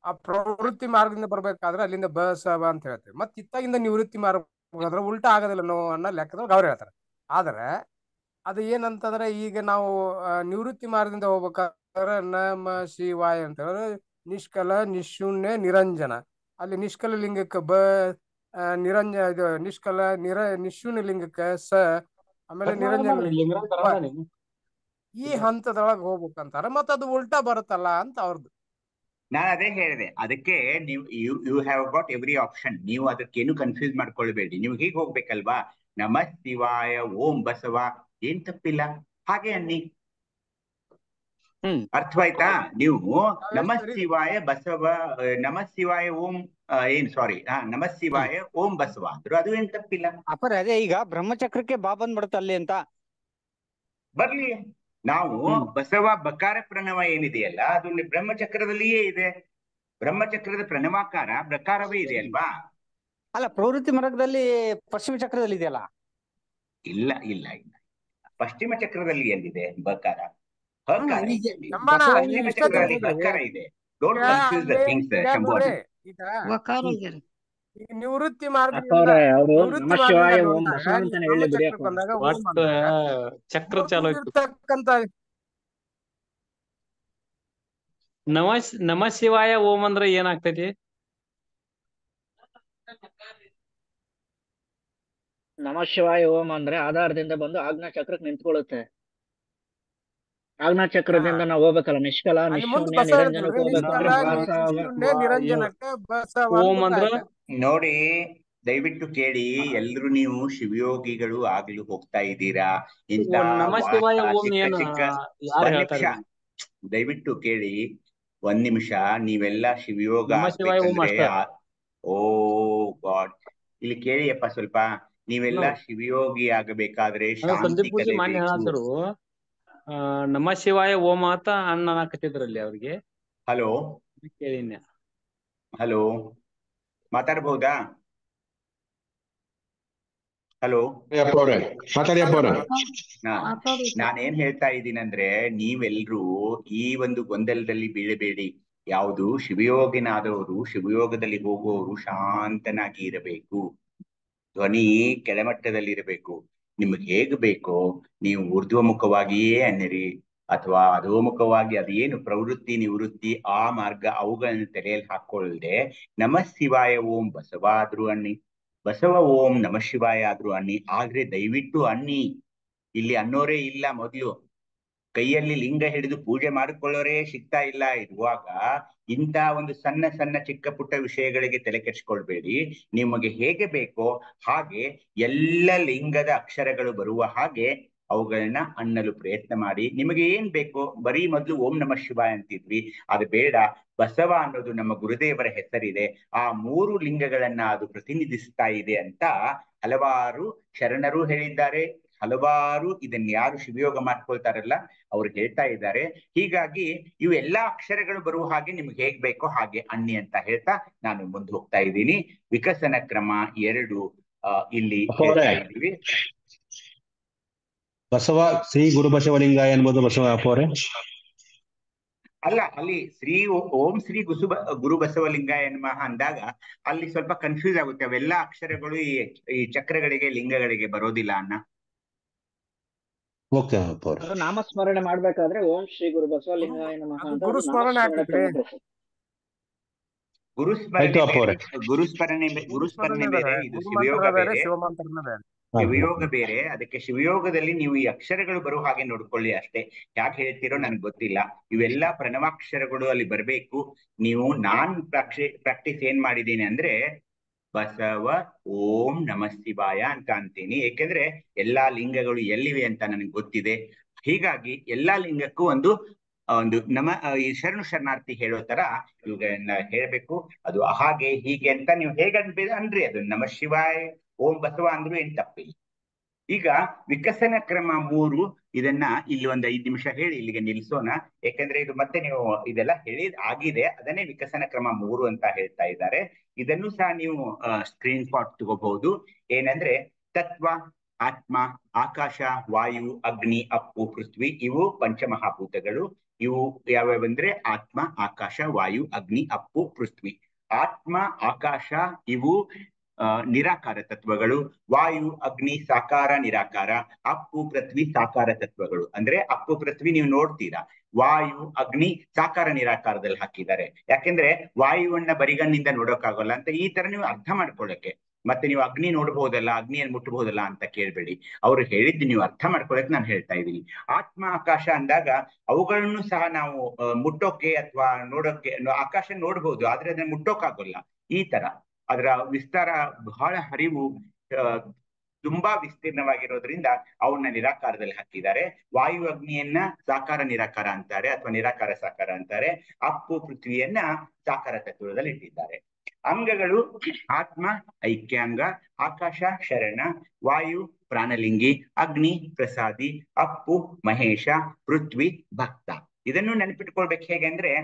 ಆ ಪ್ರವೃತ್ತಿ ಮಾರ್ಗದಿಂದ ಬರ್ಬೇಕಾದ್ರೆ ಅಲ್ಲಿಂದ ಬಸವ ಅಂತ ಹೇಳ್ತೇವೆ. ಮತ್ತೆ ಇತ್ತಾಗಿಂದ ನಿವೃತ್ತಿ ಮಾರ್ಗ ಹೋದ್ರೆ ಉಲ್ಟಾ ಆಗೋದಿಲ್ಲ ಅನ್ನೋ ಲೆಕ್ಕದಾಗ ಅವ್ರು ಹೇಳ್ತಾರೆ. ಆದ್ರೆ ಅದು ಏನಂತಂದ್ರೆ ಈಗ ನಾವು ನಿವೃತ್ತಿ ಮಾರ್ಗದಿಂದ ಹೋಗ್ಬೇಕಾದ್ರೆ ನಮ ಶಿವಾಯ ಅಂತ ಹೇಳಿದ್ರೆ ನಿಷ್ಕಲ ನಿಶೂನ್ಯ ನಿರಂಜನ, ಅಲ್ಲಿ ನಿಷ್ಕಲ ಲಿಂಗಕ್ಕೆ ನಿರಂಜನ, ಇದು ನಿಷ್ಕಲ ನಿಶೂನ್ಯ ಲಿಂಗಕ್ಕೆ ಸ, ಆಮೇಲೆ ನಿರಂಜನ ಈ ಹಂತದೊಳಗೆ ಹೋಗ್ಬೇಕಂತಾರ. ಮತ್ತೆ ಅದು ಉಲ್ಟಾ ಬರುತ್ತಲ್ಲ ಅಂತ ಅವ್ರದ್ದು. ನಾನು ಅದೇ ಹೇಳಿದೆ, ಅದಕ್ಕೆ ನೀವು you have got every option. ನೀವು ಅದಕ್ಕೇನು ಕನ್ಫ್ಯೂಸ್ ಮಾಡ್ಕೊಳ್ಬೇಡಿ. ನೀವು ಹೀಗೆ ಹೋಗ್ಬೇಕಲ್ವಾ, ನಮಃ ಶಿವಾಯ ಓಂ ಬಸವ, ಏನ್ ತಪ್ಪಿಲ್ಲ, ಹಾಗೆ ಅನ್ನಿ. ಅರ್ಥವಾಯ್ತಾ? ನೀವು ನಮಃ ಶಿವಾಯ ಬಸವ, ನಮಃ ಶಿವಾಯ ಓಂ ನಮಃ ಶಿವಾಯ ಓಂ ಬಸವ ಅಂದ್ರು ಅದು ಏನ್ ತಪ್ಪಿಲ್ಲ. ಅಪ್ಪರ ಅದೇ ಈಗ ಬ್ರಹ್ಮಚಕ್ರಕ್ಕೆ ಬಾ ಬಂದ್ಬಿಡುತ್ತೆ ಅಲ್ಲಿ ಅಂತ ಬರ್ಲಿ. ನಾವು ಬಸವ ಬಕಾರ ಪ್ರಣವ ಏನಿದೆಯಲ್ಲ ಅದು ಬ್ರಹ್ಮಚಕ್ರದಲ್ಲಿಯೇ ಇದೆ. ಬ್ರಹ್ಮಚಕ್ರದ ಪ್ರಣವಾಕಾರ ಪ್ರಕಾರವೇ ಇದೆ ಅಲ್ವಾ? ಅಲ್ಲ, ಪ್ರವೃತ್ತಿ ಮಾರ್ಗದಲ್ಲಿ ಪಶ್ಚಿಮ ಚಕ್ರದಲ್ಲಿ ಇದೆಯಲ್ಲ. ಇಲ್ಲ ಇಲ್ಲ ಇಲ್ಲ, ಪಶ್ಚಿಮ ಚಕ್ರದಲ್ಲಿ ಎಲ್ಲಿದೆ ಬಕಾರ? ಬಕಾರ ಇದೆ. Don't confuse the things Shambhu. ಈಗ ನಿವೃತ್ತಿ ಮಾರ್ಗ ಚಕ್ರ ಚಾಲು ನಮ ಶಿವಾಯ ಓಂ ಅಂದ್ರೆ ಏನಾಗ್ತೈತಿ? ನಮಃ ಶಿವಾಯ ಓಂ ಅಂದ್ರೆ ಆಧಾರದಿಂದ ಬಂದು ಆಜ್ಞಾ ಚಕ್ರಕ್ಕೆ ನಿಂತ್ಕೊಳ್ಳುತ್ತೆ. ಆಜ್ಞಾ ಚಕ್ರದಿಂದ ನಾವು ಹೋಗ್ಬೇಕಲ್ಲ, ನಿಷ್ಕಲ ನಿಶೂನ್ಯ ನಿರಂಜನಕ್ಕೆ ಓಂ ಅಂದ್ರ ನೋಡಿ, ದಯವಿಟ್ಟು ಕೇಳಿ, ಎಲ್ರು ನೀವು ಶಿವಯೋಗಿಗಳು ಆಗ್ಲು ಹೋಗ್ತಾ ಇದ್ದೀರಾ. ಇಂತ ದಯವಿಟ್ಟು ಕೇಳಿ, ಒಂದ್ ನಿಮಿಷ. ನೀವೆಲ್ಲ ಶಿವಯೋಗ ಆಗ್ಬೇಕಂದ್ರೆ ಓ ಗಾಡ್, ಇಲ್ಲಿ ಕೇಳಿಯಪ್ಪ ಸ್ವಲ್ಪ. ನೀವೆಲ್ಲ ಶಿವಯೋಗಿ ಆಗಬೇಕಾದ್ರೆ ಶಾಂತಿ ಕಲಿಬೇಕು. ನಮ ಶಿವಾಯ ಓಂ ಅಂತ ಅನ್ನಕತ್ತಿದ್ರಲ್ಲಿ ಅವ್ರಿಗೆ. Hello hello, ಮಾತಾಡಬಹುದಾ? ಹಲೋ, ನಾನೇನ್ ಹೇಳ್ತಾ ಇದ್ದೀನಂದ್ರೆ, ನೀವೆಲ್ರೂ ಈ ಒಂದು ಗೊಂದಲದಲ್ಲಿ ಬೀಳಬೇಡಿ. ಯಾವುದು ಶಿವಯೋಗಿನಾದವರು, ಶಿವಯೋಗದಲ್ಲಿ ಹೋಗುವವರು ಶಾಂತನಾಗಿ ಇರಬೇಕು, ಧ್ವನಿ ಕೆಳಮಟ್ಟದಲ್ಲಿ ಇರಬೇಕು. ನಿಮ್ಗೆ ಹೇಗ್ ಬೇಕೋ ನೀವು ಊರ್ಧ್ವಮುಖವಾಗಿಯೇ ಅನ್ನಿರಿ, ಅಥವಾ ಅಧೋಮುಖವಾಗಿ ಅದೇನು ಪ್ರವೃತ್ತಿ ನಿವೃತ್ತಿ ಆ ಮಾರ್ಗ ಅವುಗಳನ್ನು ತಲೆಯಲ್ಲಿ ಹಾಕೊಳ್ಳದೆ ನಮಃ ಶಿವಾಯ ಓಂ ಬಸವ ಆದ್ರೂ ಅನ್ನಿ, ಬಸವ ಓಂ ನಮಃ ಶಿವಾಯ ಆದ್ರೂ ಅನ್ನಿ. ಆದ್ರೆ ದಯವಿಟ್ಟು ಅನ್ನಿ. ಇಲ್ಲಿ ಅನ್ನೋರೇ ಇಲ್ಲ. ಮೊದಲು ಕೈಯಲ್ಲಿ ಲಿಂಗ ಹಿಡಿದು ಪೂಜೆ ಮಾಡಿಕೊಳ್ಳೋರೇ ಸಿಗ್ತಾ ಇಲ್ಲ ಇರುವಾಗ ಇಂಥ ಒಂದು ಸಣ್ಣ ಸಣ್ಣ ಚಿಕ್ಕ ಪುಟ್ಟ ವಿಷಯಗಳಿಗೆ ತಲೆ ಕೆಡಿಸ್ಕೊಳ್ಬೇಡಿ. ನಿಮಗೆ ಹೇಗೆ ಬೇಕೋ ಹಾಗೆ ಎಲ್ಲ ಲಿಂಗದ ಅಕ್ಷರಗಳು ಬರುವ ಹಾಗೆ ಅವುಗಳನ್ನ ಅನ್ನಲು ಪ್ರಯತ್ನ ಮಾಡಿ. ನಿಮಗೆ ಏನ್ ಬೇಕೋ, ಬರೀ ಮೊದಲು ಓಂ ನಮಃ ಶಿವಾಯ ಅಂತಿದ್ವಿ, ಅದು ಬೇಡ. ಬಸವ ಅನ್ನೋದು ನಮ್ಮ ಗುರುದೇವರ ಹೆಸರಿದೆ, ಆ 3 ಲಿಂಗಗಳನ್ನ ಅದು ಪ್ರತಿನಿಧಿಸ್ತಾ ಇದೆ ಅಂತ ಹಲವಾರು ಶರಣರು ಹೇಳಿದ್ದಾರೆ. ಹಲವಾರು ಇದನ್ನ ಯಾರು ಶಿವಯೋಗ ಮಾಡ್ಕೊಳ್ತಾರಲ್ಲ ಅವ್ರು ಹೇಳ್ತಾ ಇದ್ದಾರೆ. ಹೀಗಾಗಿ ಇವೆಲ್ಲಾ ಅಕ್ಷರಗಳು ಬರುವ ಹಾಗೆ ನಿಮ್ಗೆ ಹೇಗ್ ಬೇಕೋ ಹಾಗೆ ಅನ್ನಿ ಅಂತ ಹೇಳ್ತಾ ನಾನು ಮುಂದೆ ಹೋಗ್ತಾ ಇದ್ದೀನಿ. ವಿಕಸನ ಕ್ರಮ 2 ಇಲ್ಲಿ ಹೇಳ್ತಾ ಇದ್ದೀವಿ. ಬಸವ ಶ್ರೀ ಗುರು ಬಸವಲಿಂಗಾಯ ಅನ್ಬೋದು ಬಸವ ಅಪ್ಪೋರೆ? ಅಲ್ಲ, ಅಲ್ಲಿ ಓಂ ಶ್ರೀ ಗುರು ಬಸವಲಿಂಗಾಯ ನಮಃ ಅಂದಾಗ ಅಲ್ಲಿ ಸ್ವಲ್ಪ ಕನ್ಫ್ಯೂಸ್ ಆಗುತ್ತೆ. ಅವೆಲ್ಲ ಅಕ್ಷರಗಳು ಈ ಚಕ್ರಗಳಿಗೆ ಲಿಂಗಗಳಿಗೆ ಬರೋದಿಲ್ಲ ಅನ್ನ. ನಾಮಸ್ಮರಣೆ ಮಾಡ್ಬೇಕಾದ್ರೆ ಓಂ ಶ್ರೀ ಗುರು ಬಸವಲಿಂಗಾಯ ನಮಃ ಅಂತ ಗುರುಸ್ಮರಣೆ ಬೇರೆ, ಇದು ಶಿವಯೋಗ ಬೇರೆ, ಶಿವಯೋಗ ಬೇರೆ. ಅದಕ್ಕೆ ಶಿವಯೋಗದಲ್ಲಿ ನೀವು ಈ ಅಕ್ಷರಗಳು ಬರುವ ಹಾಗೆ ನೋಡ್ಕೊಳ್ಳಿ ಅಷ್ಟೇ. ಯಾಕೆ ಹೇಳ್ತೀರೋ ನನ್ಗೆ ಗೊತ್ತಿಲ್ಲ. ಇವೆಲ್ಲ ಪ್ರಣವಾಕ್ಷರಗಳು ಅಲ್ಲಿ ಬರ್ಬೇಕು. ನೀವು ಪ್ರಾಕ್ಟೀಸ್ ಏನ್ ಮಾಡಿದೀನಿ ಅಂದ್ರೆ ಬಸವ ಓಂ ನಮಃ ಶಿವಾಯ ಅಂತ ಅಂತೀನಿ. ಏಕೆಂದ್ರೆ ಎಲ್ಲಾ ಲಿಂಗಗಳು ಎಲ್ಲಿವೆ ಅಂತ ನನಗೆ ಗೊತ್ತಿದೆ. ಹೀಗಾಗಿ ಎಲ್ಲಾ ಲಿಂಗಕ್ಕೂ ಒಂದು ಈ ಶರಣು ಶರಣಾರ್ಥಿ ಹೇಳೋ ತರ ಇವುಗಳನ್ನ ಹೇಳ್ಬೇಕು. ಅದು ಹಾಗೆ ಹೀಗೆ ಅಂತ ನೀವು ಹೇಗನ್ಬೇಕು ಅನ್ರಿ, ಅದು ನಮಃ ಶಿವಾಯ ಓಂ ಬಸವ ಅಂದ್ರೂ ಏನ್ ತಪ್ಪಿಲ್ಲ. ಈಗ ವಿಕಸನ ಕ್ರಮ 3 ಇದನ್ನ ಇಲ್ಲಿ ಒಂದು 5 ನಿಮಿಷ ಹೇಳಿ ಇಲ್ಲಿಗೆ ನಿಲ್ಲಿಸೋಣ. ಯಾಕಂದ್ರೆ ಇದು ಮತ್ತೆ ನೀವು ಇದೆಲ್ಲ ಆಗಿದೆ, ಅದನ್ನೇ ವಿಕಸನ ಕ್ರಮ 3 ಅಂತ ಹೇಳ್ತಾ ಇದ್ದಾರೆ. ಇದನ್ನು ಸಹ ನೀವು ಸ್ಕ್ರೀನ್ ಶಾಟ್ ತಗೋಬಹುದು. ಏನಂದ್ರೆ ತತ್ವ, ಆತ್ಮ, ಆಕಾಶ, ವಾಯು, ಅಗ್ನಿ, ಅಪ್ಪು, ಪೃಥ್ವಿ ಇವು ಪಂಚಮಹಾಭೂತಗಳು. ಇವು ಯಾವ್ಯಾವಂದ್ರೆ ಆತ್ಮ, ಆಕಾಶ, ವಾಯು, ಅಗ್ನಿ, ಅಪ್ಪು, ಪೃಥ್ವಿ. ಆತ್ಮ, ಆಕಾಶ ಇವು ನಿರಾಕಾರ ತತ್ವಗಳು. ವಾಯು, ಅಗ್ನಿ ಸಾಕಾರ ನಿರಾಕಾರ, ಅಪ್ಪು, ಪೃಥ್ವಿ ಸಾಕಾರ ತತ್ವಗಳು. ಅಂದ್ರೆ ಅಪ್ಪು, ಪೃಥ್ವಿ ನೀವು ನೋಡ್ತೀರಾ, ವಾಯು, ಅಗ್ನಿ ಸಾಕಾರ ನಿರಾಕಾರದಲ್ಲಿ ಹಾಕಿದ್ದಾರೆ. ಯಾಕೆಂದ್ರೆ ವಾಯುವನ್ನ ಬರಿಗಣ್ಣಿಂದ ನೋಡೋಕ್ಕಾಗಲ್ಲ ಅಂತ ಈ ತರ ನೀವು ಅರ್ಥ ಮಾಡ್ಕೊಳ್ಳಕ್ಕೆ. ಮತ್ತೆ ನೀವು ಅಗ್ನಿ ನೋಡ್ಬಹುದಲ್ಲ, ಅಗ್ನಿಯನ್ನು ಮುಟ್ಟಬಹುದಲ್ಲ ಅಂತ ಕೇಳ್ಬೇಡಿ. ಅವ್ರು ಹೇಳಿದ್ದು ನೀವು ಅರ್ಥ ಮಾಡ್ಕೊಳಕ್ ನಾನು ಹೇಳ್ತಾ ಇದ್ದೀನಿ. ಆತ್ಮ, ಆಕಾಶ ಅಂದಾಗ ಅವುಗಳನ್ನು ಸಹ ನಾವು ಮುಟ್ಟೋಕೆ ಅಥವಾ ನೋಡೋಕೆ, ಆಕಾಶ ನೋಡ್ಬಹುದು ಆದ್ರೆ ಅದನ್ನ ಮುಟ್ಟೋಕ್ಕಾಗಲ್ಲ. ಈ ತರ ಅದರ ವಿಸ್ತಾರ ಬಹಳ ಹರಿವು ತುಂಬಾ ವಿಸ್ತೀರ್ಣವಾಗಿರೋದ್ರಿಂದ ಅವನ್ನ ನಿರಾಕಾರದಲ್ಲಿ ಹಾಕಿದ್ದಾರೆ. ವಾಯು, ಅಗ್ನಿಯನ್ನ ಸಾಕಾರ ನಿರಾಕಾರ ಅಂತಾರೆ ಅಥವಾ ನಿರಾಕಾರ ಸಾಕಾರ ಅಂತಾರೆ. ಅಪ್ಪು, ಪೃಥ್ವಿಯನ್ನ ಸಾಕಾರ ತತ್ವದಲ್ಲಿ ಇಟ್ಟಿದ್ದಾರೆ. ಅಂಗಗಳು ಆತ್ಮ ಐಕ್ಯಾಂಗ, ಆಕಾಶ ಶರಣ, ವಾಯು ಪ್ರಾಣಲಿಂಗಿ, ಅಗ್ನಿ ಪ್ರಸಾದಿ, ಅಪ್ಪು ಮಹೇಶ, ಪೃಥ್ವಿ ಭಕ್ತ. ಇದನ್ನು ನೆನಪಿಟ್ಕೊಳ್ಬೇಕು. ಹೇಗೆಂದ್ರೆ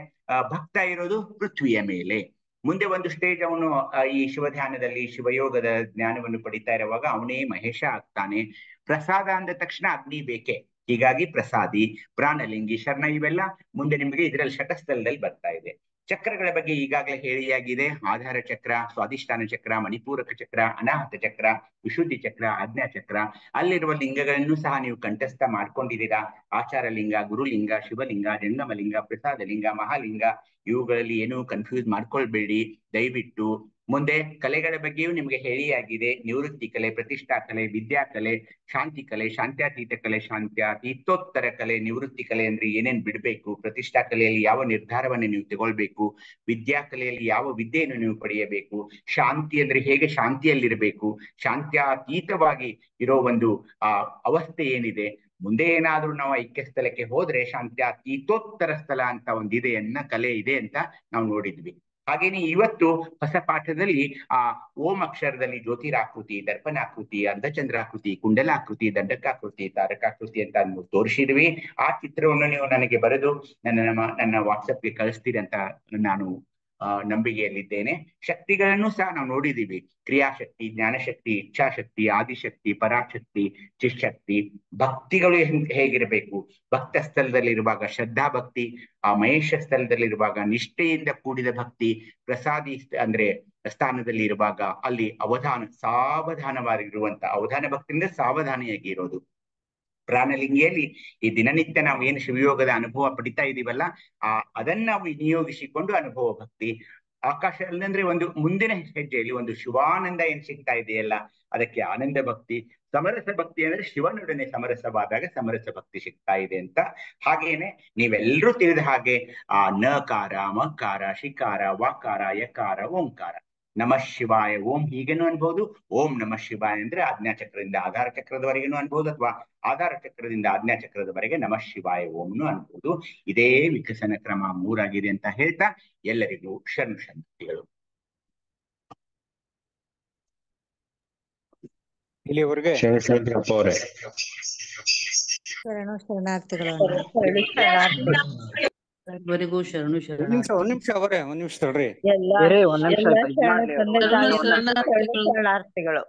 ಭಕ್ತ ಇರೋದು ಪೃಥ್ವಿಯ ಮೇಲೆ. ಮುಂದೆ ಒಂದು ಸ್ಟೇಜ್ ಅವನು ಈ ಶಿವಧ್ಯಾನದಲ್ಲಿ ಶಿವಯೋಗದ ಜ್ಞಾನವನ್ನು ಪಡಿತಾ ಇರುವಾಗ ಅವನೇ ಮಹೇಶ ಆಗ್ತಾನೆ. ಪ್ರಸಾದ ಅಂದ ತಕ್ಷಣ ಅಗ್ನಿ ಬೇಕೆ, ಹೀಗಾಗಿ ಪ್ರಸಾದಿ, ಪ್ರಾಣಲಿಂಗಿ, ಶರಣ ಇವೆಲ್ಲ ಮುಂದೆ ನಿಮಗೆ ಇದರಲ್ಲಿ ಶತಸ್ಥಲದಲ್ಲಿ ಬರ್ತಾ ಇದೆ. ಚಕ್ರಗಳ ಬಗ್ಗೆ ಈಗಾಗಲೇ ಹೇಳಿಯಾಗಿದೆ. ಆಧಾರ ಚಕ್ರ, ಸ್ವಾಧಿಷ್ಠಾನ ಚಕ್ರ, ಮಣಿಪೂರಕ ಚಕ್ರ, ಅನಾಹತ ಚಕ್ರ, ವಿಶುದ್ಧಿ ಚಕ್ರ, ಆಜ್ಞಾ ಚಕ್ರ. ಅಲ್ಲಿರುವ ಲಿಂಗಗಳನ್ನು ಸಹ ನೀವು ಕಂಠಸ್ಥ ಮಾಡ್ಕೊಂಡಿದ್ದೀರಾ. ಆಚಾರ ಲಿಂಗ, ಗುರುಲಿಂಗ, ಶಿವಲಿಂಗ, ಜಂಗಮಲಿಂಗ, ಪ್ರಸಾದ ಲಿಂಗ, ಮಹಾಲಿಂಗ. ಇವುಗಳಲ್ಲಿ ಏನು ಕನ್ಫ್ಯೂಸ್ ಮಾಡ್ಕೊಳ್ಬೇಡಿ ದಯವಿಟ್ಟು. ಮುಂದೆ ಕಲೆಗಳ ಬಗ್ಗೆಯೂ ನಿಮ್ಗೆ ಹೇಳಿಯಾಗಿದೆ. ನಿವೃತ್ತಿ ಕಲೆ, ಪ್ರತಿಷ್ಠಾ ಕಲೆ, ವಿದ್ಯಾ ಕಲೆ, ಶಾಂತಿ ಕಲೆ, ಶಾಂತ್ಯಾತೀತ ಕಲೆ, ಶಾಂತ್ಯಾತೀತೋತ್ತರ ಕಲೆ, ನಿವೃತ್ತಿ ಕಲೆ ಅಂದ್ರೆ ಏನೇನ್ ಬಿಡ್ಬೇಕು, ಪ್ರತಿಷ್ಠಾ ಕಲೆಯಲ್ಲಿ ಯಾವ ನಿರ್ಧಾರವನ್ನು ನೀವು ತಗೊಳ್ಬೇಕು, ವಿದ್ಯಾ ಕಲೆಯಲ್ಲಿ ಯಾವ ವಿದ್ಯೆಯನ್ನು ನೀವು ಪಡೆಯಬೇಕು, ಶಾಂತಿ ಅಂದ್ರೆ ಹೇಗೆ ಶಾಂತಿಯಲ್ಲಿರಬೇಕು, ಶಾಂತ್ಯಾತೀತವಾಗಿ ಇರೋ ಒಂದು ಅವಸ್ಥೆ ಏನಿದೆ. ಮುಂದೆ ಏನಾದ್ರೂ ನಾವು ಐಕ್ಯ ಸ್ಥಳಕ್ಕೆ ಹೋದ್ರೆ ಶಾಂತ್ಯಾತೀತೋತ್ತರ ಸ್ಥಳ ಅಂತ ಒಂದಿದೆ ಕಲೆ ಇದೆ ಅಂತ ನಾವು ನೋಡಿದ್ವಿ. ಹಾಗೇನೆ ಇವತ್ತು ಹೊಸ ಪಾಠದಲ್ಲಿ ಓಂ ಅಕ್ಷರದಲ್ಲಿ ಜ್ಯೋತಿರಾಕೃತಿ, ದರ್ಪಣಾಕೃತಿ, ಅರ್ಧಚಂದ್ರಾಕೃತಿ, ಕುಂಡಲಾಕೃತಿ, ದಂಡಕಾಕೃತಿ, ತಾರಕಾಕೃತಿ ಅಂತ ತೋರಿಸಿದ್ವಿ. ಆ ಚಿತ್ರವನ್ನು ನೀವು ನನಗೆ ಬರೆದು ನನ್ನ ವಾಟ್ಸಪ್ಗೆ ಕಳಿಸ್ತೀರಿ ಅಂತ ನಾನು ನಂಬಿಕೆಯಲ್ಲಿದ್ದೇನೆ. ಶಕ್ತಿಗಳನ್ನು ಸಹ ನಾವು ನೋಡಿದೀವಿ. ಕ್ರಿಯಾಶಕ್ತಿ, ಜ್ಞಾನಶಕ್ತಿ, ಇಚ್ಛಾಶಕ್ತಿ, ಆದಿಶಕ್ತಿ, ಪರಾಶಕ್ತಿ, ಚಿಶಕ್ತಿ. ಭಕ್ತಿಗಳು ಹೇಗಿರಬೇಕು, ಭಕ್ತ ಸ್ಥಳದಲ್ಲಿರುವಾಗ ಶ್ರದ್ಧಾ ಭಕ್ತಿ, ಆ ಮಹೇಶ ಸ್ಥಳದಲ್ಲಿರುವಾಗ ನಿಷ್ಠೆಯಿಂದ ಕೂಡಿದ ಭಕ್ತಿ, ಪ್ರಸಾದಿ ಅಂದ್ರೆ ಸ್ಥಾನದಲ್ಲಿ ಇರುವಾಗ ಅಲ್ಲಿ ಸಾವಧಾನವಾಗಿರುವಂತ ಅವಧಾನ ಭಕ್ತಿಯಿಂದ ಸಾವಧಾನಿಯಾಗಿ ಇರೋದು. ಪ್ರಾಣಲಿಂಗಿಯಲ್ಲಿ ಈ ದಿನನಿತ್ಯ ನಾವು ಏನು ಶಿವಯೋಗದ ಅನುಭವ ಪಡಿತಾ ಇದೀವಲ್ಲ, ಅದನ್ನ ನಾವು ವಿನಿಯೋಗಿಸಿಕೊಂಡು ಅನುಭವ ಭಕ್ತಿ. ಆಕಾಶ ಅಂದ್ರೆ ಒಂದು ಮುಂದಿನ ಹೆಜ್ಜೆಯಲ್ಲಿ ಒಂದು ಶಿವಾನಂದ ಏನ್ ಸಿಗ್ತಾ ಇದೆಯಲ್ಲ, ಅದಕ್ಕೆ ಆನಂದ ಭಕ್ತಿ. ಸಮರಸ ಭಕ್ತಿ ಅಂದ್ರೆ ಶಿವನೊಡನೆ ಸಮರಸವಾದಾಗ ಸಮರಸ ಭಕ್ತಿ ಸಿಗ್ತಾ ಇದೆ ಅಂತ. ಹಾಗೇನೆ ನೀವೆಲ್ಲರೂ ತಿಳಿದ ಹಾಗೆ ನಕಾರ, ಮಕಾರ, ಶಿಕಾರ, ವಾಕಾರ, ಯಕಾರ, ಓಂಕಾರ. ನಮಃ ಶಿವಾಯ ಓಂ ಹೀಗೇನು ಅನ್ಬಹುದು. ಓಂ ನಮಃ ಶಿವಾಯ ಅಂದ್ರೆ ಆಜ್ಞಾ ಚಕ್ರದಿಂದ ಆಧಾರ ಚಕ್ರದವರೆಗೂ ಅನ್ಬಹುದು, ಅಥವಾ ಆಧಾರ ಚಕ್ರದಿಂದ ಆಜ್ಞಾ ಚಕ್ರದವರೆಗೆ ನಮಃ ಶಿವಾಯ ಓಂನು ಅನ್ಬಹುದು. ಇದೇ ವಿಕಸನ ಕ್ರಮ 3 ಆಗಿದೆ ಅಂತ ಹೇಳ್ತಾ ಎಲ್ಲರಿಗೂ ಶರಣು ಶರಣಾರ್ಥಿಗಳು. ಇಲ್ಲಿವರೆಗೆ ಶರಣು ಶರಣಪ್ಪ ಅವರೇ. ಶರಣು ಶರಣಾರ್ಥಿಗಳು. ವರೆಗೂ ಶರಣು ಒಂದ್ ನಿಮಿಷ ಅವರೇ, ಒಂದ್ ನಿಮಿಷ ತಡ್ರಿ. ಒಂದ್ ನಿಮಿಷ ಶರಣಾರ್ಥಿಗಳು.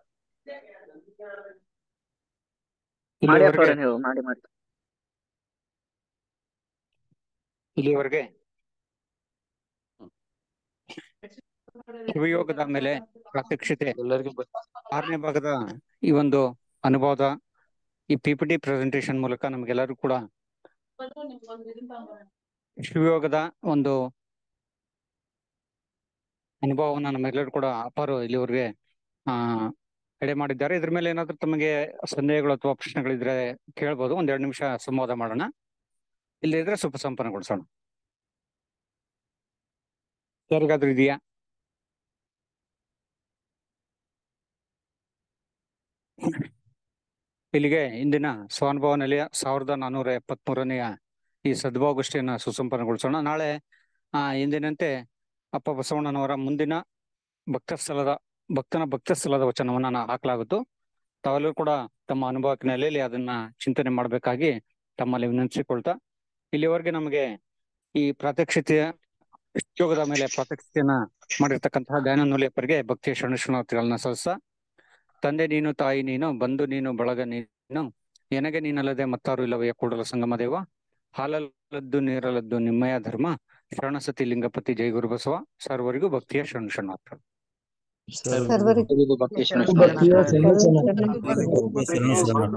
ಇಲ್ಲಿವರೆಗೆ ಶಿವಯೋಗದ ಮೇಲೆ ಪ್ರಾತ್ಯಕ್ಷಿತೆ 6ನೇ ಭಾಗದ ಈ ಒಂದು ಅನುಭವದ ಈ PPT ಪ್ರೆಸೆಂಟೇಶನ್ ಮೂಲಕ ನಮ್ಗೆಲ್ಲರೂ ಕೂಡ ಶಿವಯೋಗದ ಒಂದು ಅನುಭವವನ್ನ ನಮ್ಮೆಲ್ಲರೂ ಕೂಡ ಅಪಾರ ಇಲ್ಲಿವರೆಗೆ ಎಡೆ ಮಾಡಿದ್ದಾರೆ. ಇದ್ರ ಮೇಲೆ ಏನಾದ್ರೂ ತಮಗೆ ಸಂದೇಹಗಳು ಅಥವಾ ಪ್ರಶ್ನೆಗಳಿದ್ರೆ ಕೇಳ್ಬೋದು. 1-2 ನಿಮಿಷ ಸಂವಾದ ಮಾಡೋಣ. ಇಲ್ಲದಿದ್ರೆ ಸ್ವಲ್ಪ ಸಂಪನ್ನಗೊಳಿಸೋಣ. ಯಾರಿಗಾದ್ರೂ ಇದೆಯಾ? ಇಲ್ಲಿಗೆ ಇಂದಿನ ಸ್ವಾನುಭವ ನಿಲಯ 1473ನೆಯ ಈ ಸದ್ಭಾವಗೋಷ್ಠಿಯನ್ನು ಸುಸಂಪನ್ನಗೊಳಿಸೋಣ. ನಾಳೆ ಇಂದಿನಂತೆ ಅಪ್ಪ ಬಸವಣ್ಣನವರ ಮುಂದಿನ ಭಕ್ತನ ಭಕ್ತ ಸ್ಥಳದ ವಚನವನ್ನ ಹಾಕಲಾಗುತ್ತು. ತಾವೆಲ್ಲರೂ ಕೂಡ ತಮ್ಮ ಅನುಭವಕ್ಕೆ ನೆಲೆಯಲ್ಲಿ ಅದನ್ನ ಚಿಂತನೆ ಮಾಡಬೇಕಾಗಿ ತಮ್ಮಲ್ಲಿ ವಿನಂತಿಸಿಕೊಳ್ತಾ, ಇಲ್ಲಿವರೆಗೆ ನಮಗೆ ಈ ಪ್ರಾತ್ಯಕ್ಷಿತೆಯ ಯೋಗದ ಮೇಲೆ ಪ್ರಾತ್ಯಕ್ಷಿತೆಯನ್ನ ಮಾಡಿರ್ತಕ್ಕಂತಹ ದಯಾನಂದ ನೂಲಿಯಪ್ಪರಿಗೆ ಭಕ್ತಿಯ ಶರಣಾರ್ಥಿಗಳನ್ನ ಸಲ್ಲಿಸ್ತಾ, ತಂದೆ ನೀನು, ತಾಯಿ ನೀನು, ಬಂಧು ನೀನು, ಬಳಗ ನೀನು, ಎನಗೆ ನೀನಲ್ಲದೆ ಮತ್ತಾರು ಇಲ್ಲವೇ ಕೂಡಲ ಸಂಗಮ ದೇವ, ಹಾಲಲ್ಲದ್ದು ನೀರಲ್ಲದ್ದು ನಿಮ್ಮಯ ಧರ್ಮ, ಶರಣಸತಿ ಲಿಂಗಪತಿ ಜೈ ಗುರು ಬಸವ. ಸರ್ವರಿಗೂ ಭಕ್ತಿಯ ಶರಣಾರ್ಥಿಗಳು. ಸರ್ವರಿಗೂ ಭಕ್ತಿ ಸರ್ವರಿಗೂ ಶರಣ ಭಕ್ತಿಯ ಶರಣ.